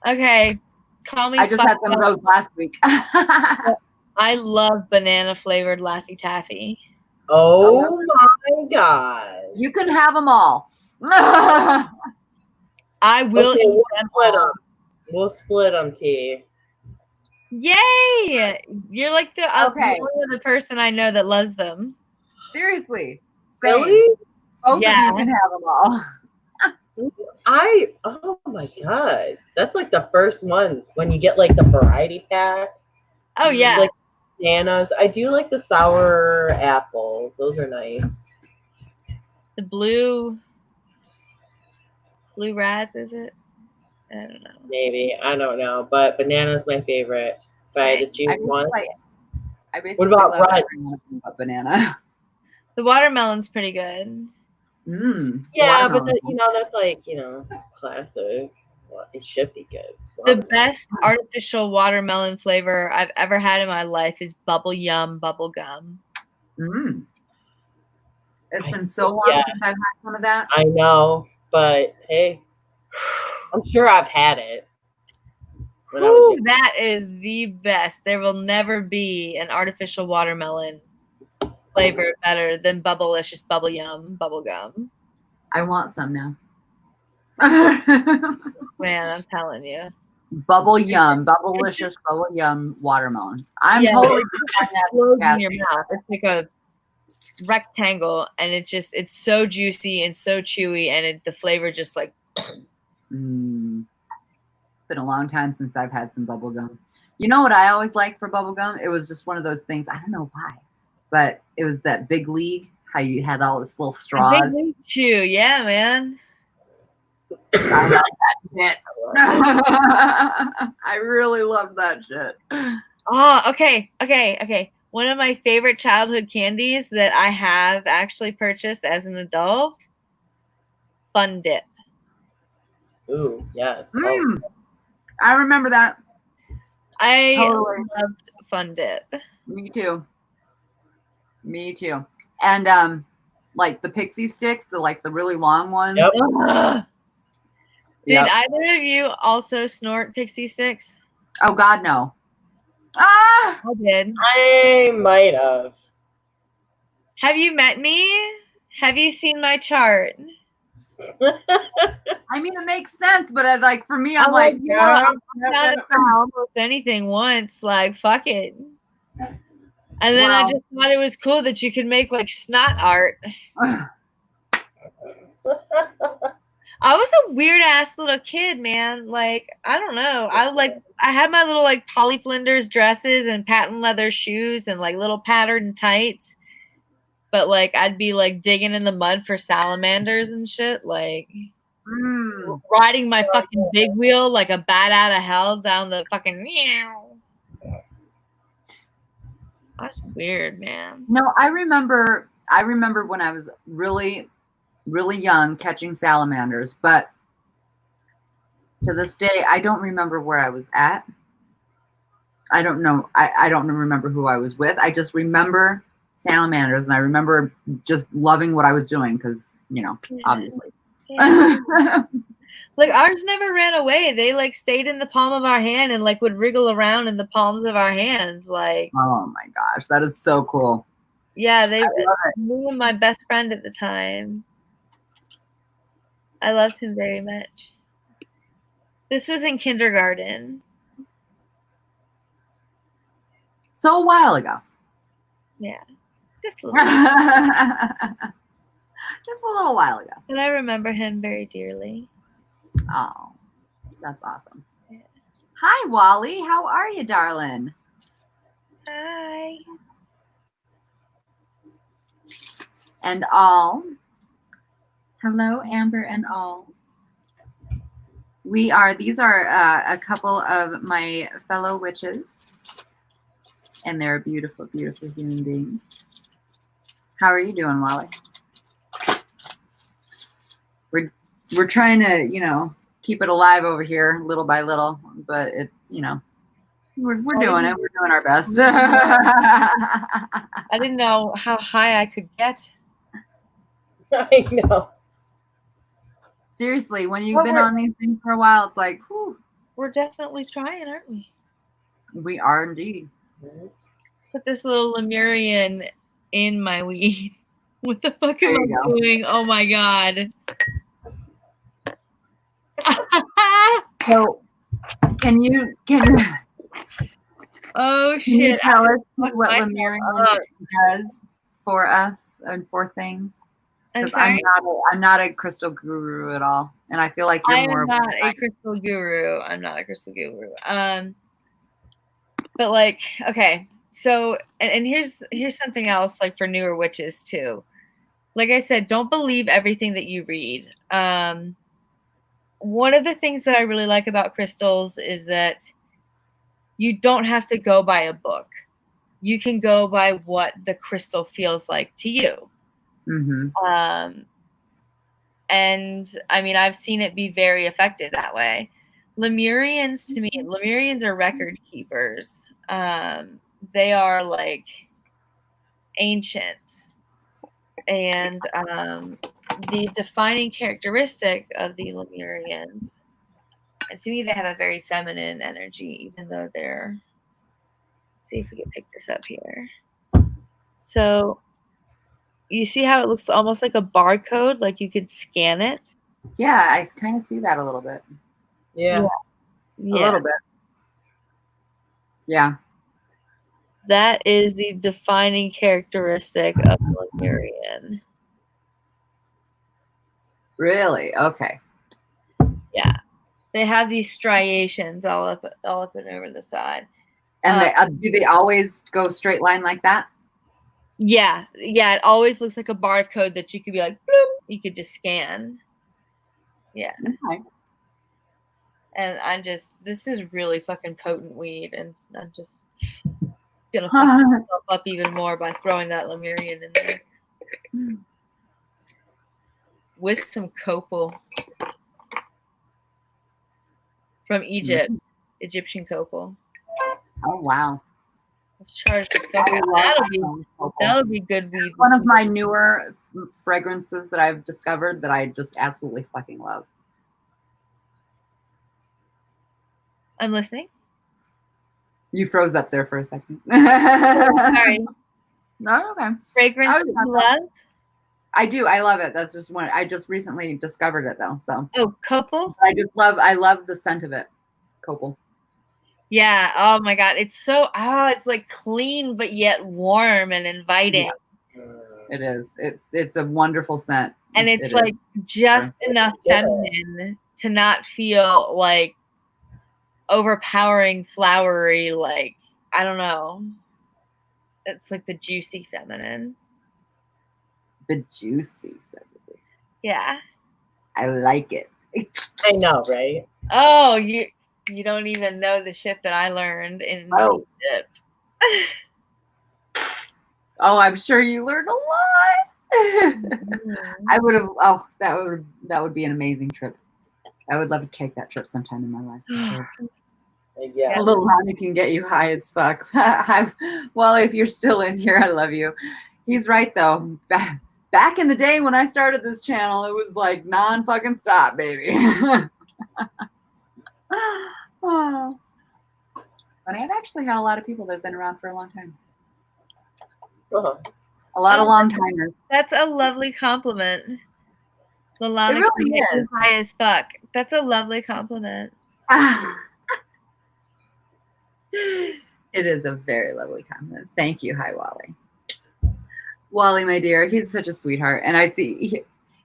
Okay. Call me. I just had some of those last week. I love banana flavored Laffy Taffy. Oh my god. You can have them all. I will eat them all. We'll split them, T. Yay! You're like the Okay. only other person I know that loves them. Seriously. Same. Really? Both Yeah. of you can have them all. Oh my god, that's like the first ones when you get like the variety pack. Oh yeah. Like bananas. I do like the sour apples. Those are nice. The blue rats, is it? I don't know. Maybe, I don't know, but banana's my favorite. If I had to choose one. I basically What about love red? everything but banana. The watermelon's pretty good. Yeah, but that's like, classic. Well, it should be good. The best artificial watermelon flavor I've ever had in my life is bubble yum bubble gum. It's been so long since I've had some of that. I know, but hey, I'm sure I've had it. Ooh, that is the best. There will never be an artificial watermelon flavor better than Bubblicious Bubble Yum Bubble Gum. I want some now. Man, I'm telling you. Bubble Yum, Bubblicious Bubble Yum watermelon. I'm totally in your mouth. It's like a rectangle, and it's so juicy and so chewy, and the flavor just like. It's been a long time since I've had some bubble gum. You know what I always liked for bubble gum? It was just one of those things. I don't know why, but it was that Big League. How you had all this little straws. Big League Chew, yeah, man. I love that shit. I really love that shit. Oh, okay. One of my favorite childhood candies that I have actually purchased as an adult, Fun Dip. Ooh, yes. I remember that. I loved Fun Dip. Me too. And like the pixie sticks, the really long ones. Yep. Did either of you also snort pixie sticks? Oh God, no. Ah! I did. I might have. Have you met me? Have you seen my chart? I mean, it makes sense, but for me, I'm like, yeah, I'm not about almost anything once. Like, fuck it. And then I just thought it was cool that you could make like snot art. I was a weird ass little kid, man. Like, I don't know. I had my little like Polly Flinders dresses and patent leather shoes and like little patterned tights. But like I'd be like digging in the mud for salamanders and shit, like riding my fucking big wheel like a bat out of hell down the fucking meow. That's weird, man. No, I remember when I was really, really young catching salamanders, but to this day I don't remember where I was at. I don't know. I don't remember who I was with. I just remember salamanders, and I remember just loving what I was doing because, obviously. Yeah. Like ours never ran away. They like stayed in the palm of our hand and like would wriggle around in the palms of our hands. Like, oh my gosh, that is so cool. Yeah, they were my best friend at the time. I loved him very much. This was in kindergarten. So a while ago. Yeah. Just a little just a little while ago. But I remember him very dearly. Oh, that's awesome. Yeah. Hi, Wally. How are you, darling? Hi. And all. Hello, Amber and all. These are a couple of my fellow witches. And they're beautiful, beautiful human beings. How are you doing, Wally? We're trying to, keep it alive over here little by little, but it's, we're doing it. We're doing our best. I didn't know how high I could get. I know. Seriously, when you've been on these things for a while, it's like, whew. We're definitely trying, aren't we? We are indeed. Put this little Lemurian in my weed. What the fuck am I doing? Oh my god. So can you Oh Can you shit! tell us fucked what myself Lemurian up. does for us and for things? I'm Because I'm sorry. I'm not a crystal guru at all, and I feel like I you're more. am not a crystal guru. I'm not a crystal guru. But like, okay, so and here's something else like for newer witches too. Like I said, don't believe everything that you read. One of the things that I really like about crystals is that you don't have to go by a book. You can go by what the crystal feels like to you. Mm-hmm. And I mean, I've seen it be very effective that way. Lemurians, to me, Lemurians are record keepers. They are like ancient. And the defining characteristic of the Lemurians, and to me, they have a very feminine energy, even though they're. Let's see if we can pick this up here. So, you see how it looks almost like a barcode, like you could scan it? Yeah, I kind of see that a little bit. Yeah. A little bit. Yeah. That is the defining characteristic of Lemurian. Really? Okay. Yeah. They have these striations all up and over the side. And do they always go straight line like that? Yeah. Yeah, it always looks like a barcode that you could be like, bloop, you could just scan. Yeah. Okay. And this is really fucking potent weed, and I'm just gonna fuck myself up even more by throwing that Lemurian in there. With some copal from Egypt, Egyptian copal. Oh wow! Let's charge the fuck out. That'll be good weed. One of my newer fragrances that I've discovered that I just absolutely fucking love. I'm listening. You froze up there for a second. Sorry. No, okay. Fragrance you love? I do. I love it. That's just one. I just recently discovered it though. So. Oh, copal. I love the scent of it. Copal. Yeah. Oh my god. It's so. It's like clean but yet warm and inviting. Yeah. It is. It's a wonderful scent. And it's like just enough feminine to not feel like overpowering flowery, like I don't know. It's like the juicy feminine. The juicy feminine. Yeah. I like it. I know, right? Oh, you don't even know the shit that I learned in Egypt. Oh, I'm sure you learned a lot. I would have. Oh, that would be an amazing trip. I would love to take that trip sometime in my life. Yeah. A little honey can get you high as fuck. Well, if you're still in here, I love you. He's right though. Back in the day when I started this channel, it was like non-fucking stop, baby. Oh. It's funny. I've actually had a lot of people that have been around for a long time. A lot of long timers. That's a lovely compliment. Lalana, it really is. High as fuck. That's a lovely compliment. It is a very lovely compliment. Thank you. Hi, Wally. Wally, my dear, he's such a sweetheart. And I see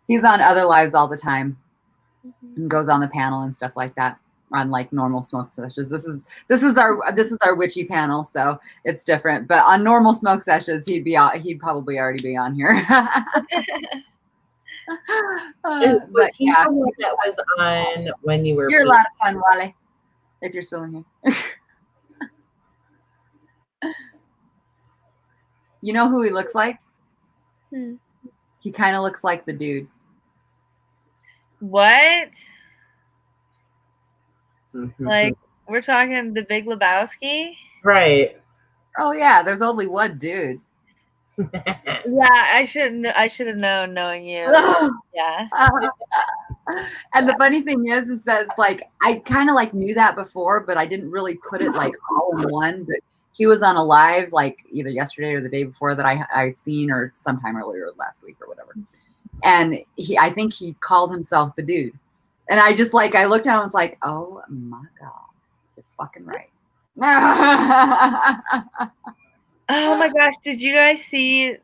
he's on other lives all the time and goes on the panel and stuff like that on like normal smoke sessions. This is our witchy panel, so it's different. But on normal smoke sessions, he'd probably already be on here. But yeah, that was on when you were. You're a lot of fun, Wally. If you're still in here. You know who he looks like? He kind of looks like the dude. What? Like, we're talking the Big Lebowski? Right. Oh yeah, there's only one dude. Yeah, I should have known knowing you. Yeah. And the funny thing is that it's like I kind of like knew that before, but I didn't really put it like all in one. But he was on a live like either yesterday or the day before that I seen, or sometime earlier last week or whatever. And I think he called himself the dude. And I just like I looked at him and was like, oh my god, you're fucking right. Oh my gosh, did you guys see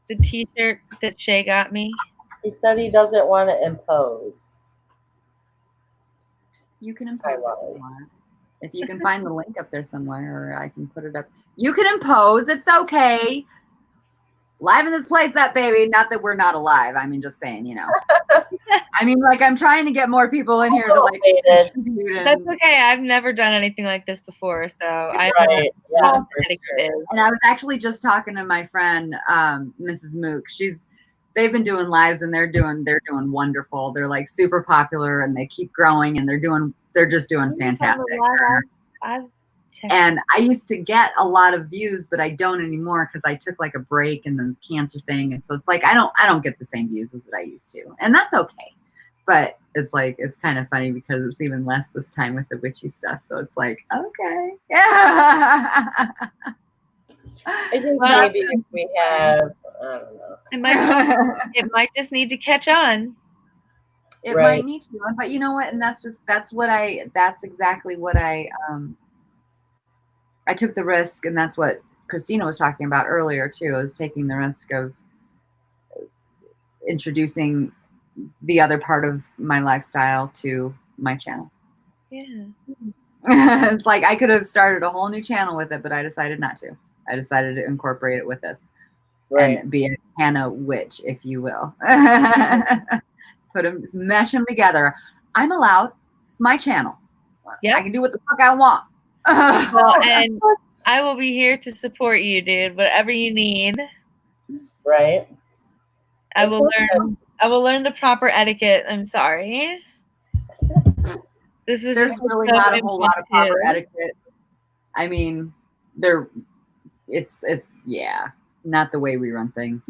the t-shirt that Shay got me? He said he doesn't want to impose. You can impose if you want. If you can find the link up there somewhere, or I can put it up. You can impose. It's okay. Live in this place, that baby. Not that we're not alive. I mean, just saying, you know. I mean, like, I'm trying to get more people in here to like contribute. That's okay. I've never done anything like this before, so I Right. Yeah, And I was actually just talking to my friend, Mrs. Mook. They've been doing lives, and they're doing wonderful. They're like super popular, and they keep growing, and they're just doing fantastic. And I used to get a lot of views, but I don't anymore because I took like a break and the cancer thing, and so it's like I don't get the same views as that I used to, and that's okay. But it's like it's kind of funny because it's even less this time with the witchy stuff. So it's like okay, yeah. I think maybe if we have, I don't know. It might just need to catch on. It might need to, but you know what? And that's exactly what I took the risk, and that's what Christina was talking about earlier too, is taking the risk of introducing the other part of my lifestyle to my channel. Yeah. It's like I could have started a whole new channel with it, but I decided not to. I decided to incorporate it with this and be a Hannah witch, if you will. Mesh them together. I'm allowed. It's my channel. Yeah, I can do what the fuck I want. Well, and I will be here to support you, dude. Whatever you need. Right. I will learn the proper etiquette. I'm sorry. There's really not a whole lot of proper etiquette. I mean, it's not the way we run things.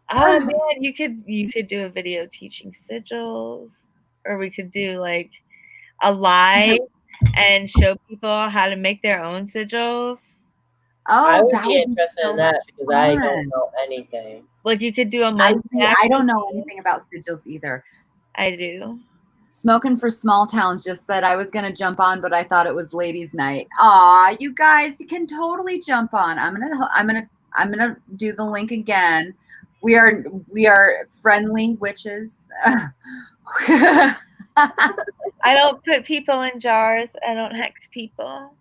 Oh man, you could do a video teaching sigils, or we could do like a live and show people how to make their own sigils. Oh, I would be interested in that because I don't know anything. Like you could do a I don't know anything about sigils either. I do. Smoking for Small Towns just said I was gonna jump on, but I thought it was ladies' night. Aw, you guys, you can totally jump on. I'm gonna do the link again. We are friendly witches. I don't put people in jars. I don't hex people.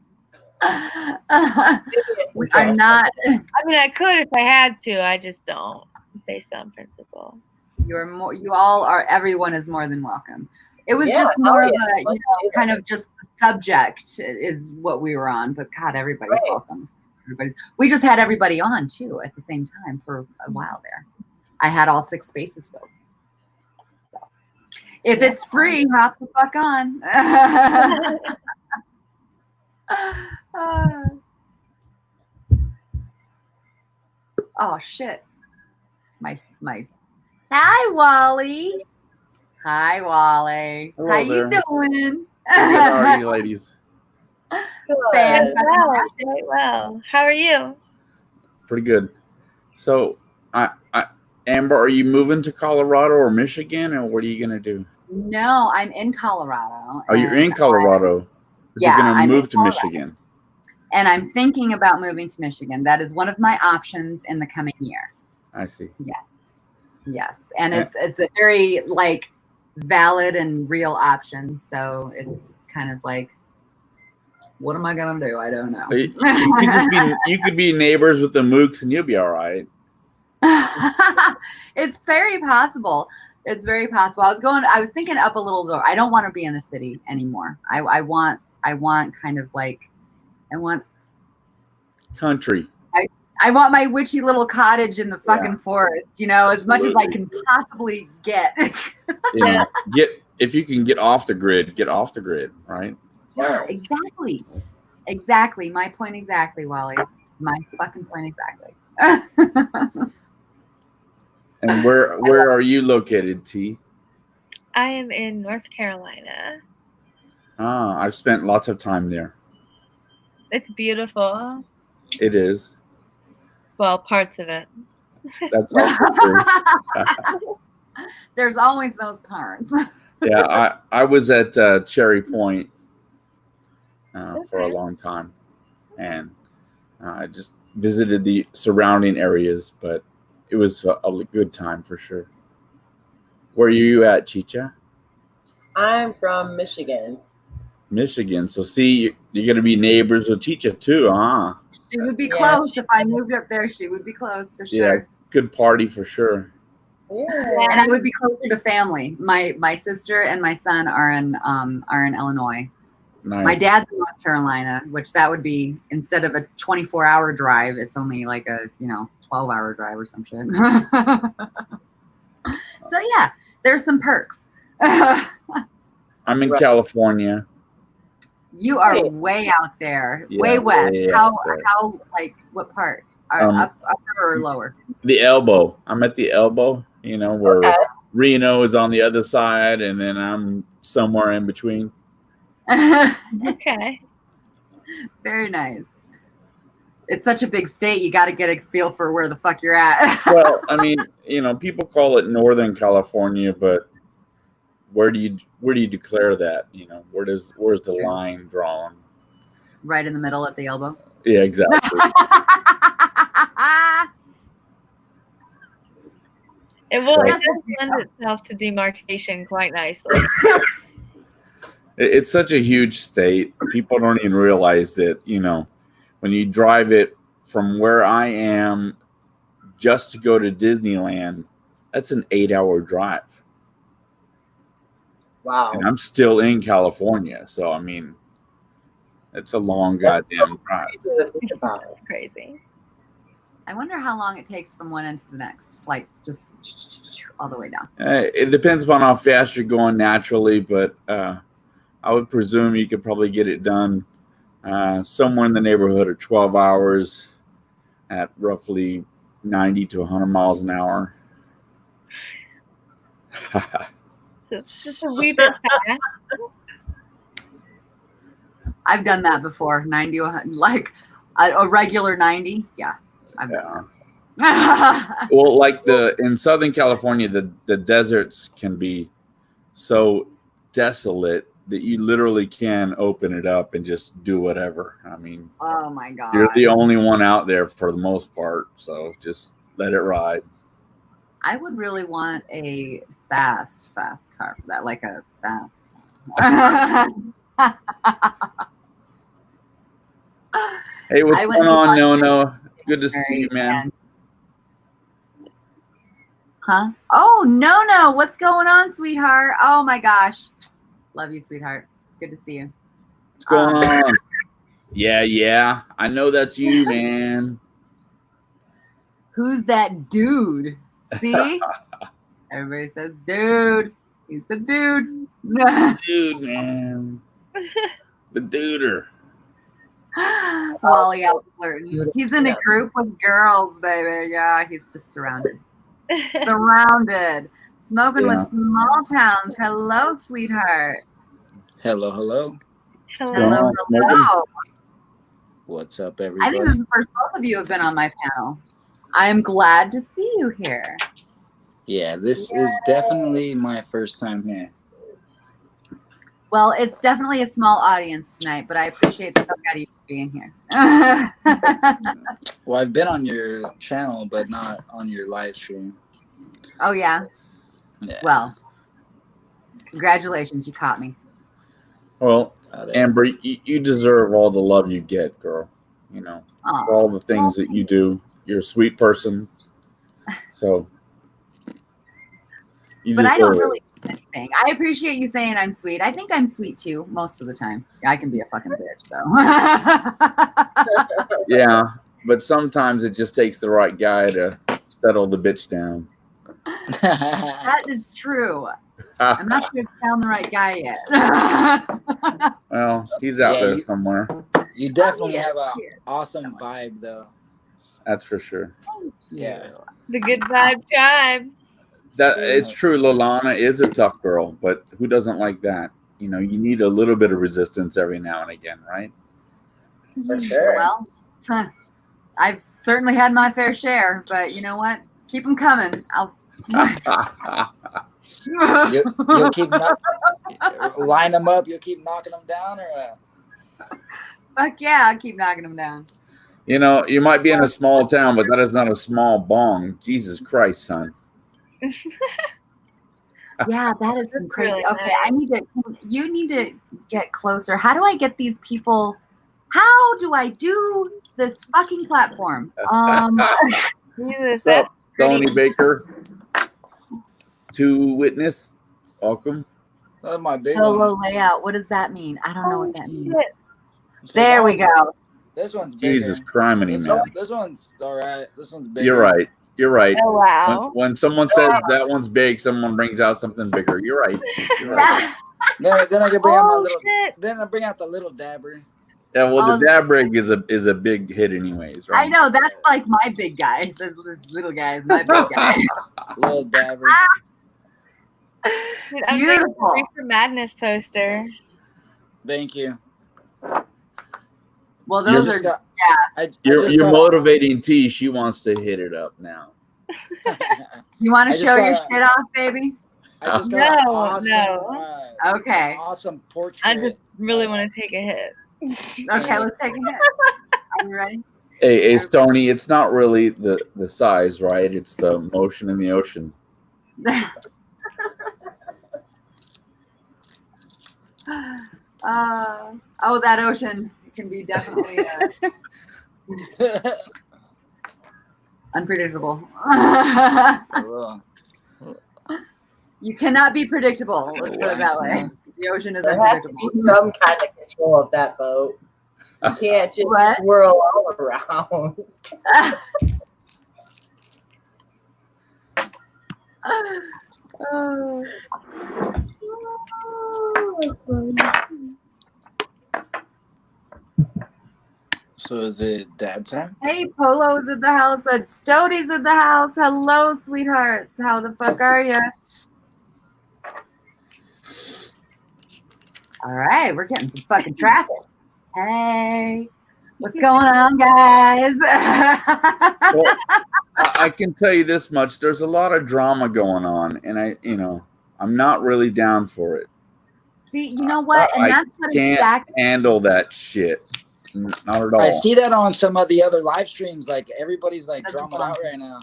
We are not. I mean, I could if I had to. I just don't, based on principle. Everyone is more than welcome. It was just more of a, kind of just the subject is what we were on. But God, everybody's welcome. We just had everybody on too at the same time for a while there. I had all 6 spaces filled. So if it's free, hop the fuck on. Oh shit. My Hi Wally. Hi Wally. Hello How there. you doing? How are you ladies? Well. How are you? Pretty good. So Amber, are you moving to Colorado or Michigan, or what are you gonna do? No, I'm in Colorado. Oh, you're in Colorado. You're gonna move to Michigan. And I'm thinking about moving to Michigan. That is one of my options in the coming year. I see. Yes. And it's a very like valid and real option. So it's kind of like, what am I gonna do? I don't know. You could be neighbors with the Mooks and you'll be all right. It's very possible. It's very possible. I was thinking up a little door. I don't want to be in the city anymore. I want kind of like, I want country. I want my witchy little cottage in the fucking forest, as much as I can possibly get. If you can get off the grid, right? Yeah, exactly. Exactly. My point exactly, Wally. My fucking point exactly. And where are you located, T? I am in North Carolina. I've spent lots of time there. It's beautiful. It is. Well, parts of it. That's also true. There's always those parts. Yeah, I was at Cherry Point for a long time, and I just visited the surrounding areas, but it was a good time for sure. Where are you at, Chicha? I'm from Michigan. Michigan. So see, you're going to be neighbors with Chicha too, huh? She would be Yeah. close if I moved up there. She would be close for Yeah, sure. good party for sure. Yeah. And I would be closer to family. My sister and my son are in Illinois. Nice. My dad's in North Carolina, which that would be, instead of a 24-hour drive, it's only like a 12-hour drive or some shit. So yeah, there's some perks. I'm in California. You are way out there, Yeah, way west. way How out there. like what part? Um, Upper or lower? The elbow. I'm at the elbow, where Reno is on the other side, and then I'm somewhere in between. Okay. Very nice. It's such a big state. You got to get a feel for where the fuck you're at. Well, I mean, people call it Northern California, but where do you declare that? Where's the line drawn? Right in the middle at the elbow. Yeah, exactly. It will. So- It does lend itself to demarcation quite nicely. It's such a huge state. People don't even realize that, when you drive it from where I am just to go to Disneyland, that's an 8-hour drive. Wow. And I'm still in California. So, I mean, it's a long goddamn drive. Think about it. Crazy. I wonder how long it takes from one end to the next, like just all the way down. It depends upon how fast you're going naturally, but I would presume you could probably get it done somewhere in the neighborhood of 12 hours at roughly 90 to 100 miles an hour. It's just a wee bit fast. I've done that before, 90, like a regular 90. Yeah, I've done that. Well, like in Southern California, the deserts can be so desolate that you literally can open it up and just do whatever. I mean, Oh my god. you're the only one out there for the most part, so just let it ride. I would really want a fast car for that, like a fast car. Hey, what's I went going to on? one- No. Good to see you, man. Huh? Oh, no. What's going on, sweetheart? Oh my gosh. Love you, sweetheart. It's good to see you. What's going on? Yeah. I know that's you, man. Who's that dude? See? Everybody says dude. He's the dude. Dude, man. The duder. Wally out flirting. He's in a group with girls, baby. Yeah, he's just surrounded. Surrounded. Smoking Yeah. with small towns. Hello, sweetheart. Hello. Hello. Hello. What's up, I everybody? think this is the first both of you have been on my panel. I am glad to see you here. Yeah, this is definitely my first time here. Well, it's definitely a small audience tonight, but I appreciate the fuck out of you being here. Well, I've been on your channel, but not on your live stream. Oh, yeah? Yeah. Well, congratulations. You caught me. Well, Got it. Amber, you deserve all the love you get, girl. For Aw. all the things that you do. You're a sweet person. So, you But I don't deserve it. really do anything. I appreciate you saying I'm sweet. I think I'm sweet too, most of the time. I can be a fucking bitch, though. Yeah, but sometimes it just takes the right guy to settle the bitch down. That is true. I'm not sure if I found the right guy yet. Well, he's out Yeah, there you- somewhere. You definitely have an Here. awesome vibe, though. That's for sure. Yeah. The good vibe tribe. That it's true. Lolana is a tough girl, but who doesn't like that? You need a little bit of resistance every now and again, right? For sure. Well, I've certainly had my fair share, but you know what? Keep them coming. You'll keep line them up. You'll keep knocking them down, or Fuck yeah, I'll keep knocking them down. You know, you might be in a small town, but that is not a small bong. Jesus Christ, son. Yeah, that is some crazy. really Okay, nice. you need to get closer. How do I get these people? How do I do this fucking platform? Jesus, Sup, that's Stony pretty. Baker? To witness, welcome. oh, my big Solo one. layout. What does that mean? I don't know what that means. Shit. So There we go. This one's bigger. Jesus criminy, man. This one's all right. This one's bigger. You're right. You're right. Oh wow. When someone says that one's big, someone brings out something bigger. You're right. You're right. Then I can bring out my Oh little. shit. Then I bring out the little dabber. Yeah, well, Oh, the dab rig is a big hit, anyways, right? I know that's like my big guy. This little guy is my big guy. Little dabber. Dude, I'm Beautiful. making a Reefer Madness poster. Thank you. Well, those are You're motivating T. She wants to hit it up now. You want to I just show your got shit off, baby? I just got No, awesome, no. Okay. awesome portrait. I just really want to take a hit. Okay, let's take a hit. Are you ready? Hey, Stony, it's not really the size, right? It's the motion in the ocean. Oh, that ocean can be definitely unpredictable. You cannot be predictable. Let's put it that way. The ocean is There has to unpredictable. be some kind of control of that boat. You can't just What? swirl all around. Oh. So is it dab time? Hey, Polo's at the house. Stody's at the house. Hello, sweethearts. How the fuck are you? All right, we're getting some fucking traffic. Hey, what's going on, guys? Well, I can tell you this much: there's a lot of drama going on, and I'm not really down for it. See, you know what? And that's what Can't handle that shit. Not at all. I see that on some of the other live streams. Like everybody's like drama out right now.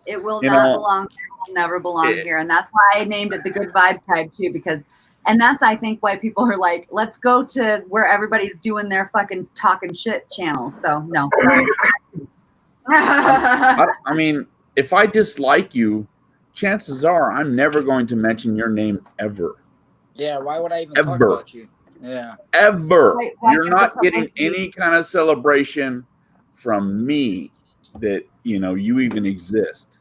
It will not belong here. It will never belong here. And that's why I named it the Good Vibe Tribe too, because that's I think why people are like, let's go to where everybody's doing their fucking talking shit channels. So no. I mean, if I dislike you, chances are I'm never going to mention your name ever. Yeah, why would I even talk about you? Yeah. Ever. Why You're not getting any kind of celebration from me that, you even exist.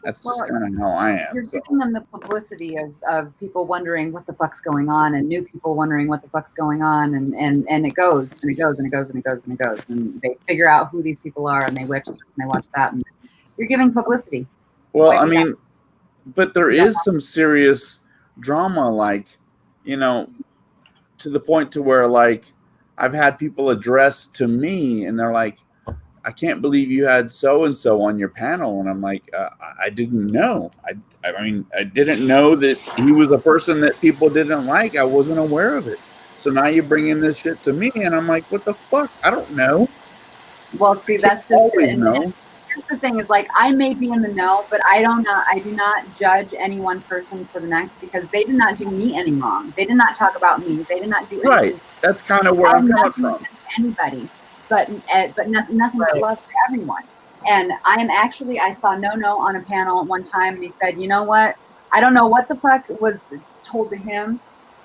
That's just kind of how I am. You're giving them the publicity of people wondering what the fuck's going on and new people wondering what the fuck's going on. And it goes and it goes and it goes and it goes and it goes. And they figure out who these people are and they watch that. And you're giving publicity. Well, I mean, but there is some serious drama, like, to the point to where, like, I've had people address to me and they're like, I can't believe you had so-and-so on your panel. And I'm like, I didn't know. I mean, I didn't know that he was a person that people didn't like. I wasn't aware of it. So now you're bringing this shit to me and I'm like, what the fuck? I don't know. Well, see, that's just always know. Here's the thing is, like, I may be in the know, but I do not judge any one person for the next because they did not do me any wrong. They did not talk about me. They did not do anything. Right. That's kind of where I'm coming from. Anybody, but nothing but love for everyone. And I saw No on a panel at one time, and he said, you know what? I don't know what the fuck was told to him,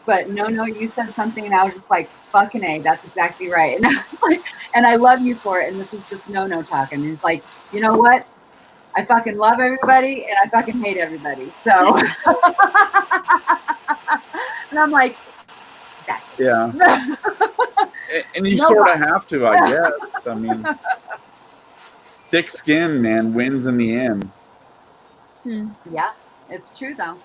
but No, you said something, and I was just like, fucking A, that's exactly right. And I was like, and I love you for it. And this is just No talking. And it's like, you know what? I fucking love everybody, and I fucking hate everybody. So, and I'm like, exactly. Yeah. And you sort of have to, I guess. I mean, thick skin, man, wins in the end. Yeah, it's true though.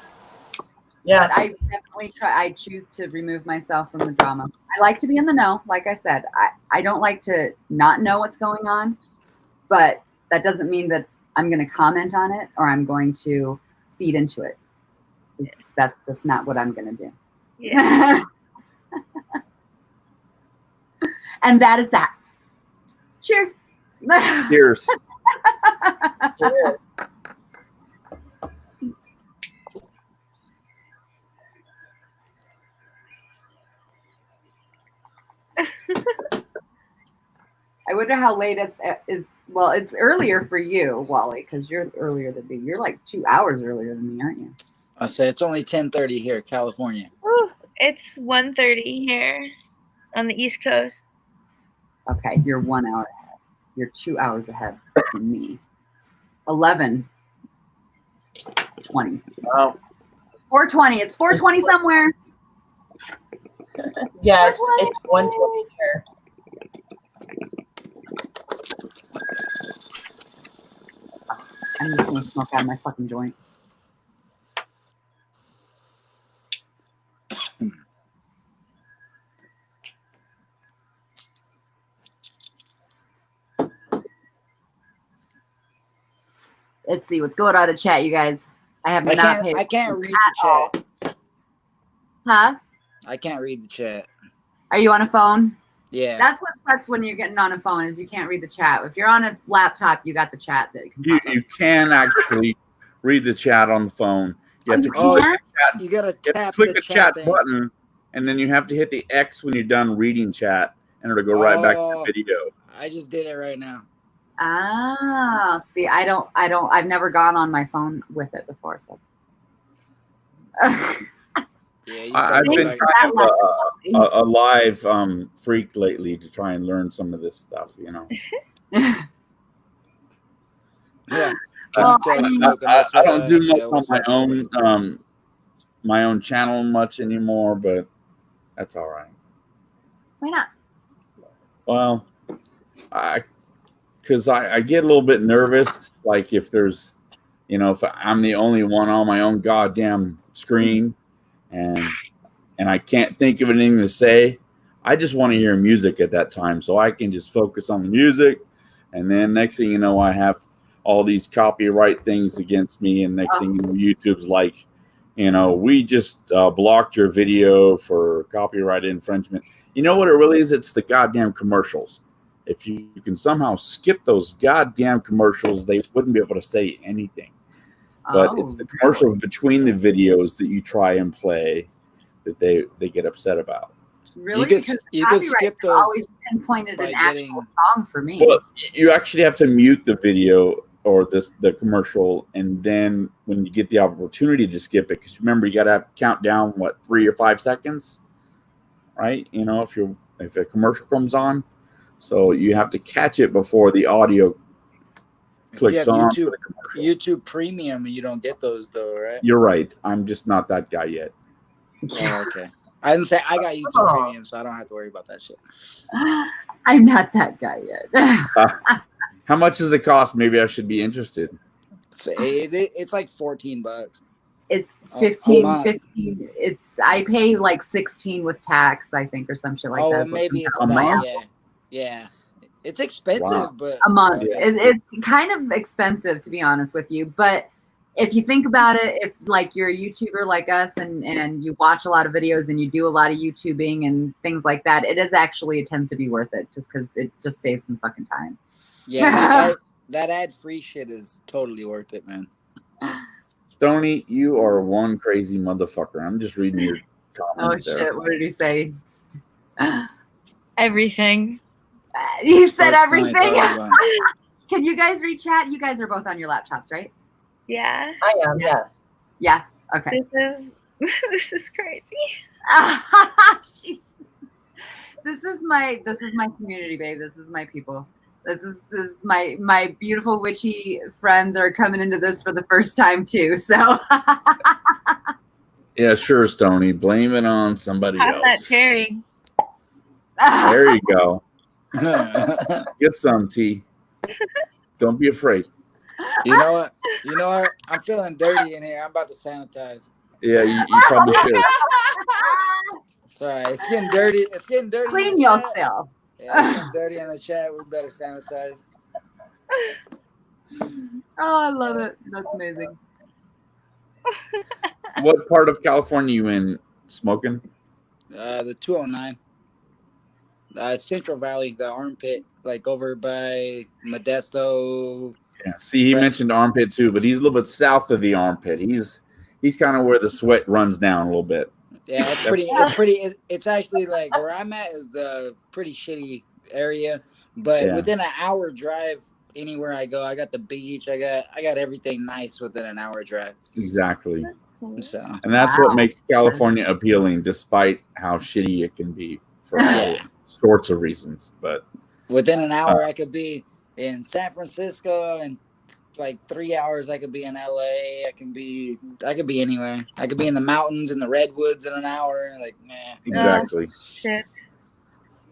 Yeah. But I definitely I choose to remove myself from the drama. I like to be in the know. Like I said, I don't like to not know what's going on, but that doesn't mean that I'm going to comment on it or I'm going to feed into it. That's just not what I'm gonna do. Yeah. And that is that. Cheers. Cheers. Cheers. I wonder how late it's is. Well, it's earlier for you, Wally, because you're earlier than me. You're like 2 hours earlier than me, aren't you? I say it's only 10:30 here, California. Whew, it's 1:30 here on the East Coast. Okay, you're 1 hour ahead. You're 2 hours ahead from me. 11:20. Wow. 4:20. It's 4:20 somewhere. Yeah, it's 1:20 here. I'm just gonna smoke out of my fucking joint. Let's see what's going on in chat, you guys. I have not paid. I can't read the chat. Huh? I can't read the chat. Are you on a phone? Yeah. That's when you're getting on a phone is you can't read the chat. If you're on a laptop, you got the chat that You can actually read the chat on the phone. You have to you gotta tap click the chat thing. button, and then you have to hit the X when you're done reading chat, and it'll go right back to the video. I just did it right now. Ah, see, I've never gone on my phone with it before, so. Yeah, I've been kind of a live freak lately to try and learn some of this stuff, you know. Yeah. Well, I don't do much on my own channel much anymore, but that's all right. Why not? Well, because I get a little bit nervous, like if there's, you know, if I'm the only one on my own goddamn screen, and I can't think of anything to say. I just want to hear music at that time, so I can just focus on the music, and then next thing you know, I have all these copyright things against me, and next thing you know, YouTube's like, you know, we just blocked your video for copyright infringement. You know what it really is? It's the goddamn commercials. If you can somehow skip those goddamn commercials, they wouldn't be able to say anything. But it's the commercials between the videos that you try and play that they get upset about. Really? You can skip those. Always pinpointed an actual song for me. Well, you actually have to mute the video or the commercial, and then when you get the opportunity to skip it, because remember you got to have count down 3 or 5 seconds, right? You know, if a commercial comes on, so you have to catch it before the audio clicks on. YouTube Premium, you don't get those though, right? You're right. I'm just not that guy yet. Oh, okay. I didn't say I got YouTube Premium, so I don't have to worry about that shit. I'm not that guy yet. How much does it cost? Maybe I should be interested. It's like $14. It's 15. It's I pay like 16 with tax, I think, or some shit like that. Oh, maybe it's a month. Yeah. It's expensive, but a month. It's kind of expensive, to be honest with you. But if you think about it, if like you're a YouTuber like us and you watch a lot of videos and you do a lot of YouTubing and things like that, it tends to be worth it just because it just saves some fucking time. Yeah, that ad-free shit is totally worth it, man. Stoney, you are one crazy motherfucker. I'm just reading your comments. Oh shit! What did he say? Everything. He said everything. Can you guys read chat? You guys are both on your laptops, right? Yeah. I am. Yes. Yeah. Okay. This is crazy. This is my community, babe. This is my people. This is my beautiful witchy friends are coming into this for the first time too. So. Yeah, sure, Stoney. Blame it on somebody else. That cherry. There you go. Get some tea. Don't be afraid. You know what? I'm feeling dirty in here. I'm about to sanitize. Yeah, you probably should. Sorry, it's getting dirty. It's getting dirty. Clean yourself. Yeah, it's getting dirty in the chat. We better sanitize. Oh, I love it. That's amazing. What part of California you in smoking? The 209. Central Valley, the armpit, like over by Modesto. Yeah. See, he mentioned armpit too, but he's a little bit south of the armpit. He's kind of where the sweat runs down a little bit. Yeah, it's actually like where I'm at is the pretty shitty area, but within an hour drive anywhere I go, I got the beach, I got everything nice within an hour drive. Exactly. So, and that's what makes California appealing, despite how shitty it can be for all sorts of reasons. But within an hour, I could be in San Francisco, and like 3 hours, I could be in LA. I could be anywhere. I could be in the mountains in the redwoods in an hour. Like, man, exactly. Shit.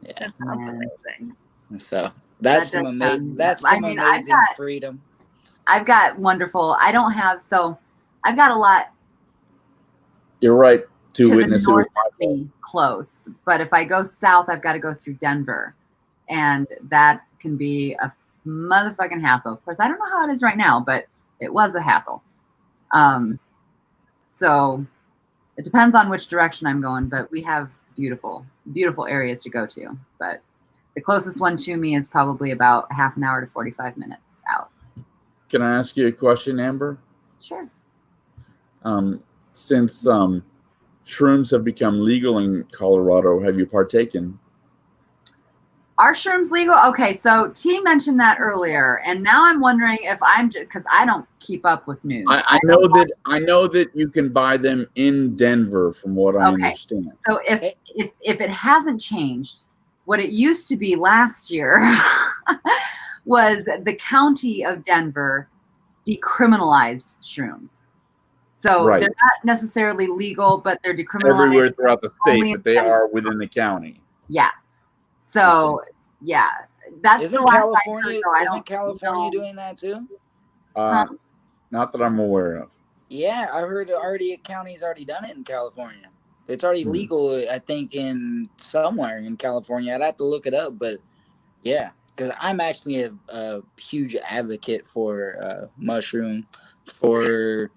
Yeah. That sounds amazing. So that's some amazing freedom. I've got wonderful. I've got a lot. You're right to witness the north it. of me close, but if I go south, I've got to go through Denver, and that can be a motherfucking hassle. Of course, I don't know how it is right now, but it was a hassle. So it depends on which direction I'm going, but we have beautiful, beautiful areas to go to. But the closest one to me is probably about half an hour to 45 minutes out. Can I ask you a question, Amber? Sure. Since shrooms have become legal in Colorado, have you partaken? Are shrooms legal? Okay, so T mentioned that earlier, and now I'm wondering if I'm just because I don't keep up with news. I know that you can buy them in Denver, from what I understand. So if it hasn't changed, what it used to be last year was the county of Denver decriminalized shrooms. So they're not necessarily legal, but they're decriminalized everywhere throughout the state, but they are within the county. Yeah. So that's isn't the last California? I heard, isn't California doing that too? Not that I'm aware of. Yeah, I heard a county's already done it in California. It's already legal, I think, in somewhere in California. I'd have to look it up, but yeah, because I'm actually a huge advocate for mushroom for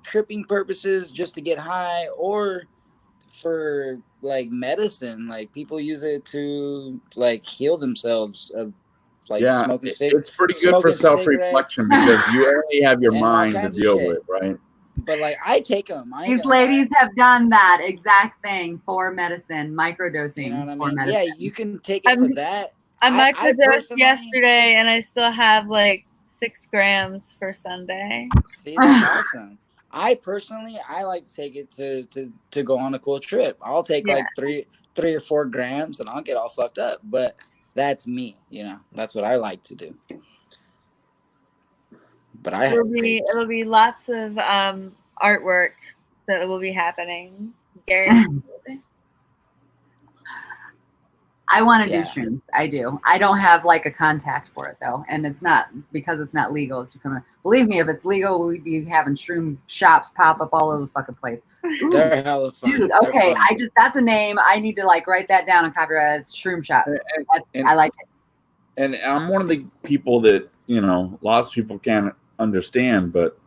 tripping purposes, just to get high, or for like medicine. Like people use it to like heal themselves. Smoking it's pretty good for self-reflection because you only have your mind to deal with, right? But like I take them. These ladies have done that exact thing for medicine, microdosing. You know what I for mean? medicine. Yeah, you can take it for that. I microdosed yesterday, and I still have like 6 grams for Sunday. See, that's awesome. I like to take it to go on a cool trip. I'll take like 3 or 4 grams, and I'll get all fucked up. But that's me, That's what I like to do. But it'll be lots of artwork that will be happening. Gary. I want to do shrooms. I do. I don't have like a contact for it though, and it's not because it's not legal. It's criminal. Believe me, if it's legal, we'd be having shroom shops pop up all over the fucking place. Ooh, they're hella fun. Dude, okay, that's a name. I need to like write that down and copyright. It's shroom shop. I like it. And I'm one of the people that lots of people can't understand, but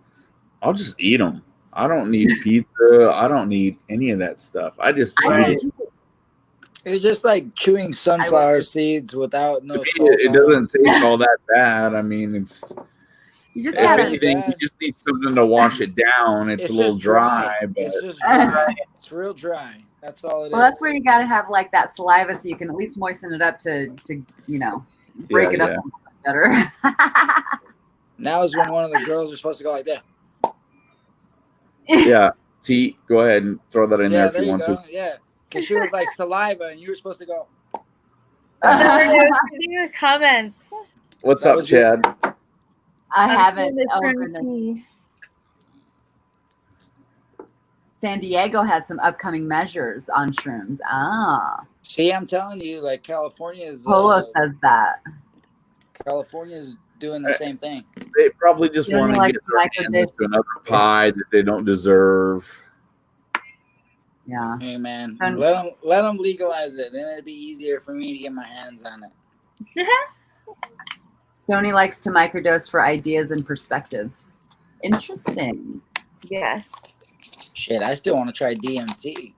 I'll just eat them. I don't need pizza. I don't need any of that stuff. I just eat it. It's just like chewing sunflower seeds without no salt. It doesn't taste all that bad. I mean, it's you just you just need something to wash it down. It's a little dry, but it's just dry. It's real dry. That's all it is. Well, that's where you got to have like that saliva so you can at least moisten it up to break it up a little bit better. Now is when one of the girls are supposed to go like that. Yeah, T, go ahead and throw that in there if you want to. Yeah. Because she was like saliva, and you were supposed to go. Comments. What's up, Chad? I haven't. Oh, goodness. San Diego has some upcoming measures on shrooms. See, I'm telling you, like California is. Polo says that. California is doing the same thing. They probably just want to get their hands into another pie that they don't deserve. Yeah. Hey man, let them legalize it. Then it'd be easier for me to get my hands on it. Stoney likes to microdose for ideas and perspectives. Interesting. Yes. Shit, I still want to try DMT.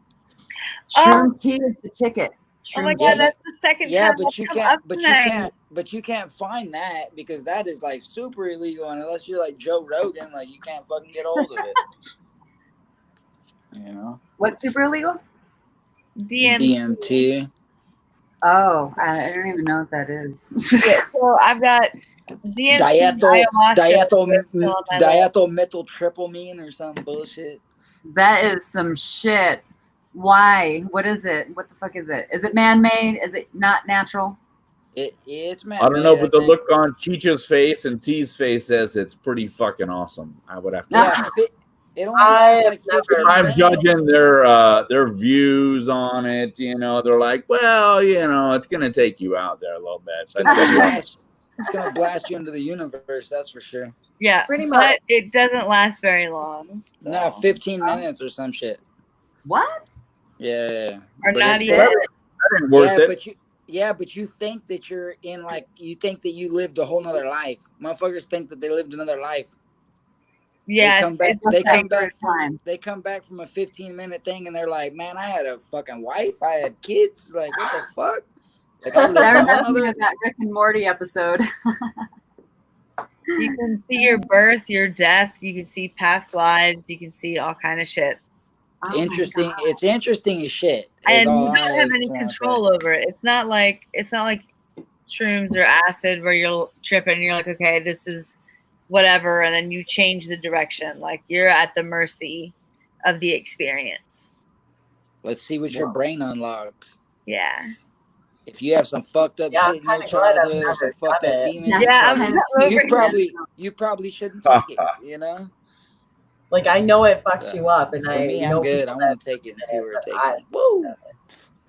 Shroom tea is the ticket. Oh my Shroom god, tea. that's the second Yeah, time but that's you come can't. up tonight. But you can't find that because that is like super illegal, and unless you're like Joe Rogan, like you can't fucking get hold of it. You know. What's super illegal? DMT. Oh, I don't even know what that is. Yeah, so I've got DMT, diethylmethyltryptamine or some bullshit. That is some shit. Why? What is it? What the fuck is it? Is it man-made? Is it not natural? It's man. I don't know, but the look on Chicha's face and T's face says it's pretty fucking awesome. I would have to. Yeah, it only lasts like 15 I'm minutes. judging their views on it. You know, they're like, well, you know, it's gonna take you out there a little bit. It's gonna blast you into the universe. That's for sure. Yeah, Pretty much. but it doesn't last very long. So. No, 15 minutes or some shit. What? Yeah. Or But not it's even. worth That ain't worth it. but you think that you're in like you think that you lived a whole nother life. Motherfuckers think that they lived another life. Yeah, They come back from a 15-minute thing and they're like, man, I had a fucking wife, I had kids. Like, what the fuck? Like, I lived That a whole reminds me nother. of that Rick and Morty episode. You can see your birth, your death. You can see past lives. You can see all kind of shit. It's interesting. It's interesting as shit. And you don't have any control over it. It's not like shrooms or acid where you're tripping and you're like, okay, this is whatever, and then you change the direction. Like you're at the mercy of the experience. Let's see what your brain unlocks. Yeah. If you have some fucked up shit in your childhood or some fucked up demons, you probably shouldn't take it, you know? Like, I know it fucks you up, and for me, I'm good. I want to take it and see where it takes me. Woo!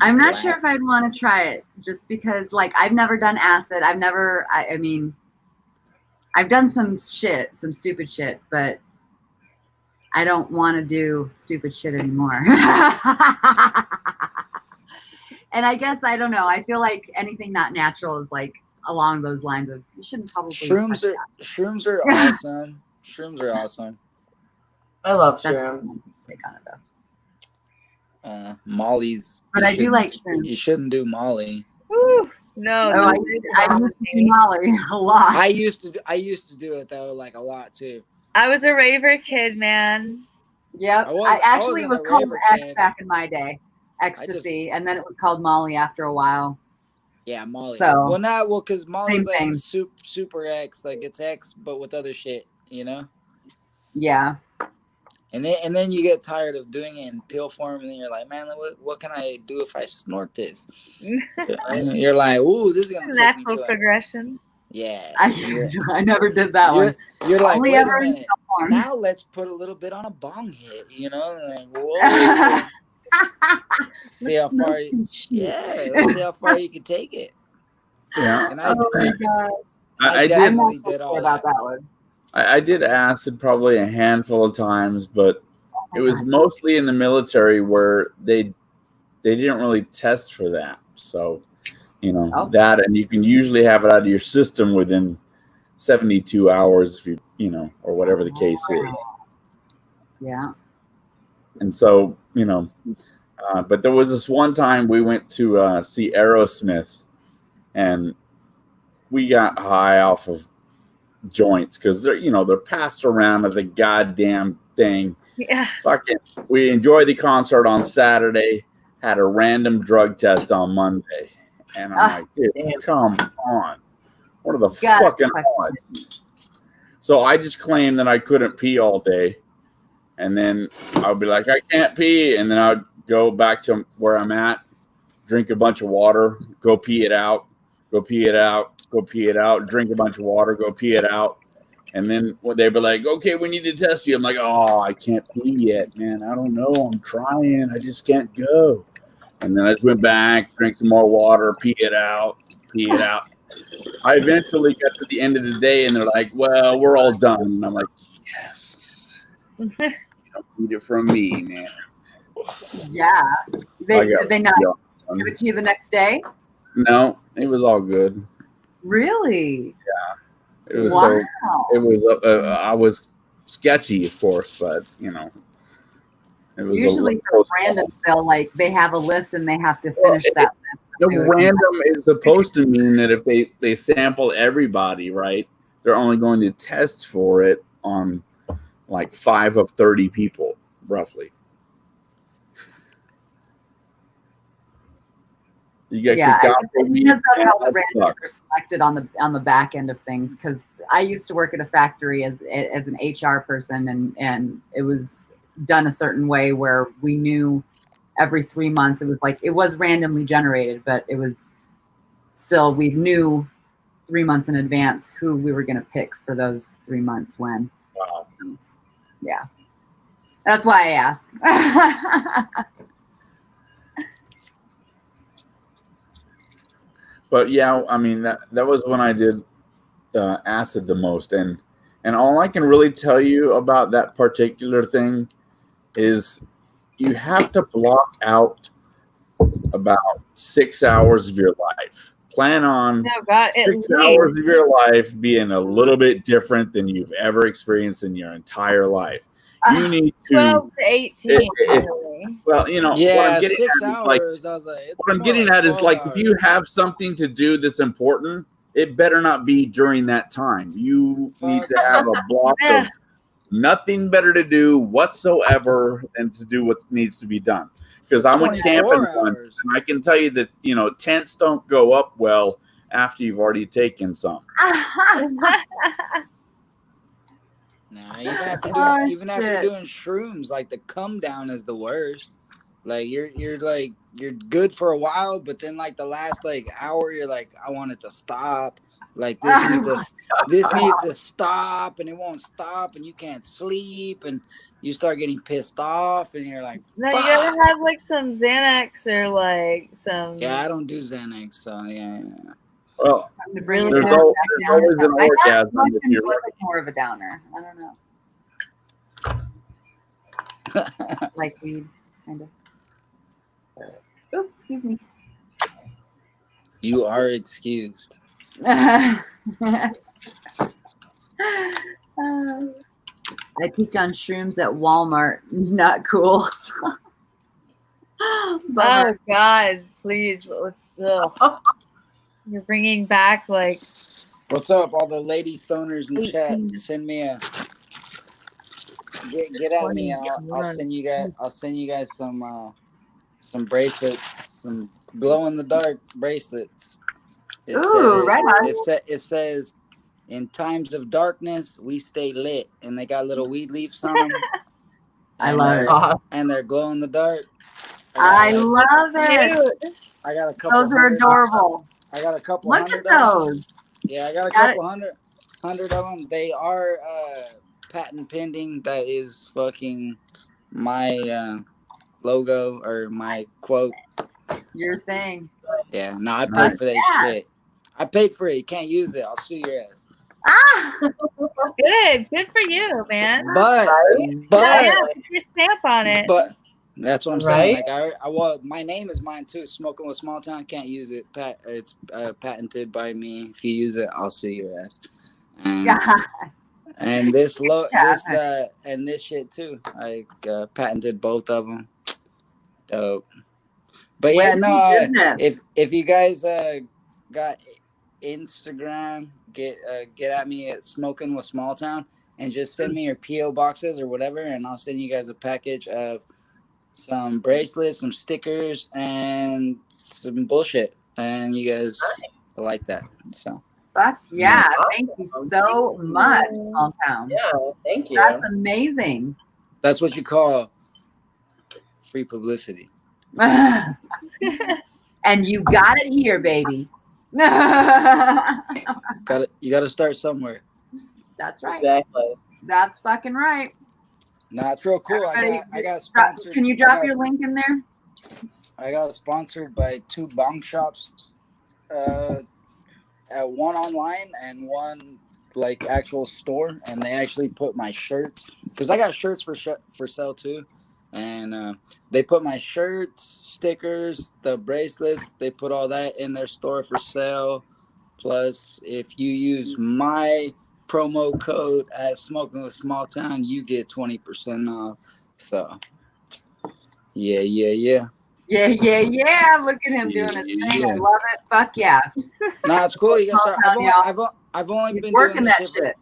I'm not sure if I'd want to try it just because, like, I've never done acid. I mean, I've done some stupid shit, but I don't want to do stupid shit anymore. And I guess, I don't know. I feel like anything not natural is like along those lines of you shouldn't probably. Shrooms are awesome. Shrooms are awesome. I love shrooms. Molly's. But I do like shrooms. You shouldn't do Molly. Woo! No, I used to do Molly a lot. I used to do it though, like a lot too. I was a raver kid, man. Yep. I actually was called X back in my day. Ecstasy, and then it was called Molly after a while. Yeah, Molly. So, because Molly's like super X, like it's X but with other shit, you know? Yeah. And then you get tired of doing it in pill form, and then you're like, man, what can I do if I snort this? You're like, ooh, this is gonna take me to progression. Yeah. I never did that one. You're like, only wait ever a minute. Now let's put a little bit on a bong hit, you know? Like, whoa. See how far let's see how far you can take it. Yeah. And oh my god. I definitely did all about that one. I did acid probably a handful of times, but it was mostly in the military where they didn't really test for that. So, you know, that, and you can usually have it out of your system within 72 hours if you know, or whatever the case is. Yeah. And so, you know, but there was this one time we went to see Aerosmith, and we got high off of joints because they're passed around as the goddamn thing. Yeah. Fucking, we enjoyed the concert on Saturday, had a random drug test on Monday, and I'm like, dude, come on, what are the fucking odds? So I just claimed that I couldn't pee all day. And then I'll be like, I can't pee. And then I'd go back to where I'm at, drink a bunch of water, go pee it out, go pee it out, go pee it out, drink a bunch of water, go pee it out. And then when they'd be like, okay, we need to test you. I'm like, oh, I can't pee yet, man. I don't know. I'm trying. I just can't go. And then I just went back, drank some more water, pee it out, pee it out. I eventually got to the end of the day, and they're like, well, we're all done. And I'm like, yes. You don't need it from me, man. Yeah. Did they not give it to you the next day? No, it was all good. Really? Yeah. It was wow. it was sketchy, of course, but you know, it was Usually for random, they have a list and they have to finish that list. The random is supposed to mean that if they sample everybody, right, they're only going to test for it on like 5 of 30 people, roughly. You get kicked out for me. Depends on how the randoms are selected on the back end of things. Because I used to work at a factory as an HR person, and it was done a certain way where we knew every 3 months. It was randomly generated, but it was still, we knew 3 months in advance who we were going to pick for those 3 months when. Wow. So, yeah, that's why I ask. But yeah, I mean that was when I did acid the most, and all I can really tell you about that particular thing is you have to block out about 6 hours of your life. Plan on 6 hours of your life being a little bit different than you've ever experienced in your entire life. You need to 12 to 18. Well, you know, yeah, what I'm getting 6 at hours. is I was like, what I'm getting at is like, if you have something to do that's important, it better not be during that time. You need to have a block of nothing better to do whatsoever than to do what needs to be done. Because I went camping once, and I can tell you that, you know, tents don't go up well after you've already taken some. Nah, even after doing shrooms, like the come down is the worst. Like you're good for a while, but then like the last like hour, you're like, I want it to stop. Like this needs to stop, and it won't stop, and you can't sleep, and you start getting pissed off, and you're like, no, you gotta have like some Xanax or like some. Yeah, I don't do Xanax, so yeah. Well, really there's always an orgasm. It wasn't more of a downer. I don't know. Like weed, kind of. Oops, excuse me. You are excused. I peeked on shrooms at Walmart. Not cool. Oh God, please, you're bringing back like. What's up, all the lady stoners in chat? Send me a get at me. I'll send you guys some bracelets, some glow in the dark bracelets. It says, in times of darkness we stay lit, and they got little weed leaves on them. I love it. And they're glow in the dark. I love it. I got a couple. Those are adorable. I got a couple. Look at those. Yeah, I got a couple hundred of them. They are patent pending. That is fucking my logo or my quote. Your thing. Yeah, no, I paid for that shit. I paid for it. You can't use it. I'll sue your ass. Good for you, man. But put your stamp on it. But that's what I'm saying. Like my name is mine too. Smoking with Small Town, can't use it. It's patented by me. If you use it, I'll sue your ass. And this and this shit too. I patented both of them. Dope. But yeah, no. If you guys got Instagram, get at me at Smoking with Small Town and just send me your PO boxes or whatever, and I'll send you guys a package of some bracelets, some stickers, and some bullshit, and you guys like that. So thank you so much, Small Town. Yeah, thank you. That's amazing. That's what you call free publicity. And you got it here, baby. You gotta start somewhere. That's right. Exactly. That's fucking right. Nah, it's real cool. I got sponsored. Can you drop your link in there? I got sponsored by 2 bong shops, one online and one like actual store, and they actually put my shirts, because I got shirts for sale too, and they put my shirts, stickers, the bracelets, they put all that in their store for sale. Plus, if you use my promo code at Smoking with Small Town, you get 20% off. So, yeah. Yeah. Look at him doing his thing. Yeah. I love it. Fuck yeah. Nah, it's cool. You guys start. I've only He's been working doing that this shit.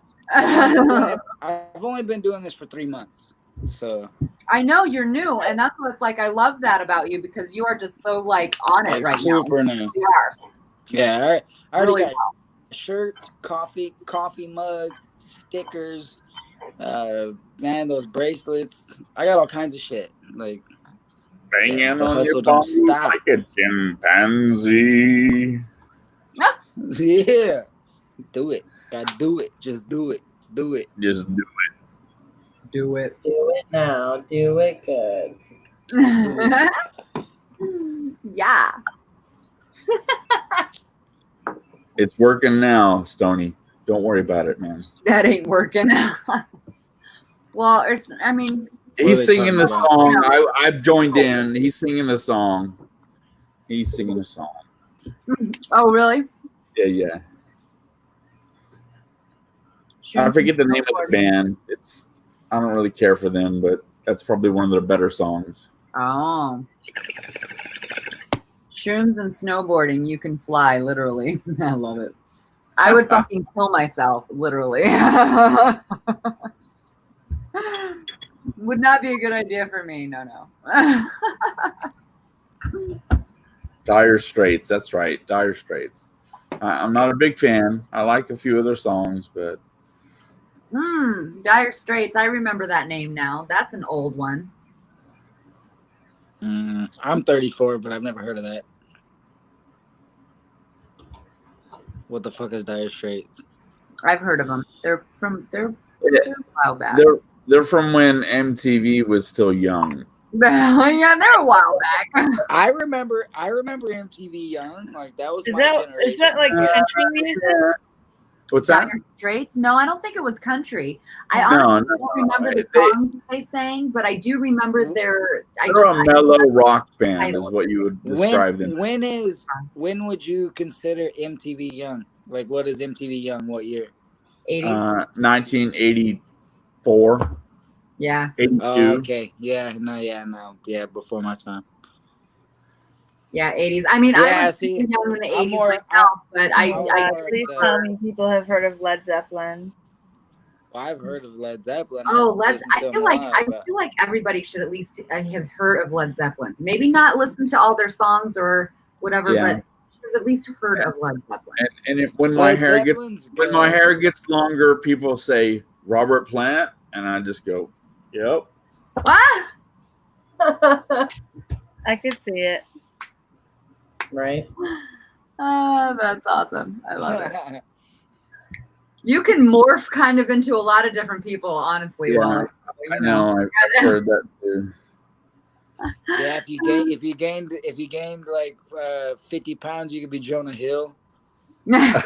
I've only been doing this for 3 months. So I know you're new, and that's what's like. I love that about you because you are just so like on it right now. super new. You are. Yeah, all right. I already Really got shirts, coffee mugs, stickers, man, those bracelets. I got all kinds of shit. Like, Banging the on your hustle don't bum stop. like a chimpanzee. Yeah. Do it. Gotta do it. Just do it. Do it. Just do it. Do it. Do it now. Do it good. Do it. Yeah. It's working now, Stony. Don't worry about it, man. That ain't working. Well, I mean, He's singing the talking song. I've joined in. He's singing the song. oh really? Yeah. I forget the name of the band. I don't really care for them, but that's probably one of their better songs. Oh. Shrooms and snowboarding, you can fly, literally. I love it. I would fucking kill myself, literally. Would not be a good idea for me. No. Dire Straits. That's right. Dire Straits. I'm not a big fan. I like a few of their songs, but Dire Straits. I remember that name now. That's an old one. I'm 34, but I've never heard of that. What the fuck is Dire Straits? I've heard of them. They're a while back. They're from when MTV was still young. Yeah, they're a while back. I remember MTV Young. Like, that was my generation. Is that like country music? What's that? Dire Straits? No, I don't think it was country. I No, honestly don't remember the songs they sang, but I do remember they're a mellow rock band, is what you would describe them. When would you consider MTV Young? Like, what is MTV Young? What year? 80s. 1984. Yeah. 82. Oh, okay. No. Yeah, before my time. Yeah, 80s. I mean, I was young in the 80s myself, but please tell me people have heard of Led Zeppelin. Well, I've heard of Led Zeppelin. I feel like everybody should at least have heard of Led Zeppelin. Maybe not listen to all their songs or whatever, but should have at least heard of Led Zeppelin. And when my hair gets longer, people say Robert Plant, and I just go, "Yep." What? I could see it. Right. Oh, that's awesome. I love it. You can morph kind of into a lot of different people, honestly. Yeah, Well, I know. I've heard that too. Yeah, if you gained like 50 pounds, you could be Jonah Hill. Wait a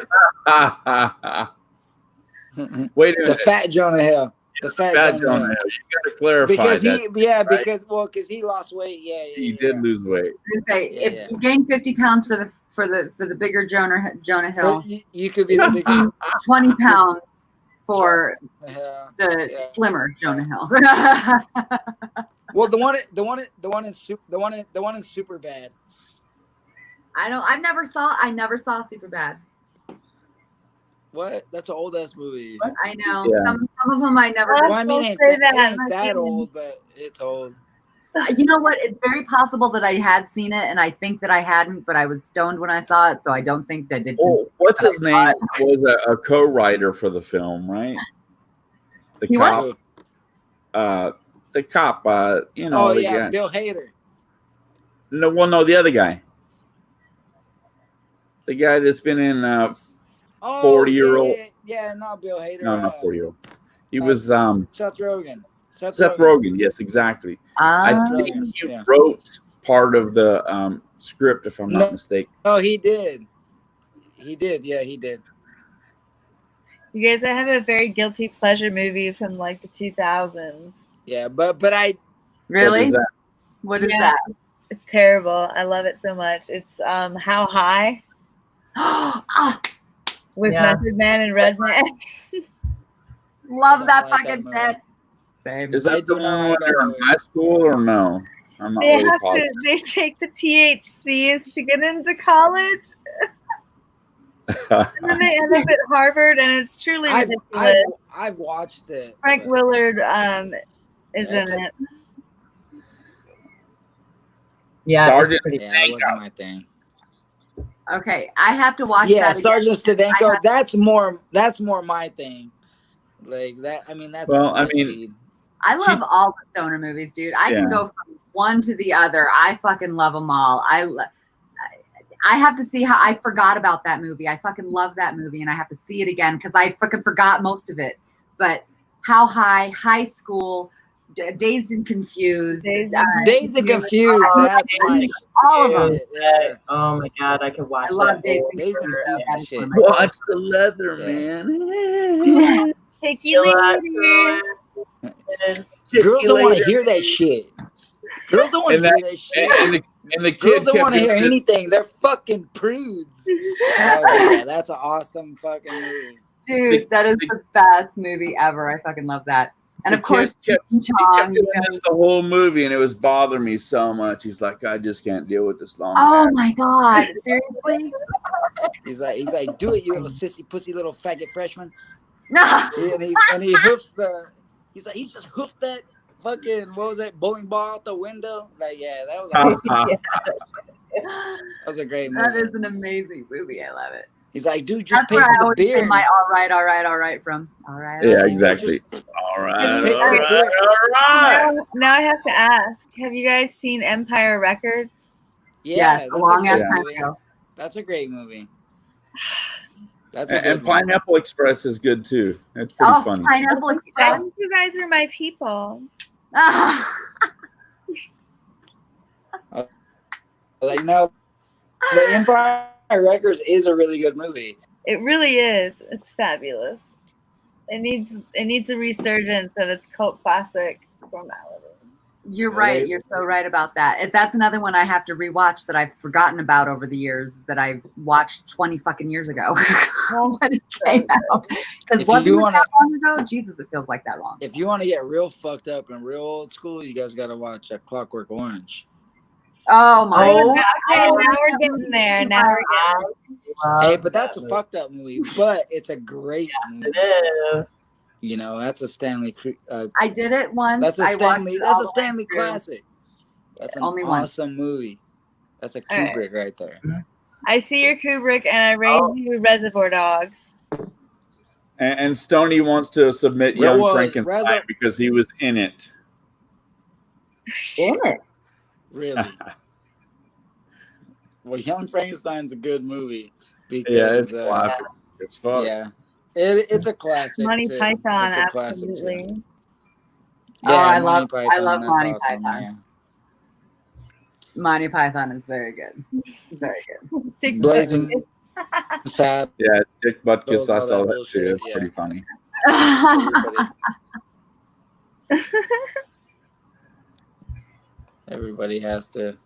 minute. The fat Jonah Hill. The fat Jonah Hill. You got to clarify because that. because he lost weight. Yeah, he did lose weight. If you gain 50 pounds for the bigger Jonah Hill, you could be the bigger 20 pounds for the slimmer Jonah Hill. Well, the one in Super Bad. I never saw Super Bad. What? That's an old ass movie. I know. Yeah. Some of them I never. Well, I mean, it ain't that old, but it's old. You know what? It's very possible that I had seen it, and I think that I hadn't, but I was stoned when I saw it, so I don't think that did. Oh, what's his name? Was a co-writer for the film, right? The cop. The cop. You know. Oh yeah, guy. Bill Hader. No, the other guy. The guy that's been in 40-year-old. Yeah, not Bill Hader. No, not 40-year-old. He was Seth Rogen. Seth Rogen, yes, exactly. I think he wrote part of the script, if I'm not mistaken. Oh, he did. Yeah, he did. You guys, I have a very guilty pleasure movie from like the 2000s. Yeah, but I really. What is that? It's terrible. I love it so much. It's How High with Method Man and Redman. Love don't that like fucking movie. shit. Same. Is I that do the not one like when they're that in movie. high school or no? I'm not They really have positive. to. They take the THCs to get into college, and then they end up at Harvard, and it's truly ridiculous. I've watched it. Frank but Willard is it's in a- it. Yeah, Sergeant- it's pretty. yeah, it wasn't my thing. Okay, I have to watch Yeah, that. Sergeant again. Stadenko. That's more my thing. Like that. I mean, that's Well, more my I mean, speed. I love all the stoner movies, dude. I can Yeah. go from one to the other. I fucking love them all. I have to see how I forgot about that movie. I fucking love that movie, and I have to see it again because I fucking forgot most of it. But How High School, Dazed and Confused, Dazed Dazed and Confused. That's my all of them. shit, yeah. Oh my god, I could watch I love that. Dazed whole- and Dazed and Confused. Confused That is is one of shit. my Watch the leather, Yeah. man. Take you later. Girls don't want to hear that shit. Girls don't want And to hear that- that shit. And the Girls kid don't kept want to hear doing this- anything. They're fucking prudes. I was like, yeah, that's an awesome fucking movie. Dude, that is the best movie ever. I fucking love that. And The of course, kid kept Chong. doing this the whole movie, and it was bothering me so much. He's like, I just can't deal with this long. Oh act." my god! Seriously? He's like, do it, you little sissy pussy little faggot freshman. No. And he hoofs the. He's like, he just hoofed that fucking, what was that, bowling ball out the window. Like, yeah, that was awesome. That was a great movie. That is an amazing movie. I love it. He's like, dude, just That's pay where I for the always beer. say my all right from. All right. Yeah, all right. exactly. All right, Just all pick right, the beer. all right. Now I have to ask: have you guys seen Empire Records? Yeah, Yes, a that's long a ass great time movie. ago. That's a great movie. That's a And good one. Pineapple Express is good too. It's pretty Oh, funny. Pineapple I Express. think you guys are my people. Like, no, the Empire Records is a really good movie. It really is. It's fabulous. It needs a resurgence of its cult classic formality. You're right. They- You're so right about that. If that's another one I have to rewatch that I've forgotten about over the years that I watched 20 fucking years ago when it came out. Because If wasn't you it wanna- that long ago? Jesus, it feels like that long. If you want to get real fucked up and real old school, you guys got to watch A Clockwork Orange. Oh my Oh, god. Okay, now we're getting there. Now we're getting Hey, but that's a fucked up movie, but it's a great movie. It is. You know, that's a Stanley. I did it once. That's a I watched Stanley. it That's all a the way Stanley through. classic. That's an Only one. awesome movie. That's a All right. Kubrick right there. I see your Kubrick, and I raise you Reservoir Dogs. And Stoney wants to submit Well, Young well, Frankenstein Reza- because he was in it. In it. Really. Well, Young Frankenstein's a good movie because Yeah, it's classic. It's fun. yeah, it's a classic. Monty too. Python, It's a classic, too. absolutely. Yeah, I Monty love Python, that's Monty awesome, Python. yeah. Monty Python is very good. Very good. Dick Blazing Sad. Yeah, Dick Butkus, Those, I all saw that that bullshit, too. It's yeah. pretty funny. Everybody has to.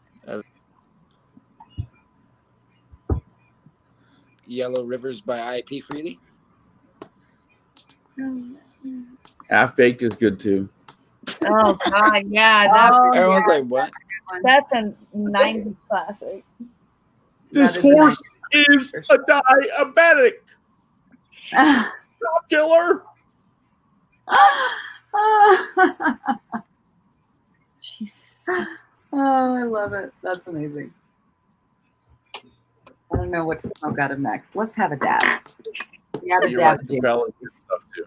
Yellow Rivers by I.P. Freely. Half Baked is good too. Oh God, yeah, Oh, Everyone's yeah. like, what? that's a '90s classic. This That is a horse is a diabetic. Stop, killer. Jesus. Oh, I love it. That's amazing. I don't know what to smoke out of next. Let's have a dab. Yeah, the You're dab. right, Cabela's good stuff too.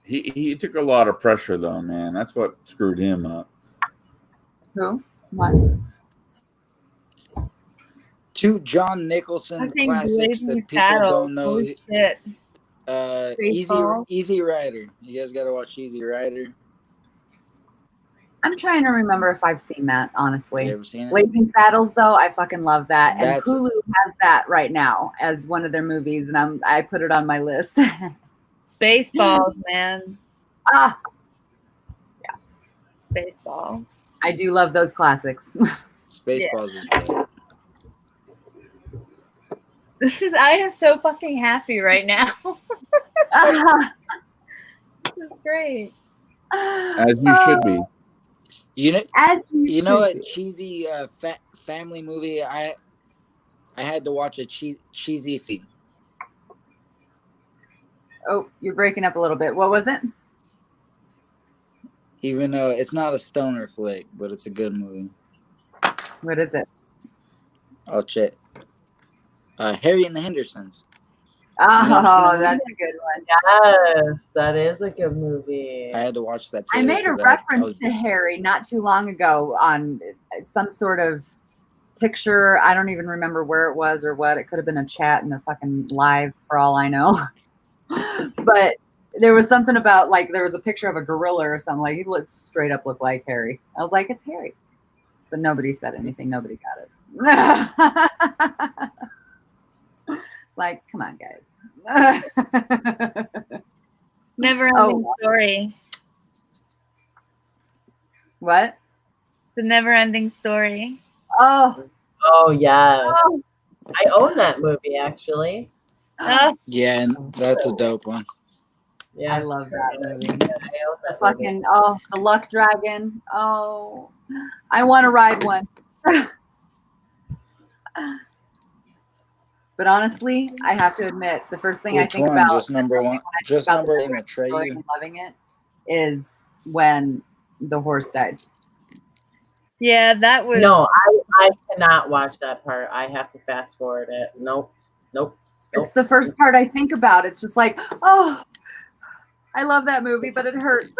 He took a lot of pressure though, man. That's what screwed him up. Who? What? Two John Nicholson Fucking classics Blazing that people Saddles. don't know. Holy shit. Baseball. Easy Rider. You guys got to watch Easy Rider. I'm trying to remember if I've seen that, honestly. You ever seen it? Blazing Saddles, though, I fucking love that. And That's- Hulu has that right now as one of their movies, and I put it on my list. Spaceballs, man. Ah, Spaceballs. I do love those classics. Spaceballs is great. I am so fucking happy right now. is great. As you should be. You know, As you know should a be. cheesy family movie. I had to watch a cheesy fee. Oh, you're breaking up a little bit. What was it? Even though it's not a stoner flick, but it's a good movie. What is it? I'll check. Harry and the Hendersons. You haven't seen Oh, that that's movie? a good one. Yes, that is a good movie. I had to watch that I today made a 'cause I reference was to Harry not too long ago on some sort of picture. I don't even remember where it was or what. It could have been a chat in the fucking live for all I know. But there was something about like there was a picture of a gorilla or something. Like he looked straight up look like Harry. I was like, it's Harry. But nobody said anything. Nobody got it. It's like, come on, guys. Never ending story. What? The never ending story. Oh, Oh yes, oh. I own that movie actually. Oh, yeah, and that's a dope one. Yeah, I love that movie. I own that movie. Fucking the Luck Dragon. Oh, I want to ride one. But honestly, I have to admit, the first thing I Which think one? about, Just number one. Just about number the one. story Atreyu. and loving it, is when the horse died. yeah, that was. No, I cannot watch that part. I have to fast forward it. Nope. It's the first part I think about. It's just like, oh, I love that movie, but it hurts.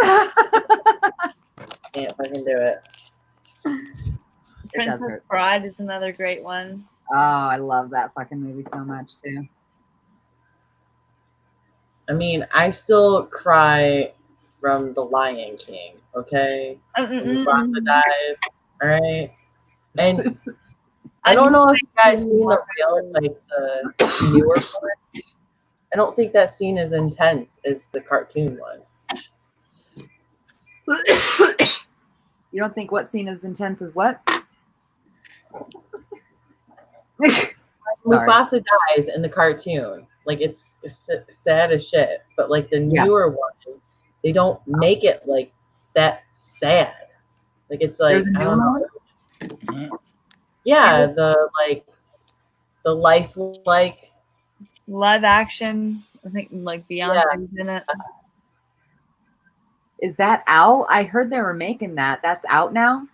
Can't fucking do it. Princess hurt. Bride is another great one. Oh, I love that fucking movie so much too. I mean, I still cry from The Lion King. Okay, when Mufasa dies. All right, and I don't know if you guys seen the real, like the newer one. I don't think that scene is intense as the cartoon one. You don't think what scene is intense as what? Mufasa dies in the cartoon. Like it's sad as shit. But like the newer one, they don't make it like that sad. Like it's like There's a I new don't know. Mhm. Yeah, the life like Live action. I think like Beyonce's in it. Is that out? I heard they were making that. That's out now?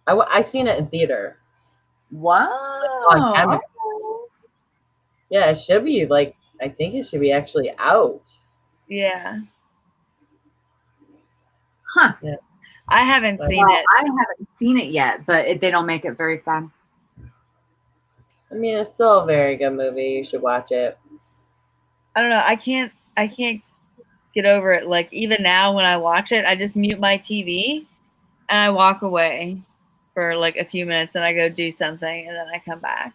I seen it in theater. Wow. On camera. Yeah, it should be like I think it should be actually out. Yeah. Huh. Yeah. I haven't seen Well, it. I haven't seen it yet, but they don't make it very sad. I mean, it's still a very good movie. You should watch it. I don't know. I can't get over it. Like even now when I watch it, I just mute my TV and I walk away for like a few minutes and I go do something and then I come back.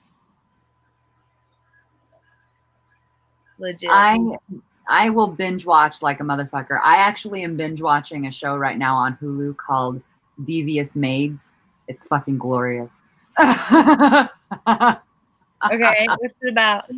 Legit. I will binge watch like a motherfucker. I actually am binge watching a show right now on Hulu called Devious Maids. It's fucking glorious. Okay, what's it about?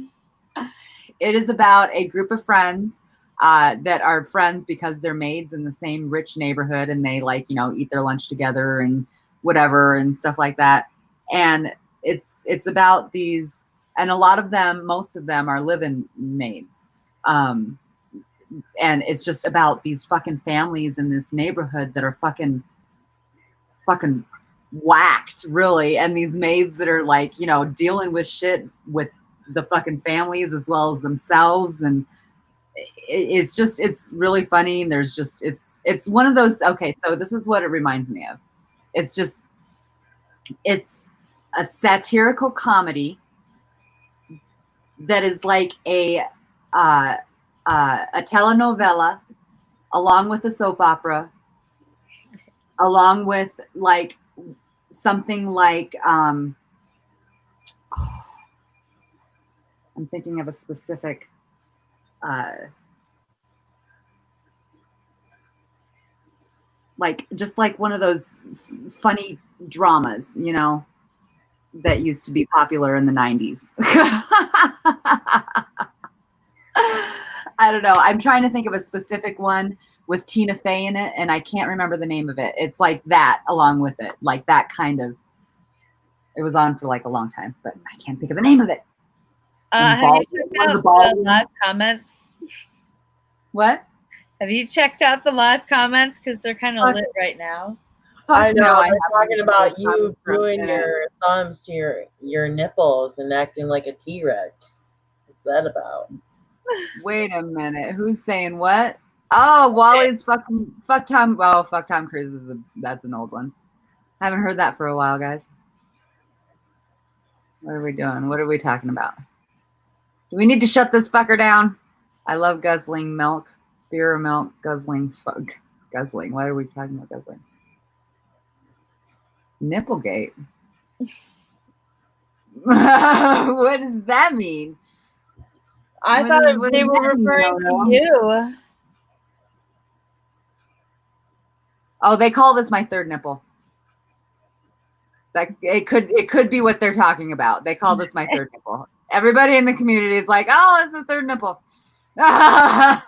It is about a group of friends that are friends because they're maids in the same rich neighborhood and they like, eat their lunch together and whatever and stuff like that. And it's about these, and a lot of them, most of them are live-in maids. And it's just about these fucking families in this neighborhood that are fucking whacked, really. And these maids that are like, dealing with shit with the fucking families as well as themselves. And it's really funny. And there's just, it's one of those, okay, so this is what it reminds me of. It's a satirical comedy that is like a telenovela along with a soap opera, along with like something like I'm thinking of a specific like just like one of those funny dramas, that used to be popular in the 90s. I don't know. I'm trying to think of a specific one with Tina Fey in it, and I can't remember the name of it. It's like that along with it, like that kind of. It was on for like a long time, but I can't think of the name of it. Have you checked out the live comments? What? Have you checked out the live comments? Because they're kind of lit right now. I know. No, They're talking about you gluing your thumbs to your nipples and acting like a T-Rex. What's that about? Wait a minute. Who's saying what? Oh, Wally's fuck Tom. Oh, fuck Tom Cruise that's an old one. I haven't heard that for a while, guys. What are we doing? What are we talking about? Do we need to shut this fucker down? I love guzzling milk, beer or milk, guzzling. Guzzling. Why are we talking about guzzling? Nipplegate. What does that mean? I thought they were referring to you. Oh, they call this my third nipple. That it could be what they're talking about. They call this my third nipple. Everybody in the community is like, "Oh, it's the third nipple." That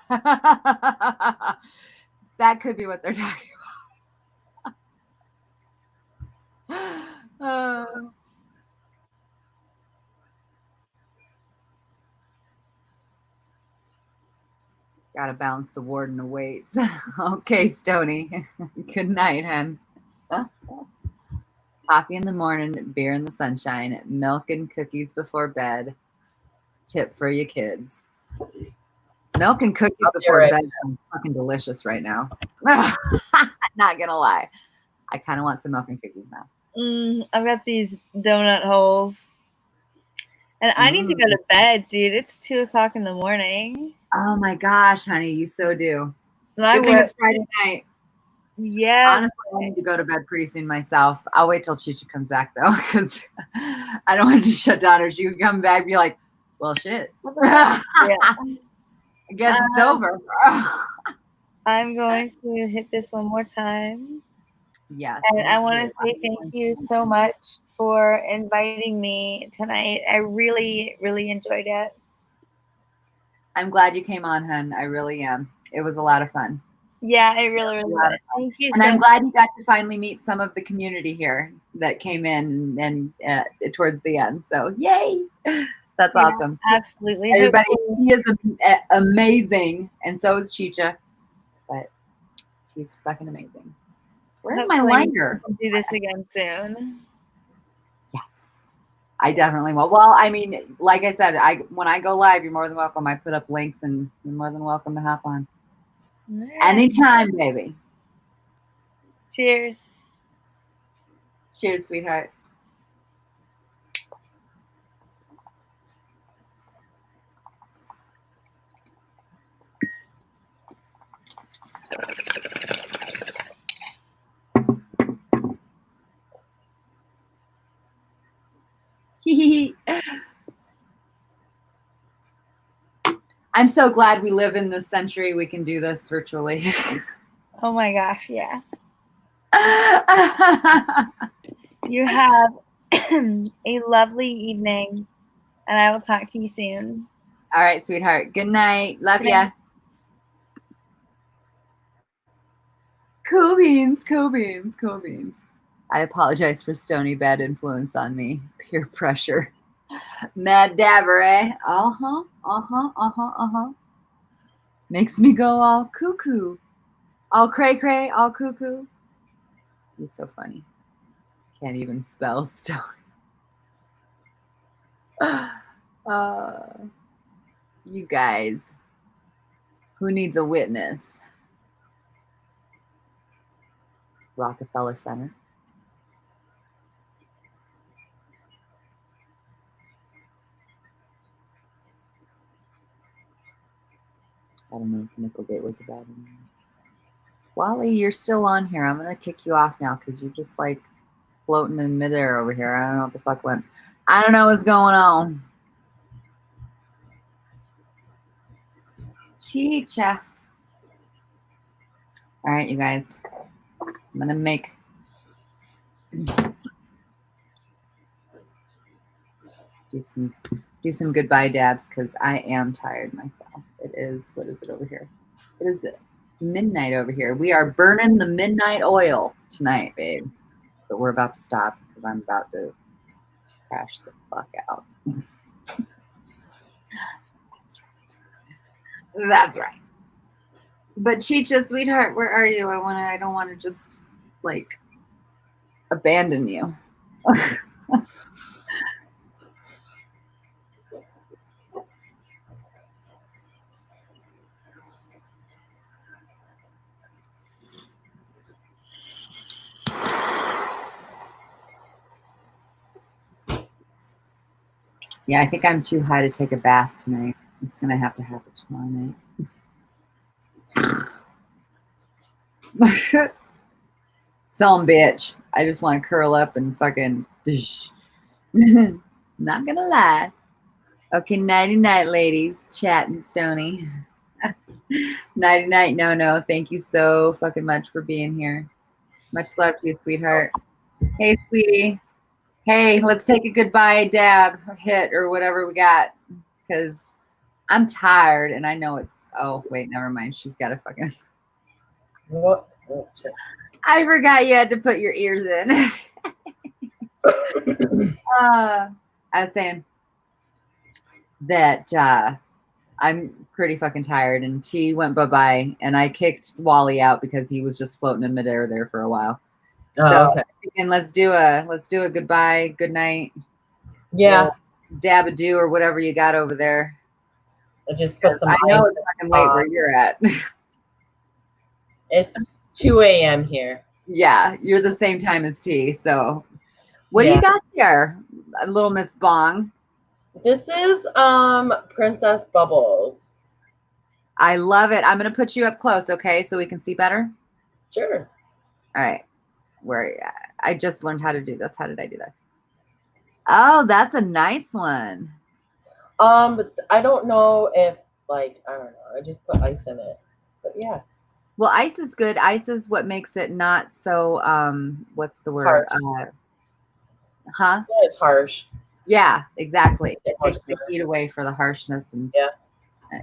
could be what they're talking about. Gotta balance the ward and the weights. Okay, Stony. Good night, hen. Coffee in the morning, beer in the sunshine, milk and cookies before bed. Tip for your kids. Milk and cookies before bed sounds fucking delicious right now. Not gonna lie. I kind of want some milk and cookies now. I've got these donut holes. And I need to go to bed, dude. It's 2:00 in the morning. Oh my gosh, honey, you so do. Good thing it's Friday night. Yeah. Honestly, I need to go to bed pretty soon myself. I'll wait till Chicha comes back though, because I don't want to shut down her. She would come back and be like, well, shit. Yeah. I guess it's over. I'm going to hit this one more time. Yes. And I want to say thank you so much for inviting me tonight. I really, really enjoyed it. I'm glad you came on, hun. I really am. It was a lot of fun. Yeah, it really, really was. Thank you. And I'm glad you got to finally meet some of the community here that came in and towards the end. So yay. That's awesome. Absolutely. Everybody, she is amazing. And so is Chicha. But she's fucking amazing. Where's my lighter? We'll do this again soon. Yes. I definitely will. Well, I mean, like I said, when I go live, you're more than welcome. I put up links and you're more than welcome to hop on. Yeah. Anytime, baby. Cheers. Cheers, sweetheart. I'm so glad we live in this century. We can do this virtually. Oh my gosh, yeah. You have a lovely evening, and I will talk to you soon. All right, sweetheart. Good night. Love ya. Cool beans, cool beans, cool beans. I apologize for Stony bad influence on me. Peer pressure. Mad dabber, eh? Makes me go all cuckoo. All cray cray, all cuckoo. You're so funny. Can't even spell Stony. You guys. Who needs a witness? Rockefeller Center. I don't know if Nickelgate was about it. Wally, you're still on here. I'm going to kick you off now because you're just like floating in midair over here. I don't know what the fuck went. I don't know what's going on. Chicha. All right, you guys. I'm going to make... do some goodbye dabs because I am tired myself. It is it over here? It is midnight over here. We are burning the midnight oil tonight, babe. But we're about to stop because I'm about to crash the fuck out. That's right. But Chicha, sweetheart, where are you? I don't want to just like abandon you. Yeah, I think I'm too high to take a bath tonight. It's gonna have to happen tomorrow night. Some bitch. I just want to curl up and fucking. Not gonna lie. Okay, nighty night, ladies. Chatting Stony. Nighty night, no. Thank you so fucking much for being here. Much love to you, sweetheart. Hey, sweetie. Hey, let's take a goodbye dab hit or whatever we got. Because I'm tired and I know it's. Oh, wait, never mind. She's got a fucking. What? I forgot you had to put your ears in. I was saying that I'm pretty fucking tired, and T went bye-bye, and I kicked Wally out because he was just floating in midair there for a while. So okay. and let's do a goodbye, good night. Yeah. Dab-a-doo or whatever you got over there. I just put some. I know it's fucking late where you're at. It's 2 a.m. here. Yeah, you're the same time as T. So, what do you got there, little Miss Bong? This is Princess Bubbles. I love it. I'm gonna put you up close, okay, so we can see better. Sure. All right. I just learned how to do this. How did I do this? Oh, that's a nice one. But I don't know if I don't know. I just put ice in it. But yeah. Well, ice is good. Ice is what makes it not so what's the word? Yeah, it's harsh. Yeah, exactly. It takes the heat away for the harshness and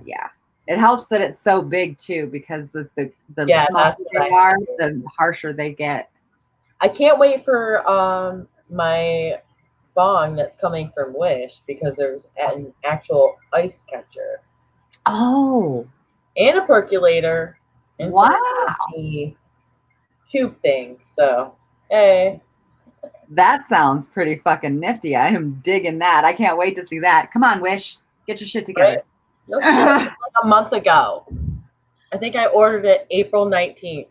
yeah. It helps that it's so big too, because the smaller they are, the harsher they get. I can't wait for my bong that's coming from Wish, because there's an actual ice catcher. Oh. And a percolator. And wow. Tube thing. So, hey. That sounds pretty fucking nifty. I am digging that. I can't wait to see that. Come on, Wish. Get your shit together. Right? No shit. Like a month ago. I think I ordered it April 19th.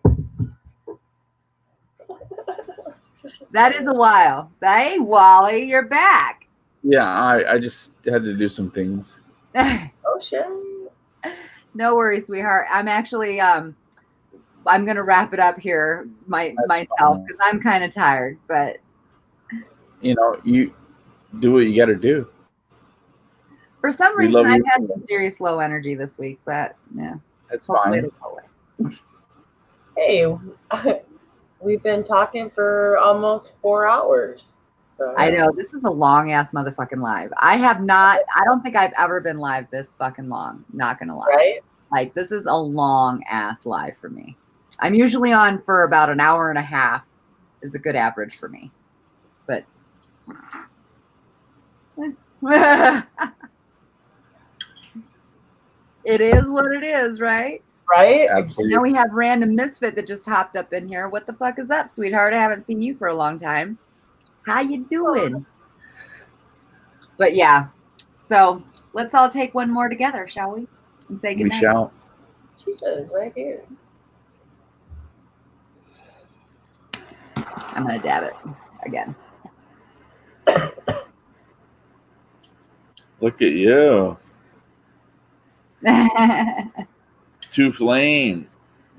That is a while. Hey, Wally, you're back. Yeah, I just had to do some things. Oh, shit. No worries, sweetheart. I'm actually I'm gonna wrap it up here myself because I'm kind of tired. But you know, you do what you got to do. For some reason, I've had some serious low energy this week, but yeah, that's fine. Hey, we've been talking for almost 4 hours. So I know this is a long ass motherfucking live. I don't think I've ever been live this fucking long. Not gonna lie. Right? Like this is a long ass live for me. I'm usually on for about an hour and a half is a good average for me. But it is what it is, right? Right? Absolutely. And now we have random misfit that just hopped up in here. What the fuck is up, sweetheart? I haven't seen you for a long time. How you doing? But yeah, so let's all take one more together, shall we? And say goodnight. We shall. Chicha is right here. I'm gonna dab it again. Look at you. Too flame.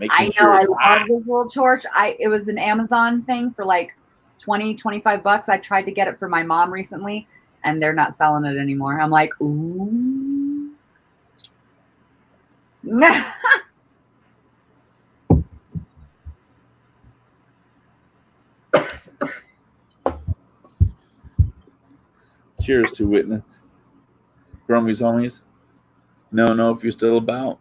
I know. I love this little torch. It was an Amazon thing for like $20-25. I tried to get it for my mom recently, and they're not selling it anymore. I'm like, ooh. Cheers to witness. Grummies homies. know if you're still about.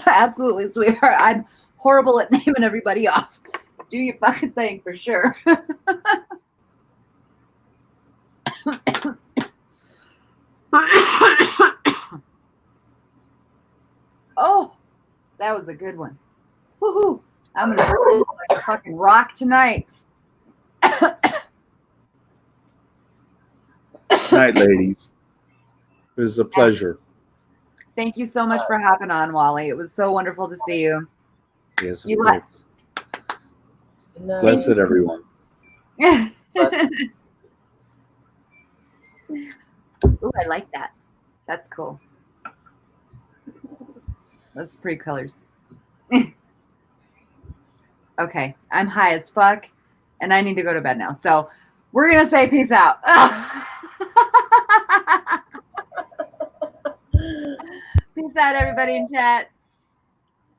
Absolutely, sweetheart. I'm horrible at naming everybody off. Do your fucking thing for sure. Oh, that was a good one. Woohoo! I'm gonna like fucking rock tonight. Good night, ladies. It was a pleasure. Thank you so much for hopping on, Wally. It was so wonderful to see you. Yes, of You course. Blessed everyone. Ooh, I like that. That's cool. That's pretty colors. Okay, I'm high as fuck, and I need to go to bed now. So we're gonna say peace out. Peace out, everybody in chat.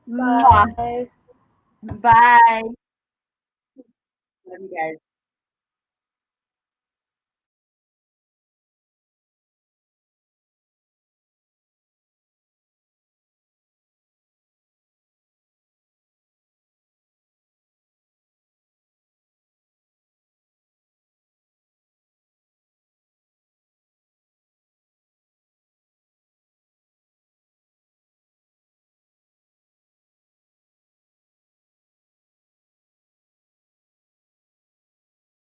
Bye. Bye. Love you guys.